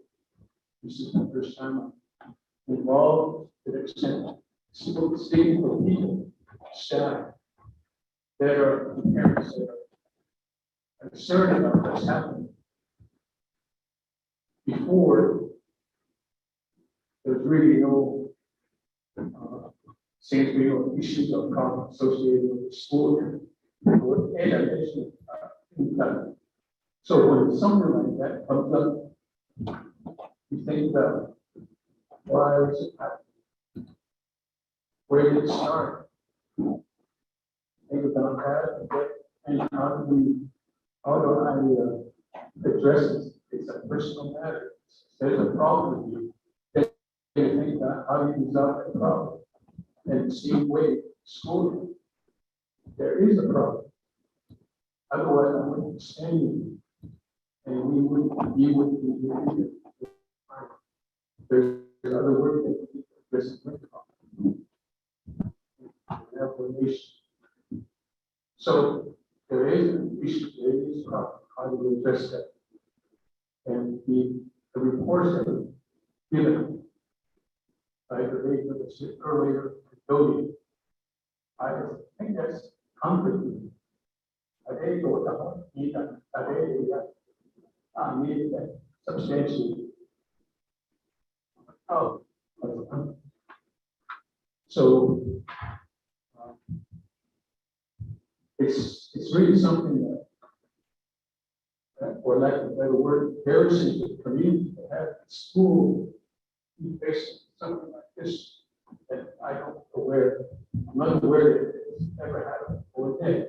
This is the first time I'm involved to the extent speaking for people, staff, that are parents that are concerned about what's happening. Before, there's really no seems to be no issues of problem associated with the school and education. So when something like that comes up, you think about why is it happening? Where did it start? Think about that, and how do I address it? It's a personal matter. There's a problem with you. Then you think about how do you resolve that problem? And the same way, school, there is a problem. Otherwise, I wouldn't stand you, and we wouldn't be with you. There's other work that we address with the problem. So there is an issue, there is a problem. How do we address that? And the reports that were given by the lady that was earlier, Doty, I think that's concrete. I think what the need that substantially. Oh, so it's really something that, for lack of a better word, embarrassing to the community to have school facing something like this. And I'm not aware that it's ever happened before. And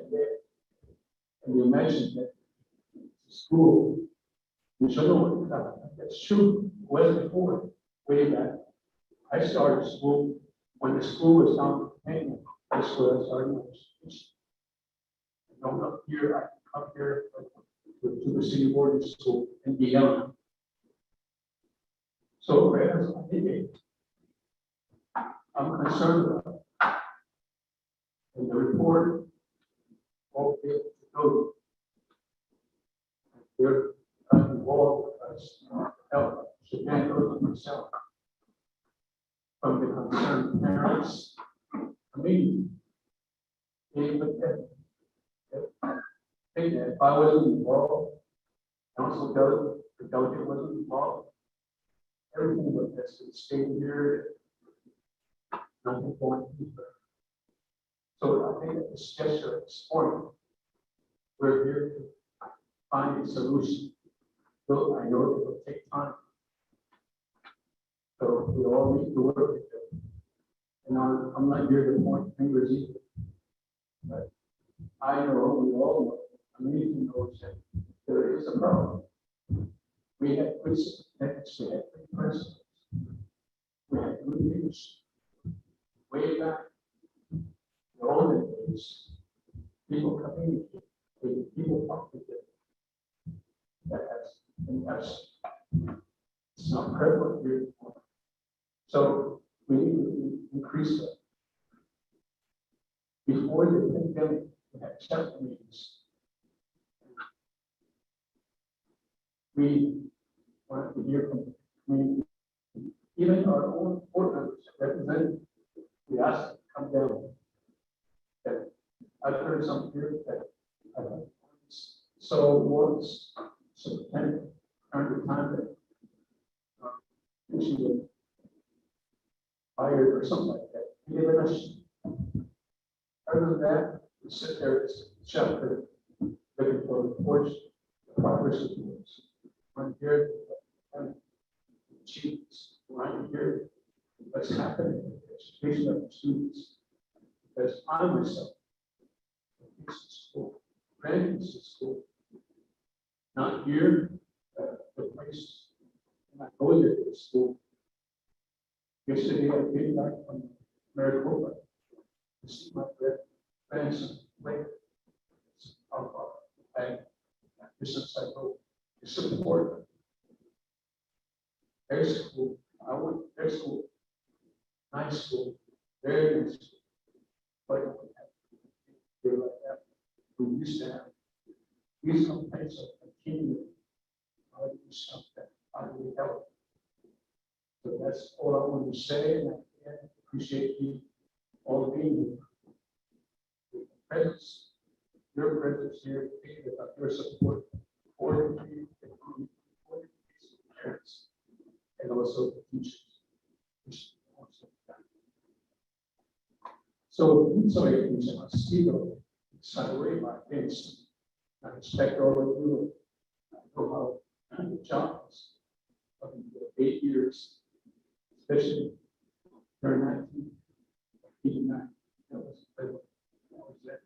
you mentioned that school, we should know what happened. That's true. Well before, way back. I started school when the school was down in that's where I started my education. And I'm up here, I come here to the city boarding school and beyond. So as I'm concerned about it. And the report, all the know they're involved with us, help, should handle it myself. From the concerned parents, I mean, even that if I wasn't involved, council delegate, the delegate wasn't involved, everything was that's been stated here, nothing going deeper. So I think at this gesture, at this point, we're here to find a solution. So I know it will take time. So we all need to work with it. And I'm not here to point fingers either. But I know, we all know, community knows that there is a problem. We had good next, we had good presidents. We had good leaders. Way back, in the olden days, people communicate, people talk to them. It's not prevalent here. So we need to increase it. Before the pandemic, we had chapter meetings. We wanted to hear from the community. Even our own board members represented, we asked them to come down. That I've heard some here that so once, so time to time that she was fired or something like that. He gave us. Other than that, we sit there as a shelter, looking for the porch, the progress of the works. Right here, and achievements. Right here, what's happening in the education of the students. Because I myself, school, grandkids in school, not here, the place, and I go there to school. Yesterday, I came back from Maricopa to see my grandson play. And since I go to support their school, I went to their school, nice school, very nice school. But they're like that. We used to have these complaints of continuing. How do you stop that? How do we help? So that's all I want to say, and I appreciate you all being here. Presence, your presence here, without your support, for the community, for the parents, and also the teachers. So, sorry, I speak of side away my face. I expect all of you. I know how the job is. Of the 8 years, especially during 1989. That was it.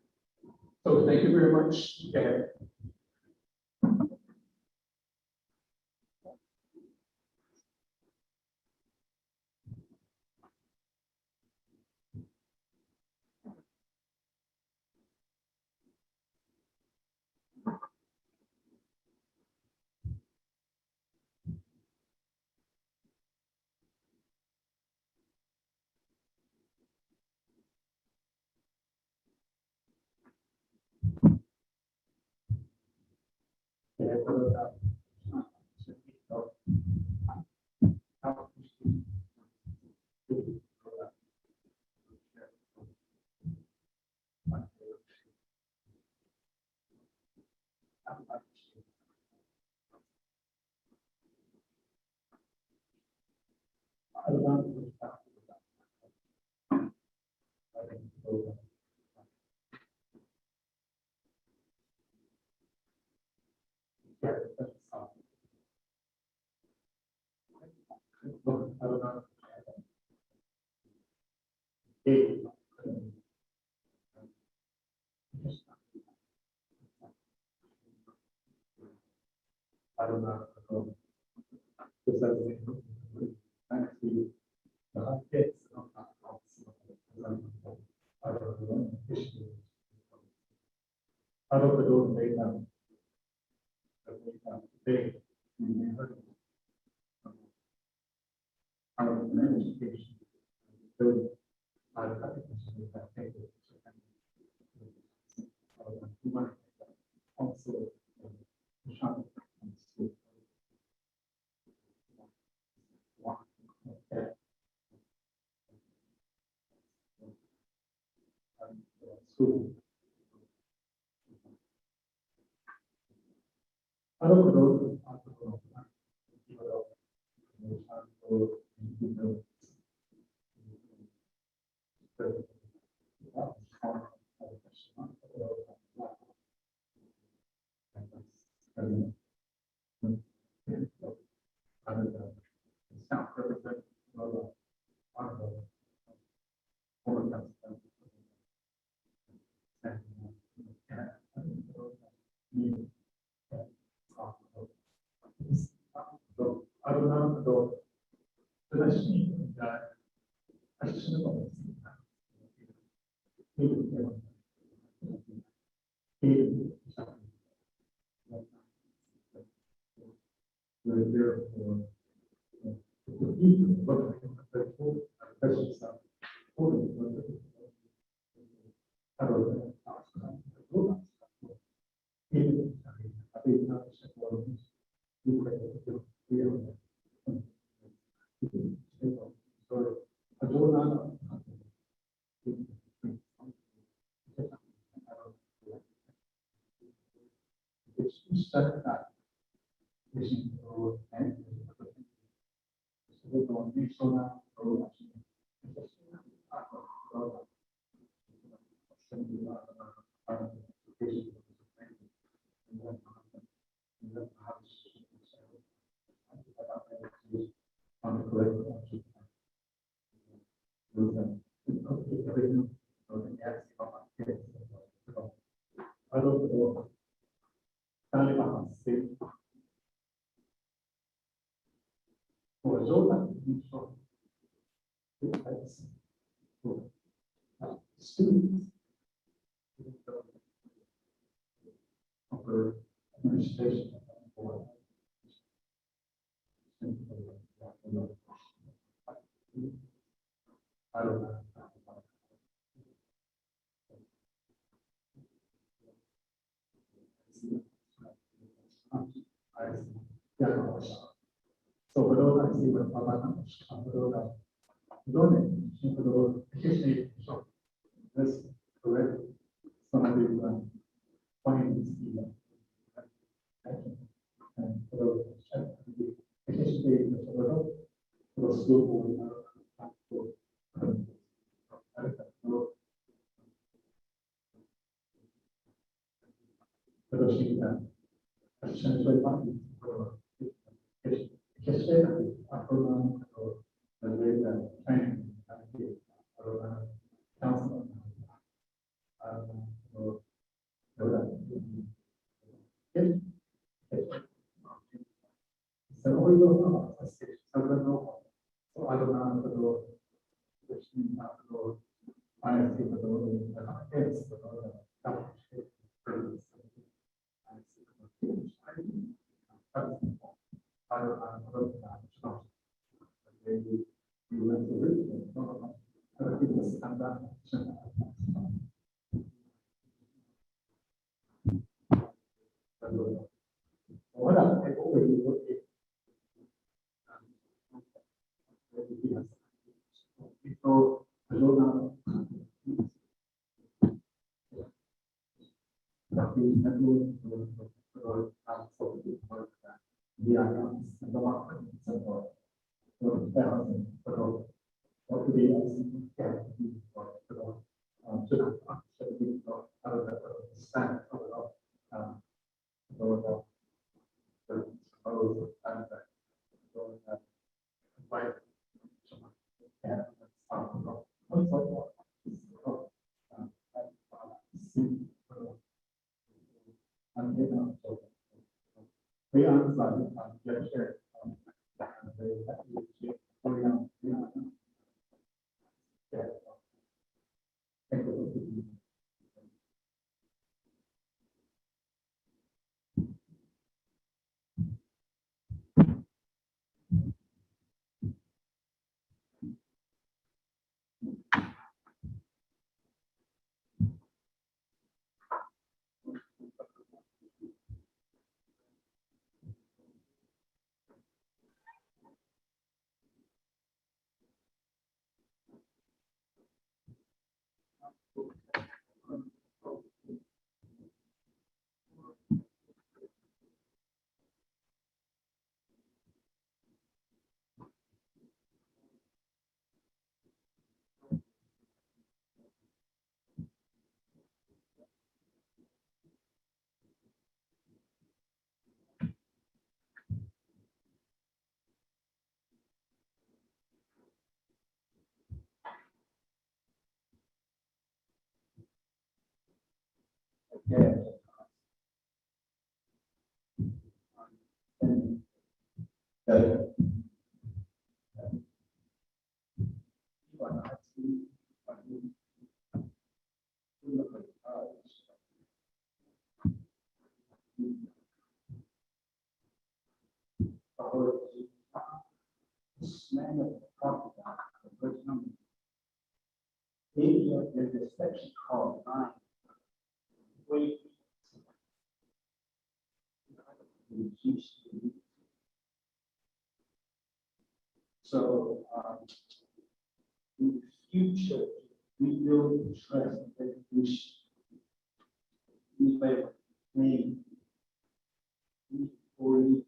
So thank you very much. Yeah. I don't know. Because that's actually the kids. Out of the door, they have. They, out of the education. So, I think also, school. I don't know. So, in the future, we build trust that we will make fully.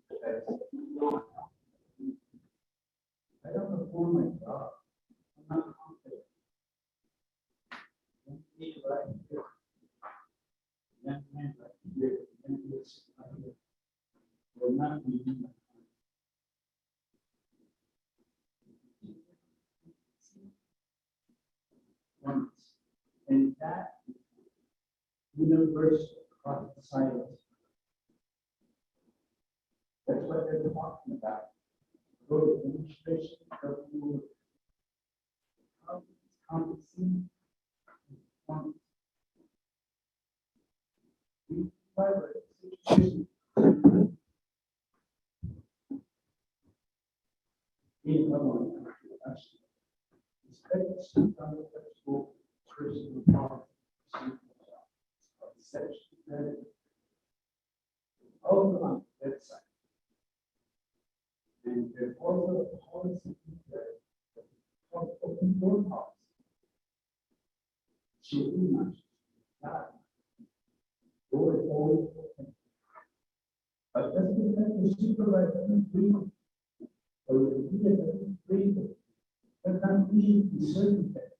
I don't perform my job. I'm not confident. Young people right here. Young man right here. Young person right here. Will not be in my once. And that universe across the silence. That's what they're talking about. Go to demonstration, go to competency. However, situation in Lebanon, actually, expect some kind of flexible personal policy. All on the website. And there's also a policy that called open door policy. Should be much. Door is always open. But just because the supervisor doesn't breathe, or the leader doesn't breathe, that doesn't mean the certain thing.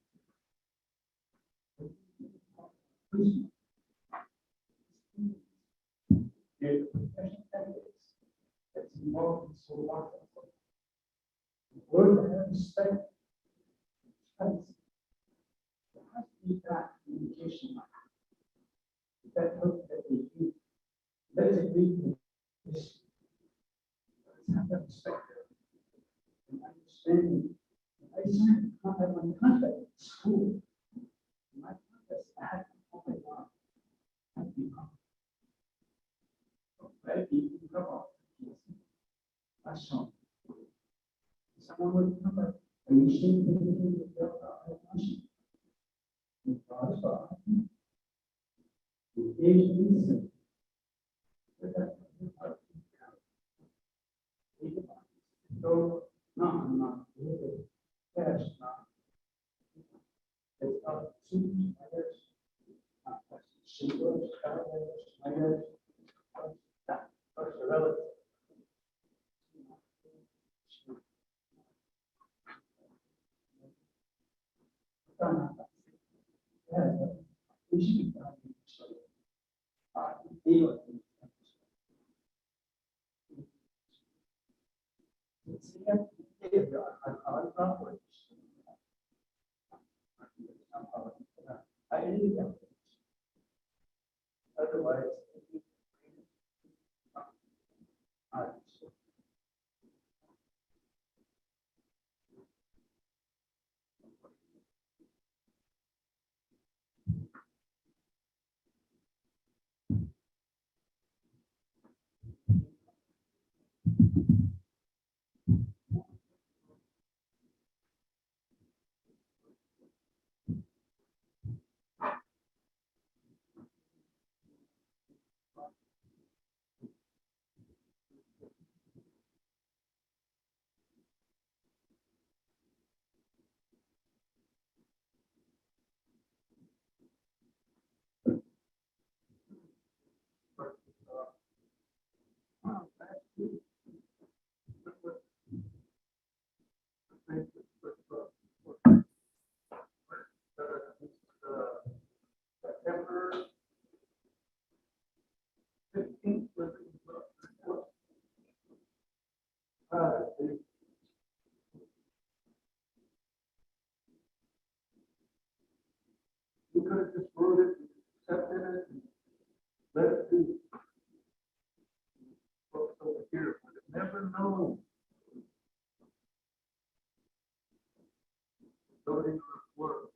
There's professional ethics that's involved in so much. Word have respect. Trust. There has to be that communication. That hope that we do. Let's agree to this. Let's have that respect. And understanding. I signed a contract on contract with school. My contract, I had, oh my God. I had to become. Right? You can come up. That's all. Someone would come up. Are you sure you can do the job? No, no. Yes, no. It's not two, I guess. I guess. That's the relative. We should be done. Otherwise. September 15th. You could have just wrote it, accepted it, and let it be. Folks over here would have never known. Nobody would have worked.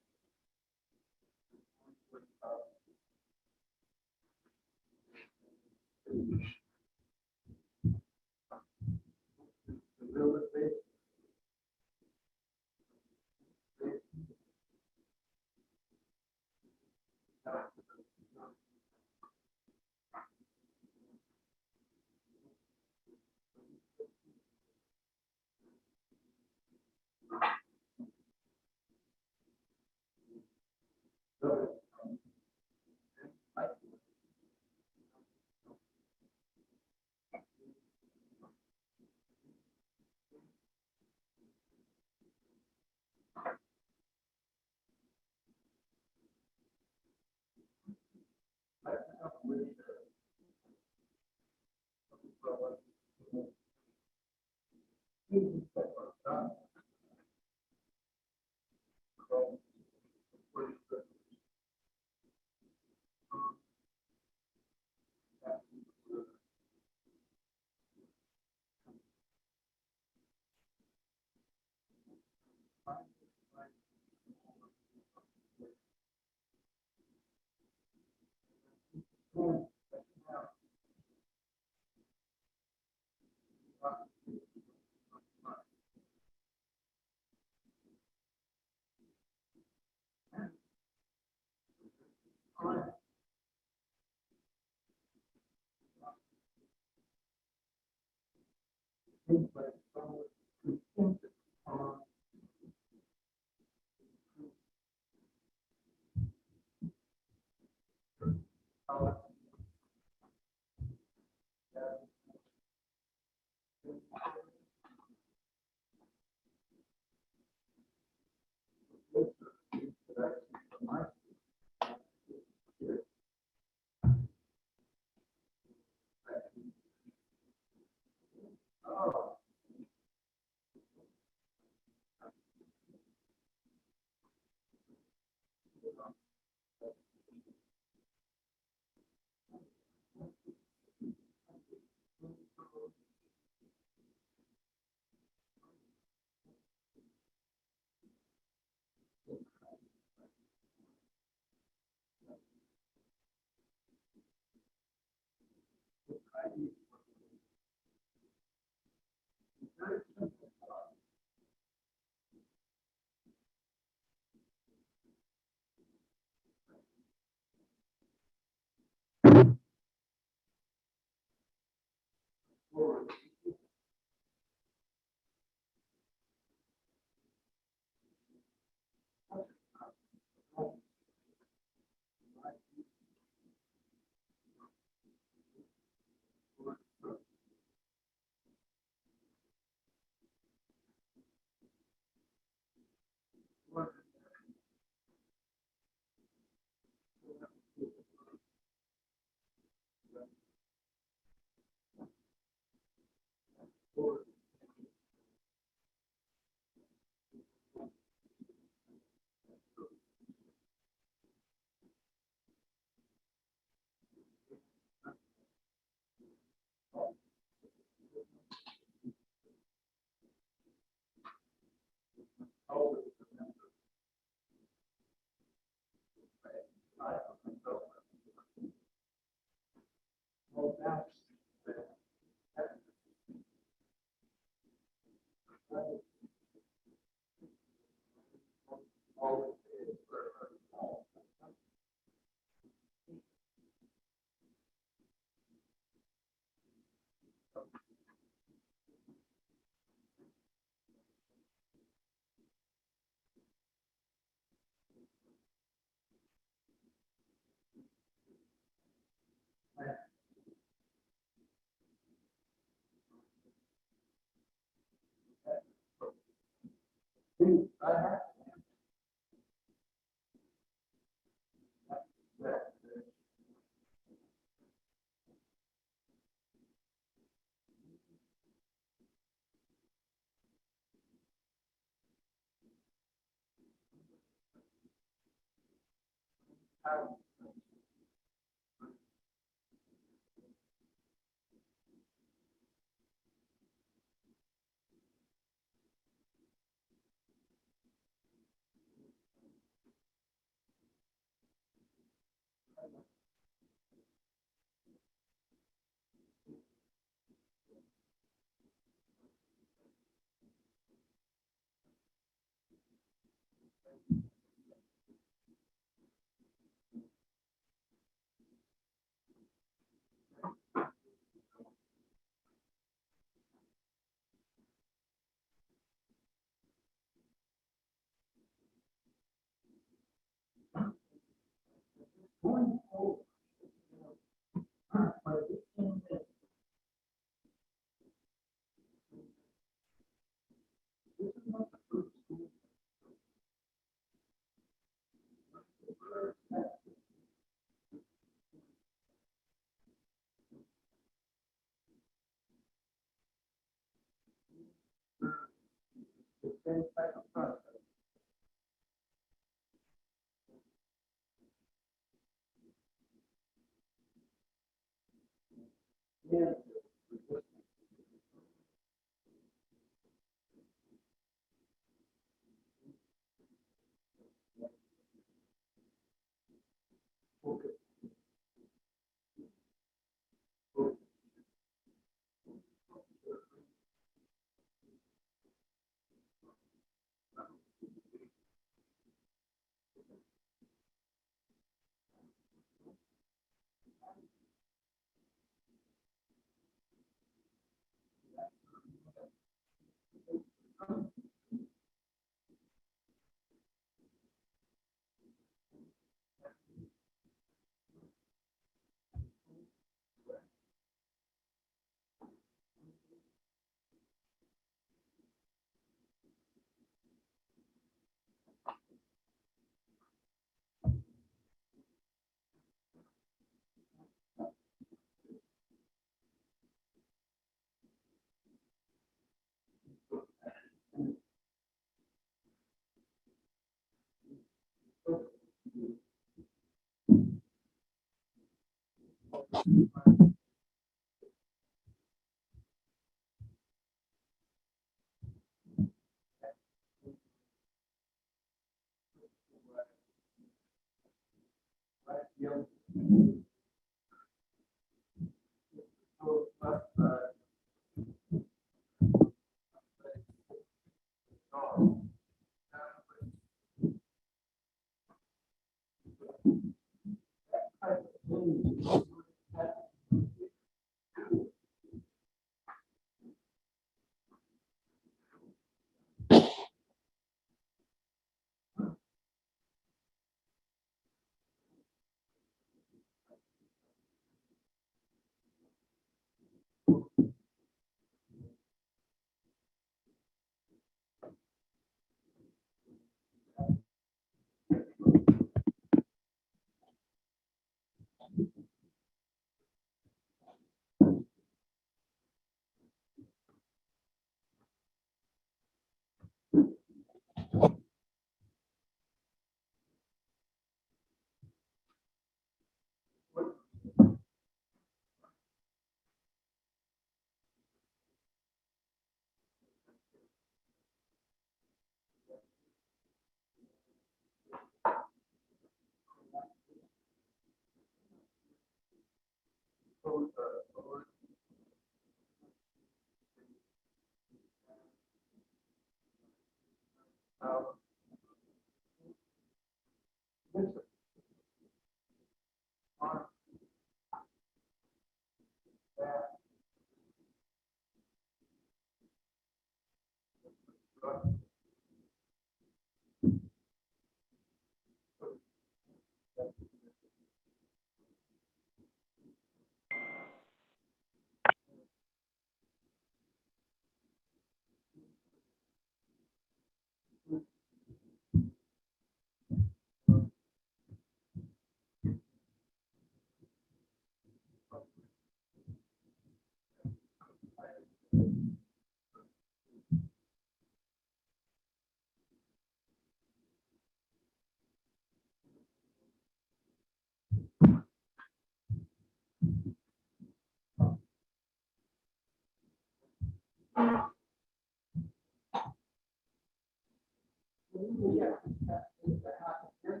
usually, yeah, that's things that happen here.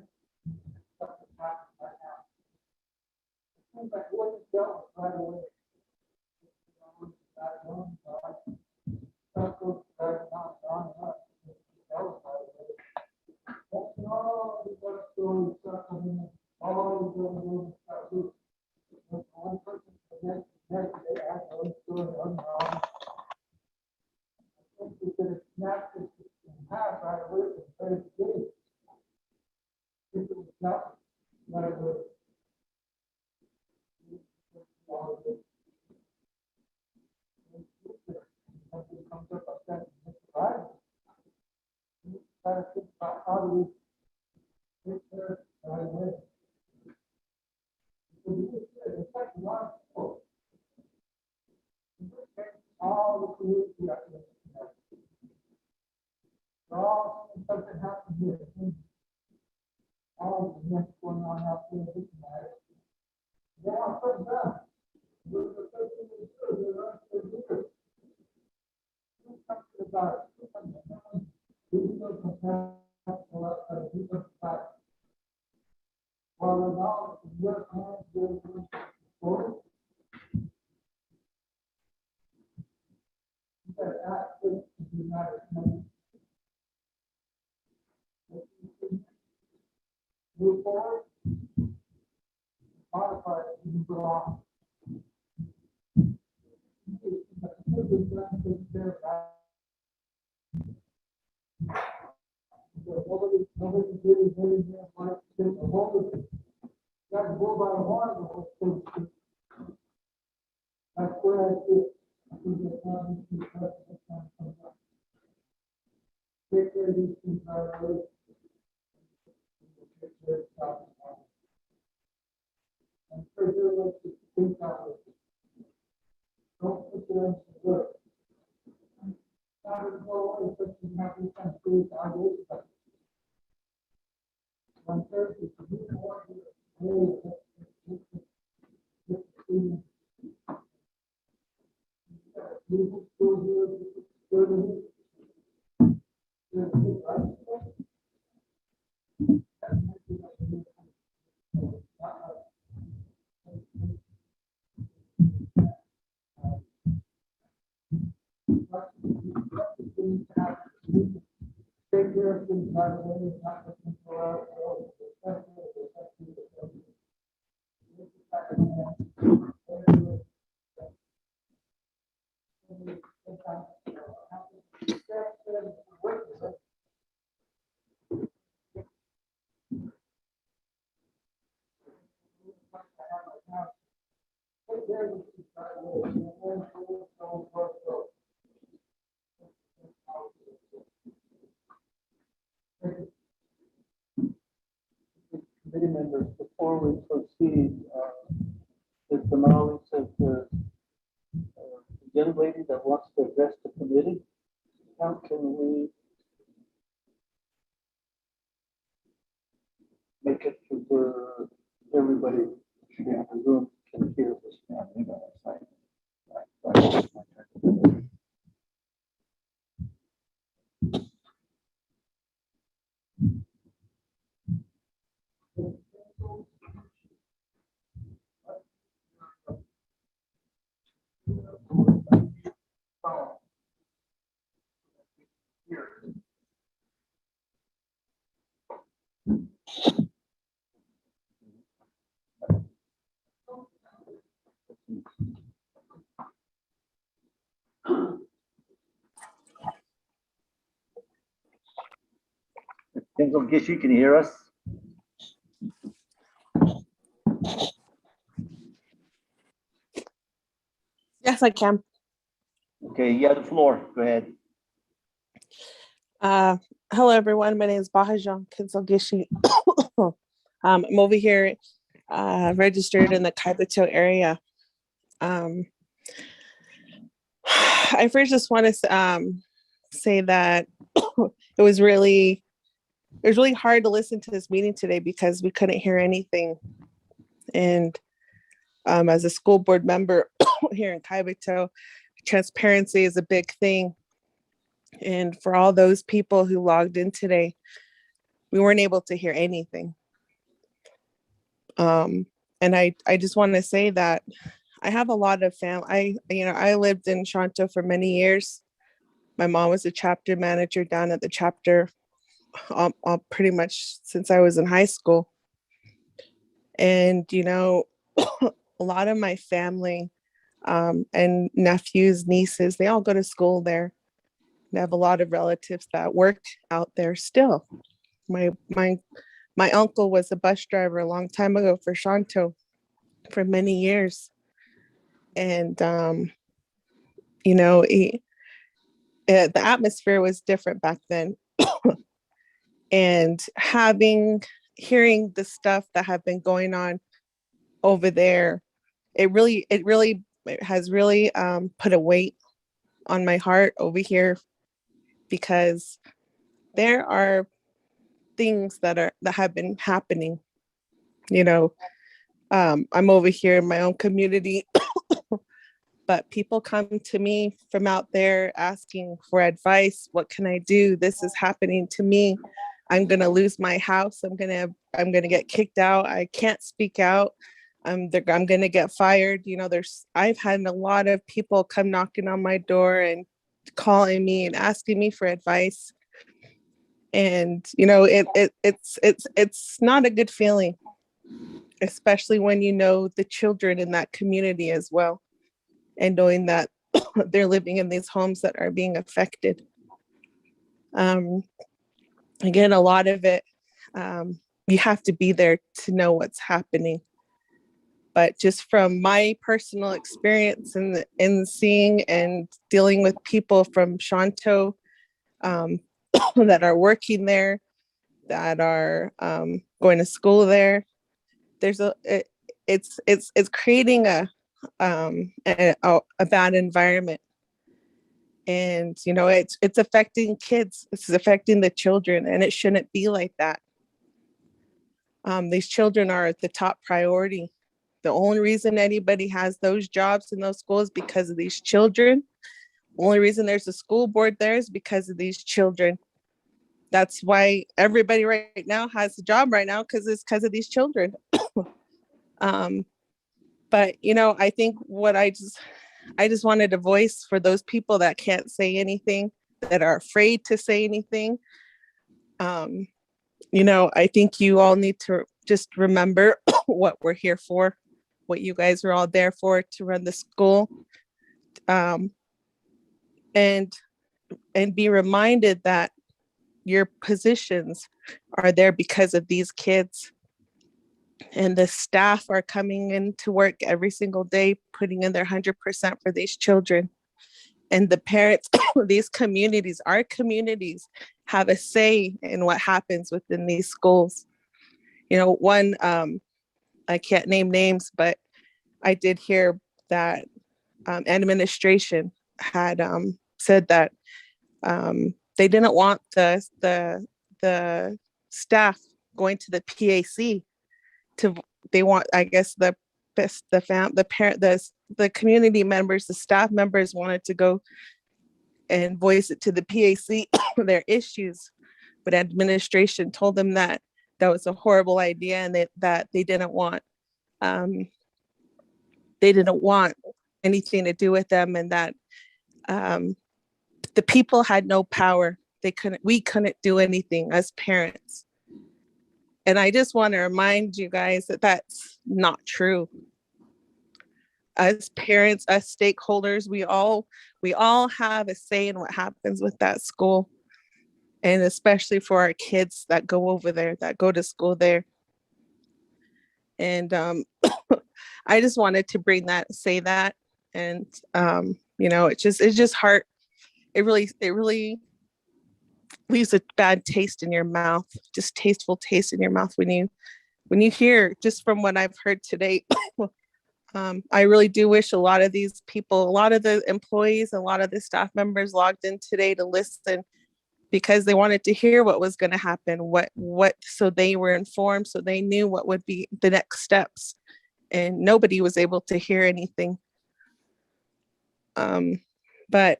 Something happens right now. Seems like what is dealt with right away. That one, stuff goes right on, that was right away. That's all the work story stuff, I mean, all the little stuff. One person, the next day, I have a story on. I think we could have snapped this in half right away from first day. If it was not, right away. Something comes up upset, right? You gotta think about how do we take care right away. It's like a lot of people. All the community out there. All something happened here. All the next going on out there. They are put down. We're the first thing we do, they're not so good. Do something about it. Do something about it. Do something about it. Do something about it. While we're now in your hands, you're going to support. You got access to the United States. Move forward. Modify it, even go on. Nobody really wants to take a hold of it. Got to go by the horn of the whole thing. That's where I sit. I think it's time to come up. Take care of these things right away. Take care of stuff. And further, let's just think out of it. Don't put them to work. Not as though it's just nothing can create ideas, but one person to do more. Take care of things right away, not looking for committee members, before we proceed, the Tamale says the young lady that wants to address the committee, how can we make it to where everybody in the room can hear this? Tinkle Gishy, can you hear us? Yes, I can. Okay, you have the floor. Go ahead. Hello, everyone. My name is Bahajan Kinsalgishi. I'm over here registered in the Kaibito area. I first just want to say that it was really hard to listen to this meeting today because we couldn't hear anything. And as a school board member here in Kaibito, transparency is a big thing. And for all those people who logged in today, we weren't able to hear anything. And I just want to say that I have a lot of family. I lived in Shanto for many years. My mom was a chapter manager down at the chapter pretty much since I was in high school. And, a lot of my family and nephews, nieces, they all go to school there. I have a lot of relatives that work out there still. My uncle was a bus driver a long time ago for Shanto for many years. And, the atmosphere was different back then. And hearing the stuff that have been going on over there, it has really put a weight on my heart over here, because there are things that have been happening. I'm over here in my own community, but people come to me from out there asking for advice. What can I do? This is happening to me. I'm gonna lose my house. I'm gonna get kicked out. I can't speak out. I'm gonna get fired. I've had a lot of people come knocking on my door and calling me and asking me for advice. And it's not a good feeling, especially when the children in that community as well, and knowing that they're living in these homes that are being affected. Again, a lot of it, you have to be there to know what's happening. But just from my personal experience in seeing and dealing with people from Shanto that are working there, that are going to school there, it's creating a bad environment. And it's affecting kids, it's affecting the children, and it shouldn't be like that. These children are the top priority. The only reason anybody has those jobs in those schools is because of these children. The only reason there's a school board there is because of these children. That's why everybody right now has a job right now, because it's because of these children. But I think what I just wanted a voice for those people that can't say anything, that are afraid to say anything. I think you all need to just remember what we're here for, what you guys are all there for, to run the school. And be reminded that your positions are there because of these kids. And the staff are coming in to work every single day, putting in their 100% for these children. And the parents, these communities, our communities, have a say in what happens within these schools. One, I can't name names, but I did hear that administration had said that they didn't want the staff going to the PAC they want, I guess, the community members, the staff members wanted to go and voice it to the PAC, their issues, but administration told them that was a horrible idea, and that they didn't want anything to do with them, and that the people had no power. We couldn't do anything as parents. And I just want to remind you guys that that's not true. As parents, as stakeholders, we all have a say in what happens with that school. And especially for our kids that go over there, that go to school there. And I just wanted to say that. And it's just heart. It really leaves a bad taste in your mouth, just tasteful taste in your mouth when you hear, just from what I've heard today. I really do wish a lot of these people, a lot of the employees, a lot of the staff members logged in today to listen, because they wanted to hear what was going to happen, so they were informed, so they knew what would be the next steps. And nobody was able to hear anything. But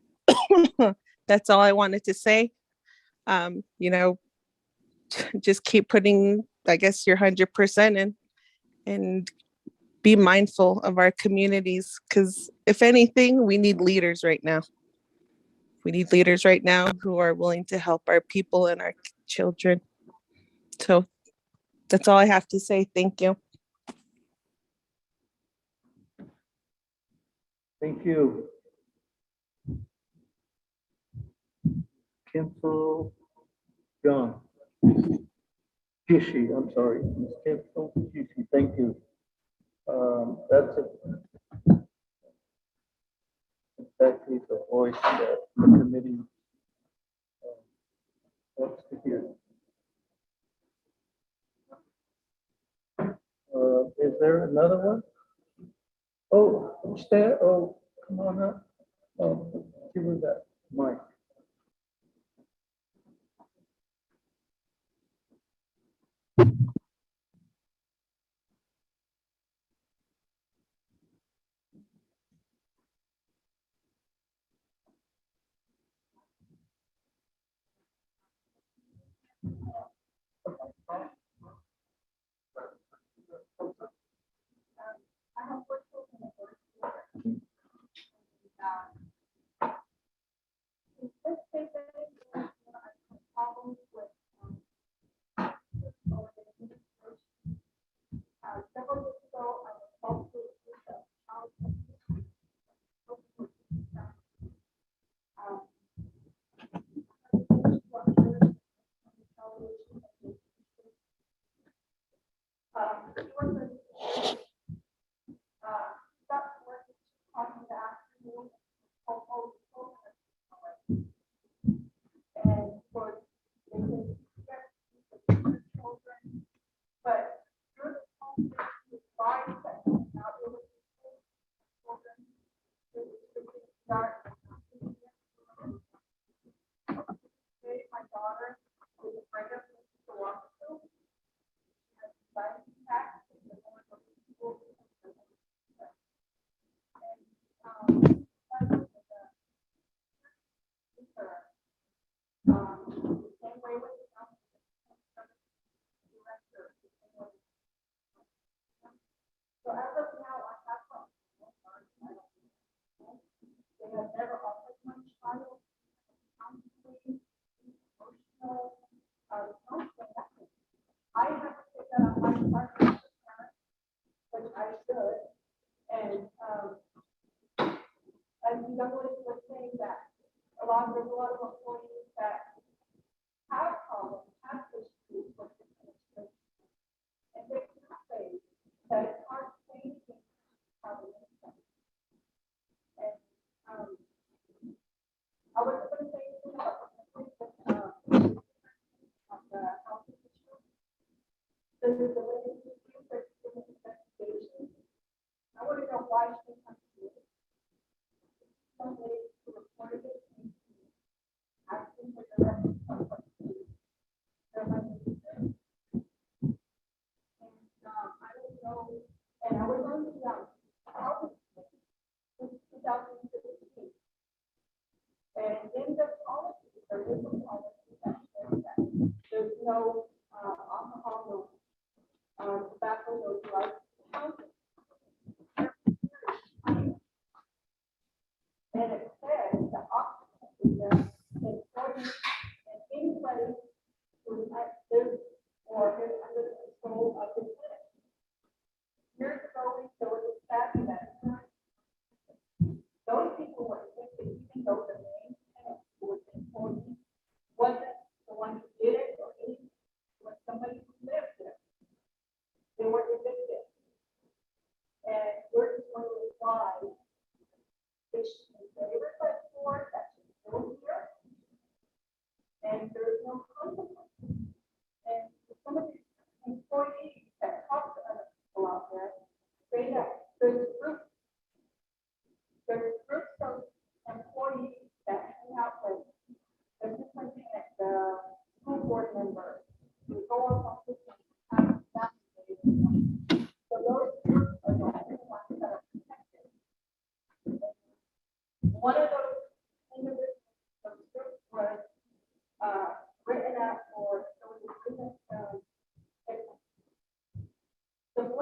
that's all I wanted to say. You know, just keep putting, I guess, your 100% in, and be mindful of our communities, because if anything, we need leaders right now. We need leaders right now who are willing to help our people and our children. So that's all I have to say. Thank you. Thank you. Kimpo John. Kishi, I'm sorry. Ms. Kimpo Kishi, thank you. That's it. Exactly the voice that the committee wants to hear. Is there another one? Oh, who's there? Oh, come on up. Oh, give her that mic.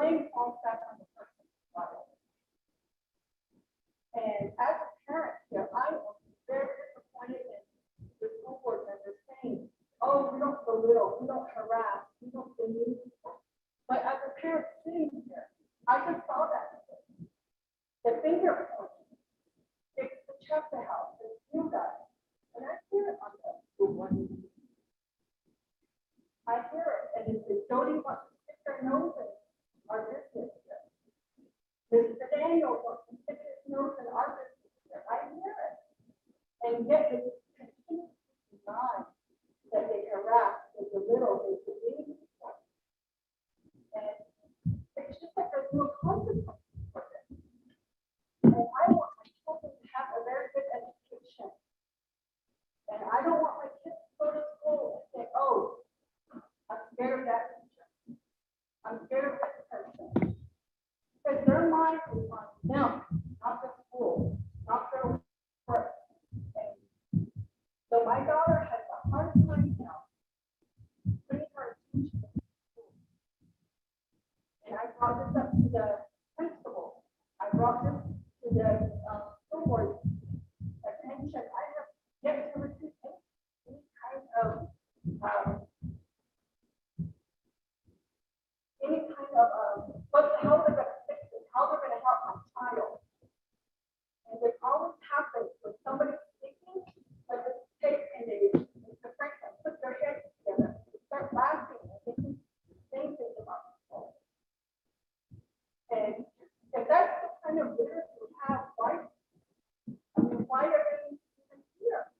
blame falls back on the person. And as a parent, here, I am very disappointed in the school board members saying, oh, we don't belittle, we don't harass, we don't demean people. But as a parent sitting here, I just saw that. The finger pointing, it's the Chester House, it's you guys. And I hear it on the school board. I hear it, and if Jody wants to stick their nose in our business here, Mr. Daniel wants to stick his nose in our business here, I hear it. And yet it continues to deny that they harass, they belittle, they demean people. And it's just like there's no consequence for this. And I want my children to have a very good education. And I don't want my kids to go to school and say, oh, I'm scared of that teacher. I'm scared of this person. Because their mind is on them, not the school, not their work. And so my daughter has a hard time now putting her attention in school. And I brought this up to the principal. I brought this to the school board attention. I have yet to receive any kind of how they're going to fix it, how they're going to help my child. And it always happens when somebody's speaking, like this tape and Mr. Franklin put their heads together, they start laughing and they can say things about people. And if that's the kind of leaders we have, why are they even here?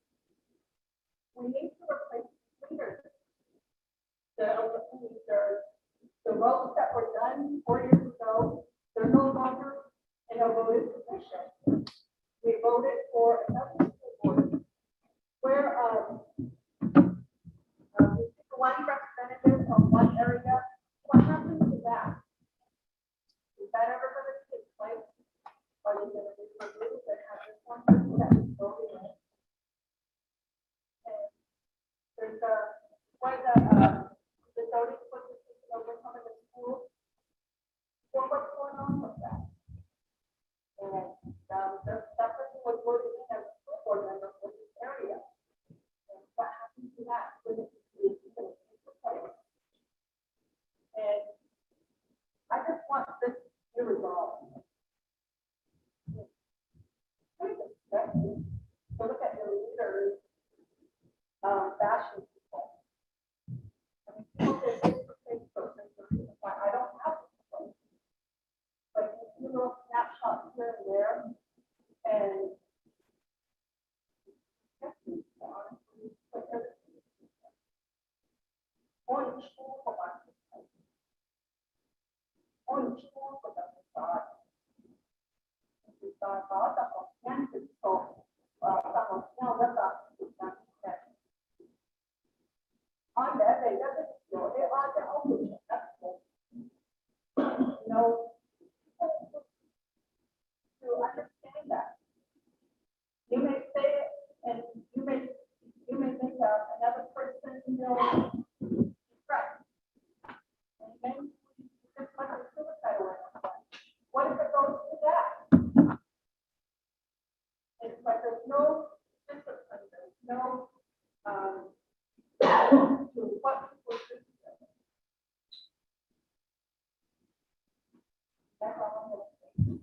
We need to replace leaders. The votes that were done 4 years ago, they're no longer in a voted position. We voted for another school board where one representative from one area. What happened to that? Is that ever going to take place? Are they going to be removed and have this one person that is voting in? And there's the zoning was over some of the schools. Well, what's going on with that? And that person was voted in as a school board member for this area. And what happened to that? When it's going to take place? And I just want this to be resolved. It's pretty disgusting to look at the leaders bashing people. I mean, people say Facebook, there's a reason why I don't have Facebook. But you see little snapshots here and there, and honestly, like everything. Only school for my kids. Only school for them to start. Estamos on that, they doesn't feel it like an operation. That's cool. You know, to understand that. You may say it, and you may think another person, you know, right. And then you just want to suicide awareness. What if it goes to that? It's like there's no discipline, there's no to what people do. That's all I'm going to say.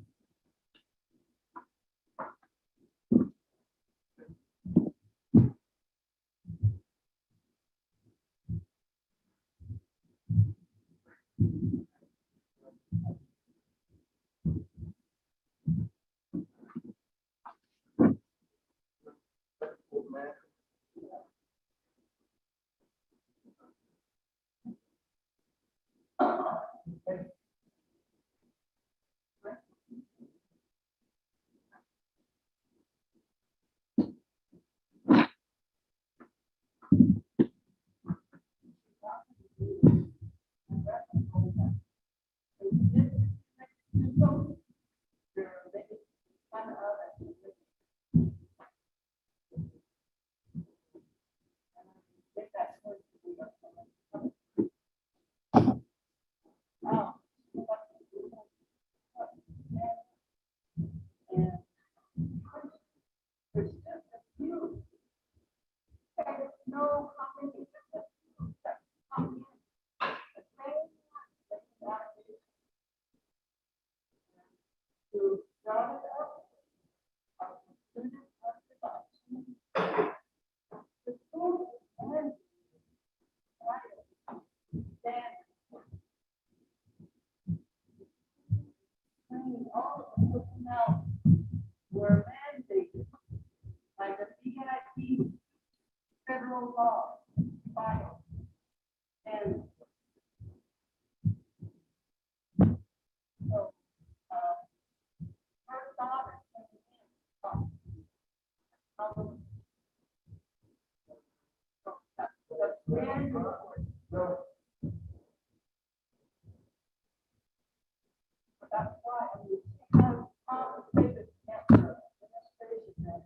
That's why we have complicated administration that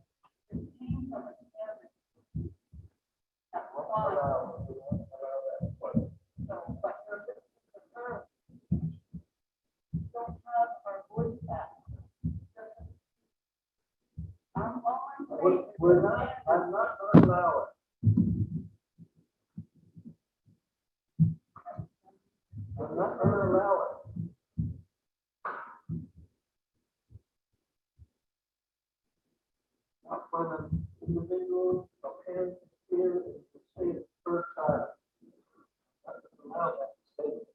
came from a family. That's why. So, but don't have our voice back. I'm all I'm saying. I'm not gonna allow it. I'm not gonna allow it. Not for an individual, a parent, here, to say it first time. I'm not gonna allow that to say it.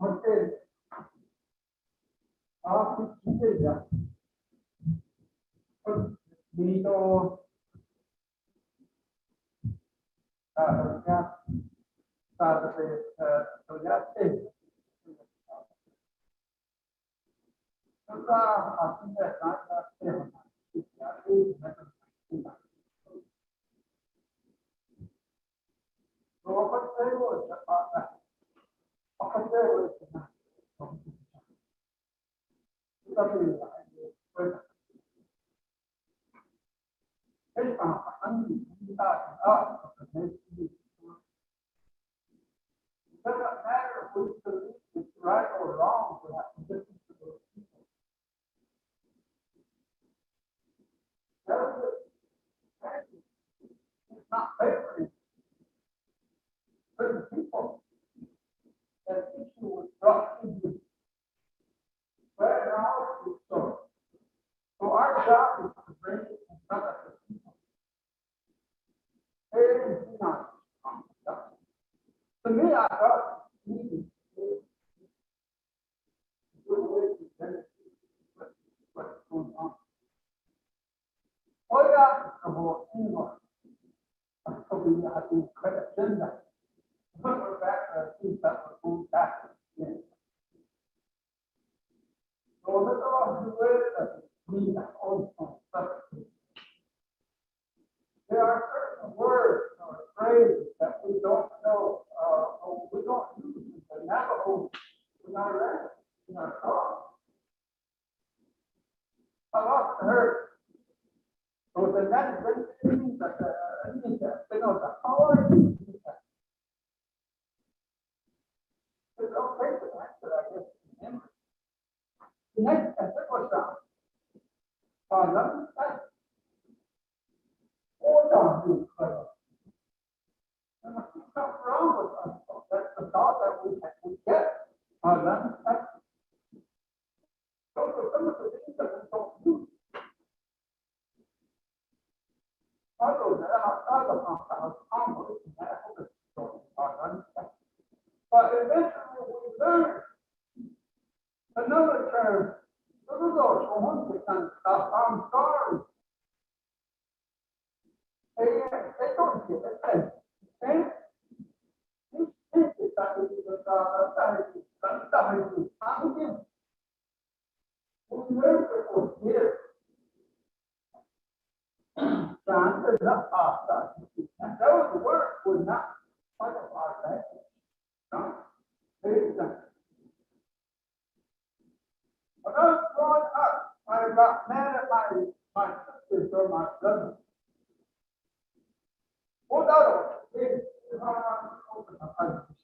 Okay. Kuchikeja. Dito. Ya. Sabe, togliate. Cosa así de nada. No, pues, It doesn't matter if we believe it's right or wrong, we have to listen to those people. It's not favoring certain people. That issue was brought to you. But now it's so our job is to bring it in front of the people. It is not. To me, I thought easy. What's going on? Oiga, como uno, so we have to credit agenda. We're back to things that were going back. So let's all do it. We also there are certain words or phrases that we don't know, or we don't use in the Navajo in our language, in our song. I've often heard. So the next thing that how are you? It's okay to answer, I guess. Remember. The next step was down. Let me say. Hold on, you fellow. There must be something wrong with us. That's the thought that we get. Let me say. Those are some of the things that we don't do. But eventually we learn another term. I'm sorry. They don't get it. We learned it for years. Those words were not part of our language. No? When I was growing up, I got mad at my sisters or my brothers. Hold on,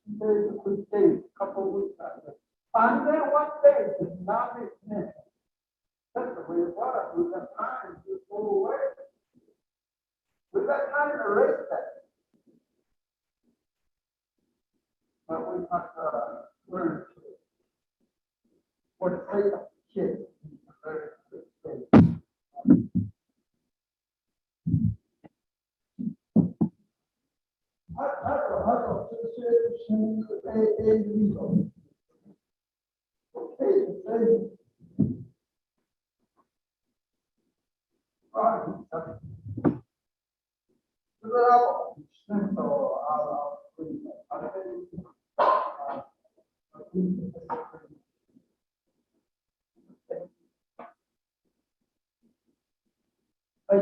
There's a good day, couple of weeks after. And then one day, the tsunami hit. That's the way it was. We got time to go away. We got time to erase that. But we must learn to. For the sake of kids.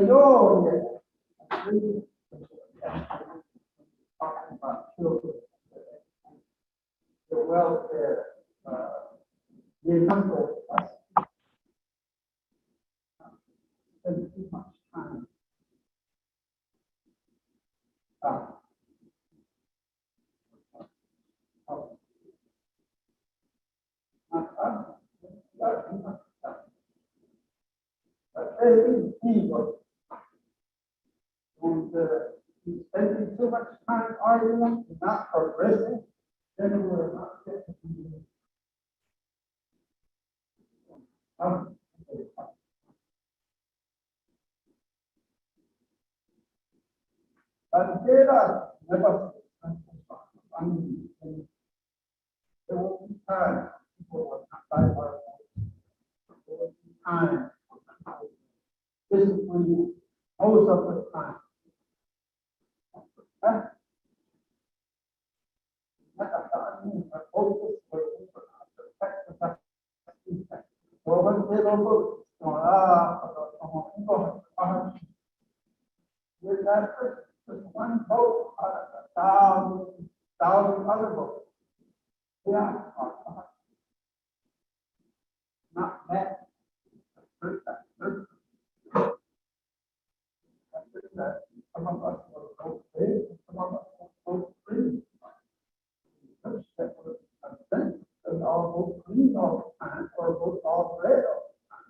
Yo, talking about children, the welfare, the number of us spend too much time. Every people, and he's spending too much time arguing, not progressing, then we're not getting. Never, I mean, there will be time people will not buy our homes. There will be time. This is when you most of the time. Huh? Well, when they don't look, with that person, just one vote out of 1,000 other votes. Yeah. Not that. Some of us will vote big, some of us will vote green. And all vote green all the time, or vote all red all the time.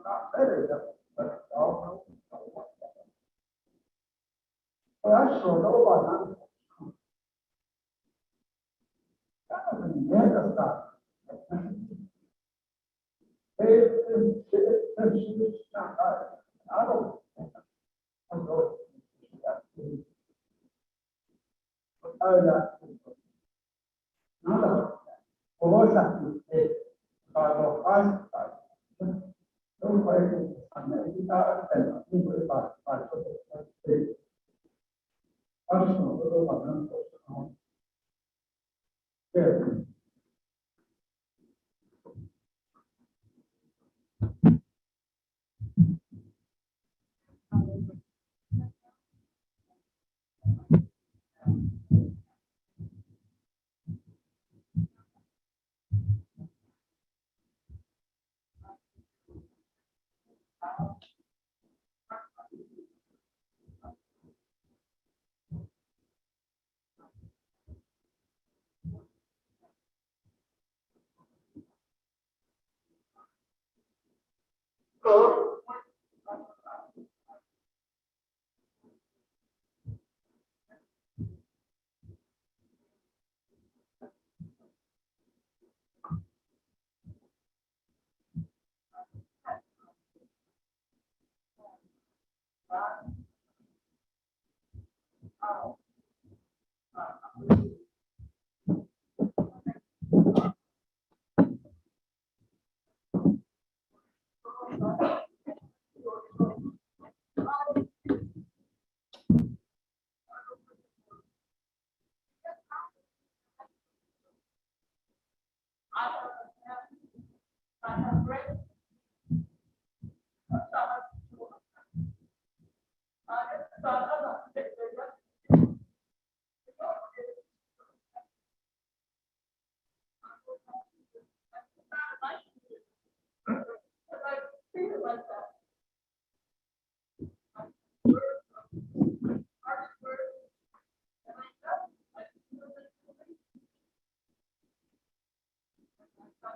Not better, but all. Well, I sure know about that. That was a mega stuff. I don't. Nada. Vos aquí, para los países, no puede América, pero no puede para los países. Ahora no puedo hablar con pero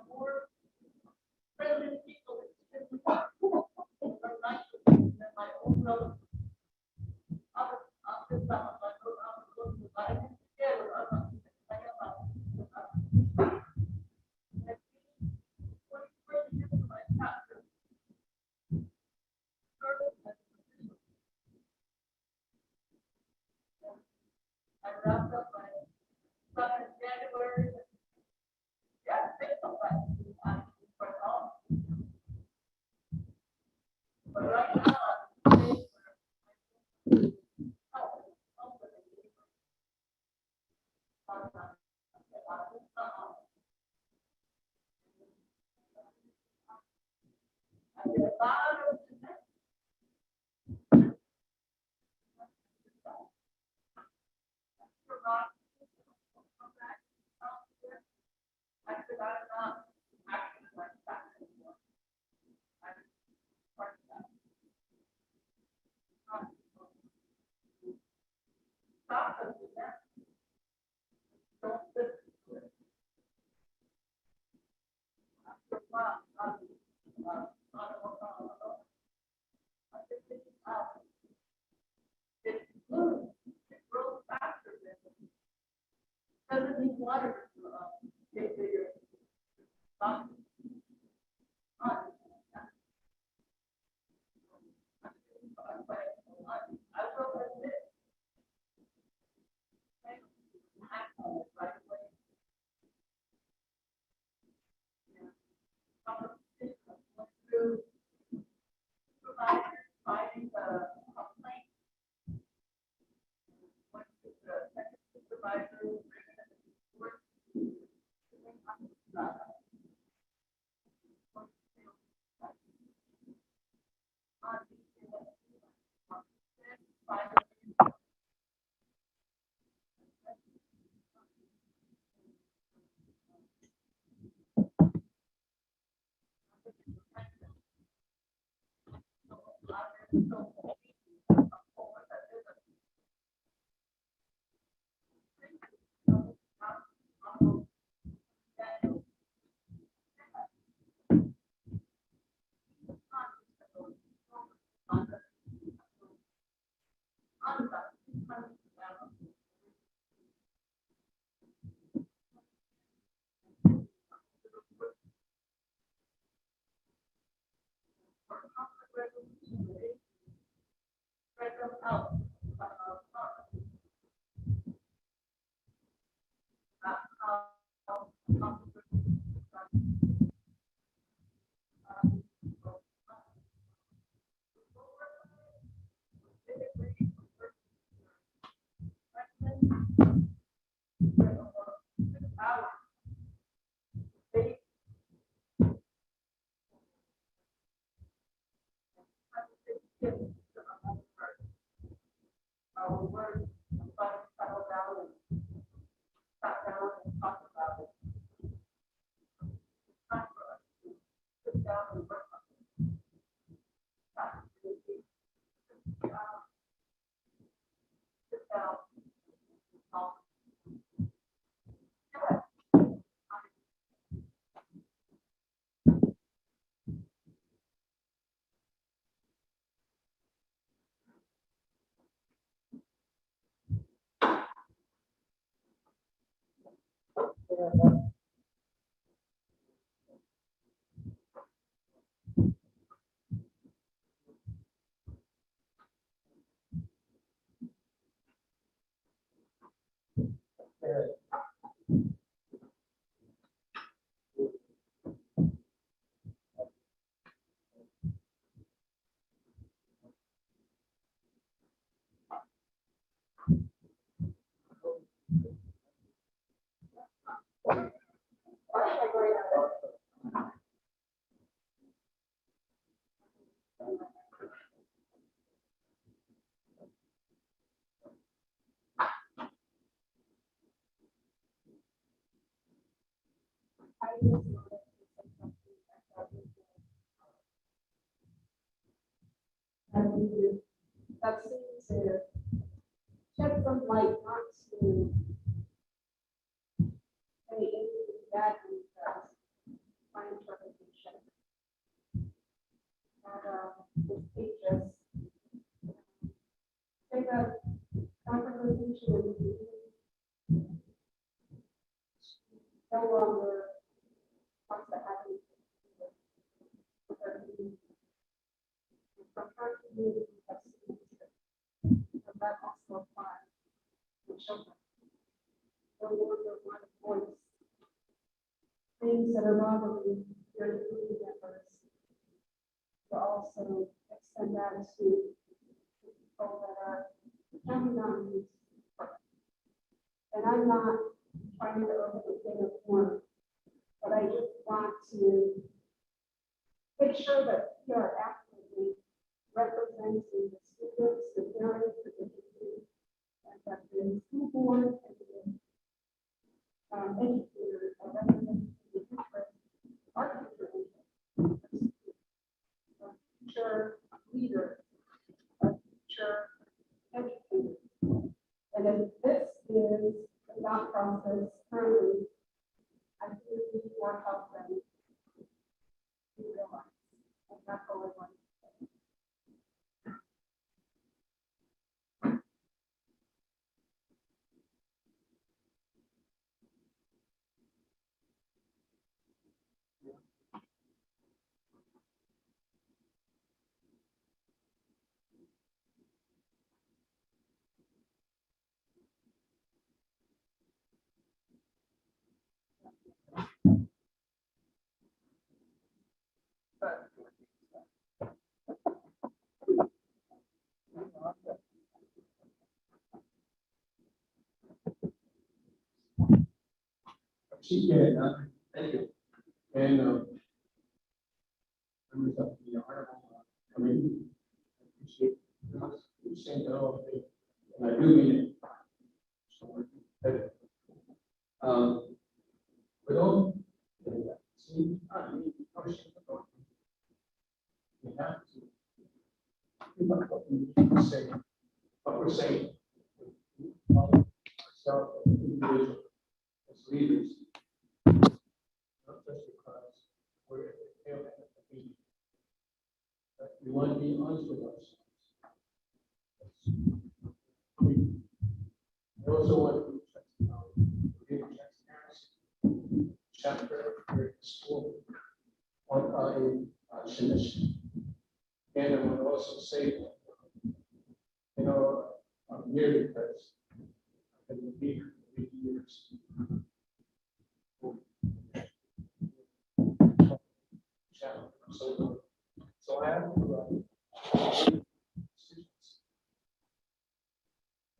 more friendly people, are nicer than my own relatives. I'm just, I didn't get it, I am, I wrapped up my son in January. Yeah, they don't like me. I'm quite home. But right now, I'm saying I get a lot of I said, I'm not acting like that anymore. I'm part of that. Stop us with that. Don't listen to it. After a while, it blooms, it grows faster than doesn't need water to get bigger. Stop. I will admit. Act on it right away. Went through supervisors fighting the complaint. Went to the second supervisor, bringing it to the court. Our work, but settle down and sat down and talk about it. It's time for us to sit down and work on it. Sit down, talk. That seems to shed some light not to any bad because It just take a conversation and no longer wants to have it. And that also applies to children. No longer want to voice things that are bothering their community members. To also extend that to people that are counting on these. And I'm not trying to overthink a corner, but I just want to make sure that we are actively representing the students, the parents, the community, and that the school board and the educators are representing the interest, our future interest, our future leaders, our future educators. And if this is the thought process currently, I think we need more help than we realize. And that's all I want to say. Thank you. And, I was up in the article, I mean, I appreciate you saying that all day, and I do mean it. So, with all, see, I mean, we have to think about what we say, what we're saying. Ourselves, as individuals, as leaders, not just because we're at the tail end of the meeting, but we want to be honest with ourselves. I also want to be transparency. Chapter here at school on submission. And I want to also say that, you know, I'm here because I've been here for 8 years. So I have to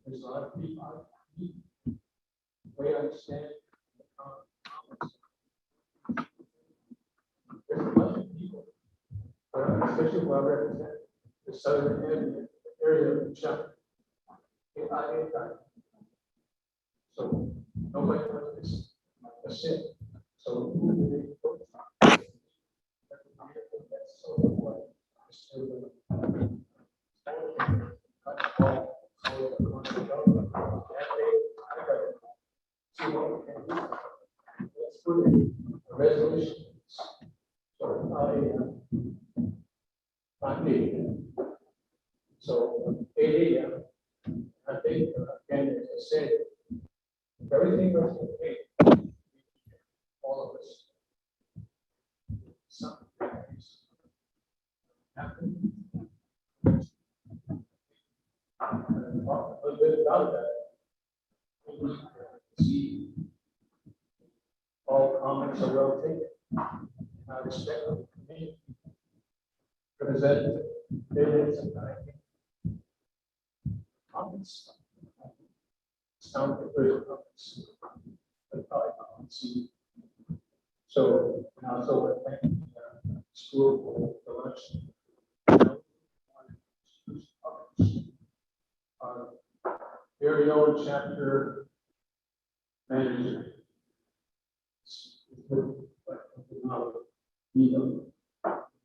there's a lot of people out there. Way I understand the comments. There's a bunch of people, especially who I represent, the southern area of the chapter. So nobody knows this. That's it. So that's so what let's put a resolution. So so 8 a.m. I think again, as I said, if everything goes okay, all of us. Something happen. Talk a little bit about that. We need to see all comments are well taken. I respect the committee. Representative, there is comments. Sound like there's comments. But probably comments. So, and also thank the school for the lunch. Very own chapter manager.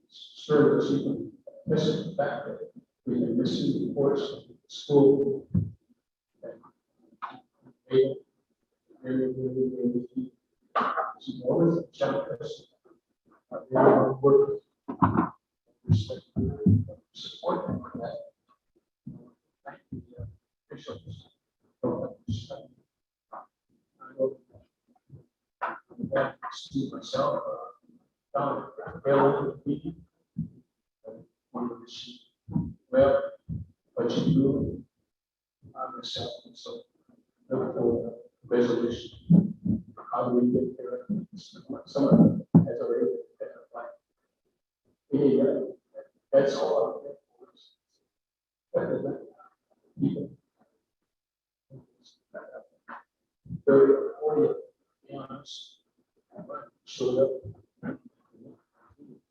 Service, even missing the fact that we've been missing reports of the school. Always a challenge. Respect support them for that. Thank the officials. I see myself, down at the meeting. One of the sheep. Well, but you do, myself, so, therefore, resolution. How do we get there? Someone has already, like, yeah, that's all. Very, to be honest, showed up.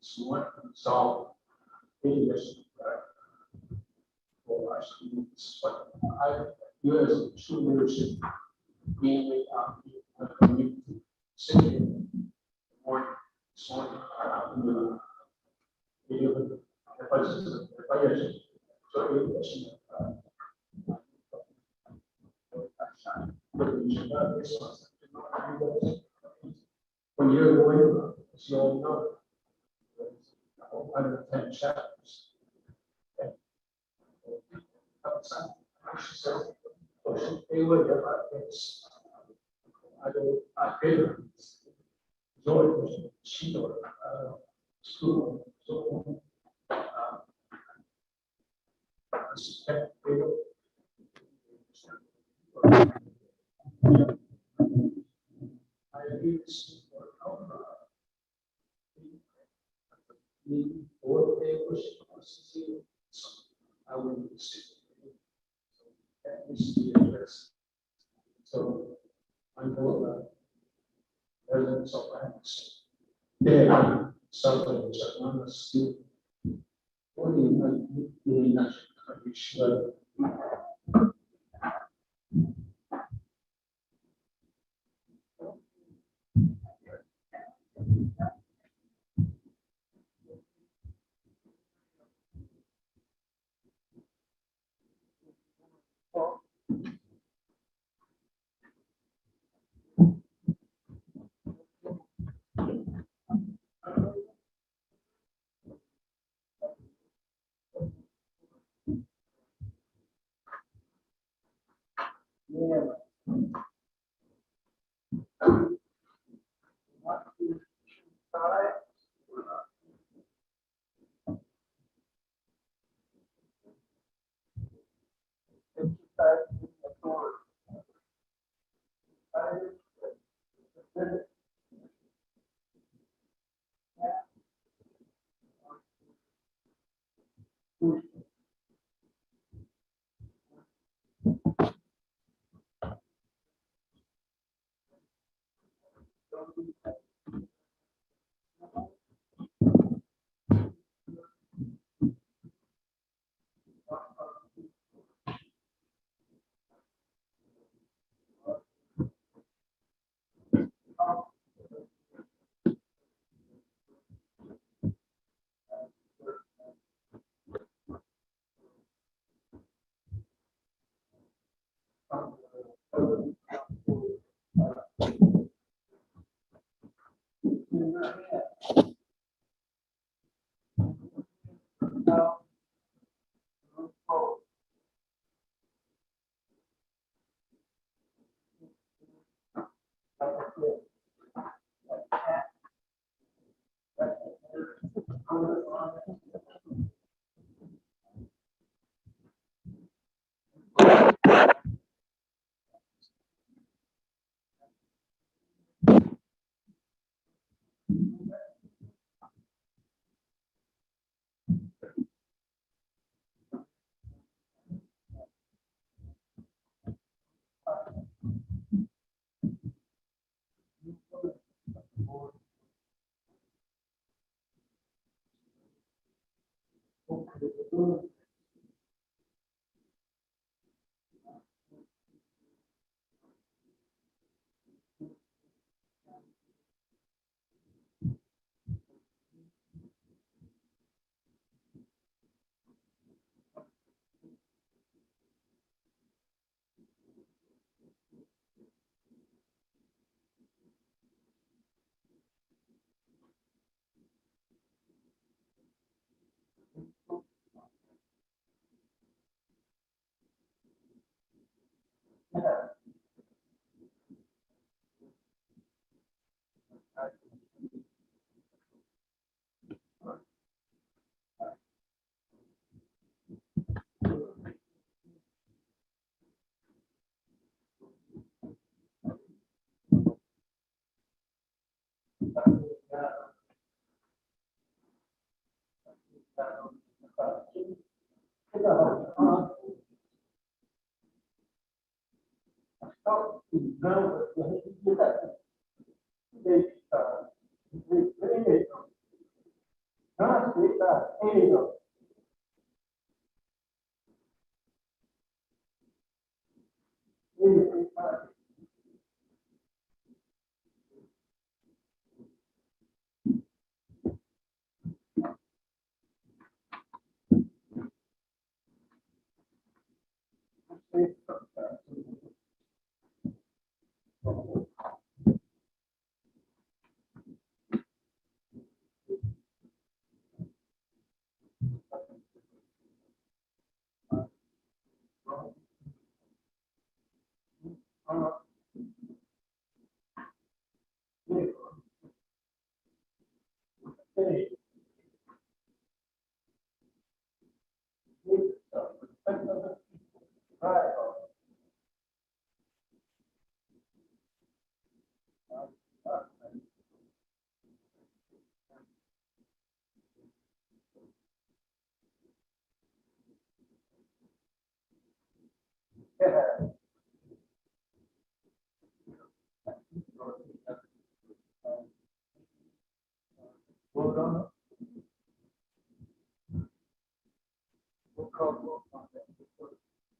Someone solved any issue. Well, I should, but I, you as true leadership, being a community, sitting, or someone, if I just, so when you're going, you all know, 110 chapters. She said, oh, they would have this. I did. Joy, she school, so, I agree or they wish to see. I will see. That needs to be addressed. So I know that residents of Annex, they have something which are not a student. What do you mean?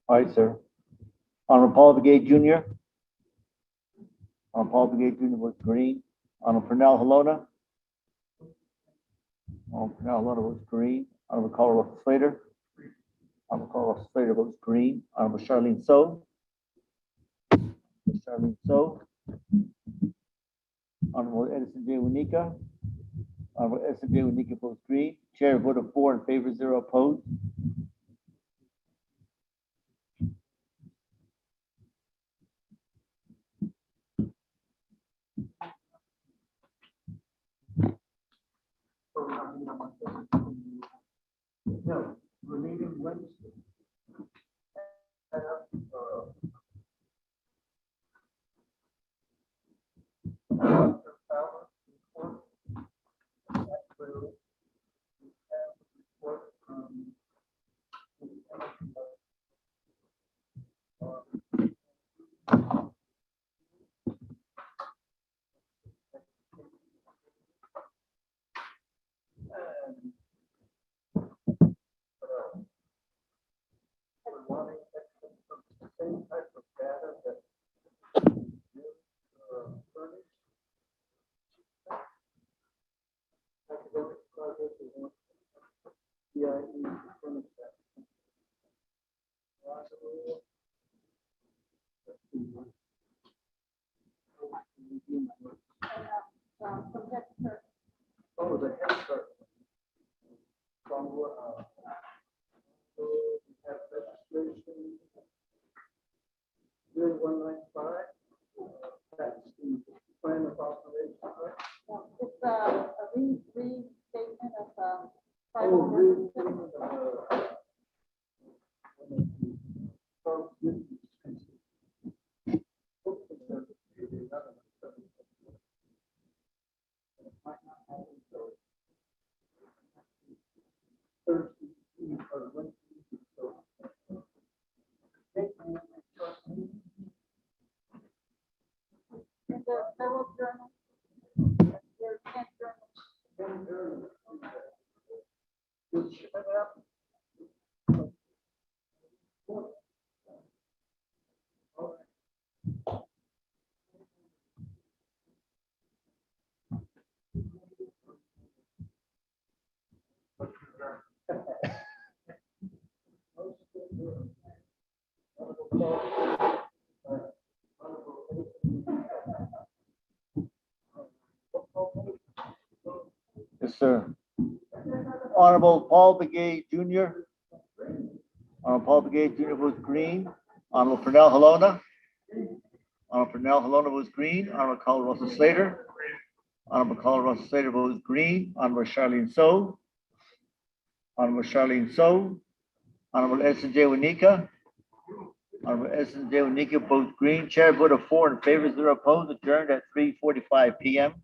All right, sir. Honorable Paul Begay Jr. Paul Begay Jr. votes green. Honorable Pernell Halona. Honorable Pernell Halona votes green. Honorable Colorado Slater. Honorable Colorado Slater votes green. Honorable Charlene So. Charlene So. Honorable Edison J. Wanika. Honorable Edison J. Wanika votes green. Chair vote of 4 in favor, 0 opposed. No, we're meeting Wednesday. Same type of data that you furnished. Academic project is one. CIE furnished that. Oh, the head start. From so we have registration. 0195. That's the plan of operation, right? It's a restatement of, Oh, restatement in the federal journal. There's 10 journals. Yes, sir. Honorable Paul Begay Jr. Honorable Paul Begay Jr. votes green. Honorable Pernell Halona. Honorable Pernell Halona votes green. Honorable Colorado Slater. Honorable Colorado Slater votes green. Honorable Charlene So. Honorable Charlene So. Honorable Edison J. Wanika. Honorable Edison J. Wanika votes green. Chair vote of 4 in favor, 0 opposed. Adjourned at 3:45 p.m.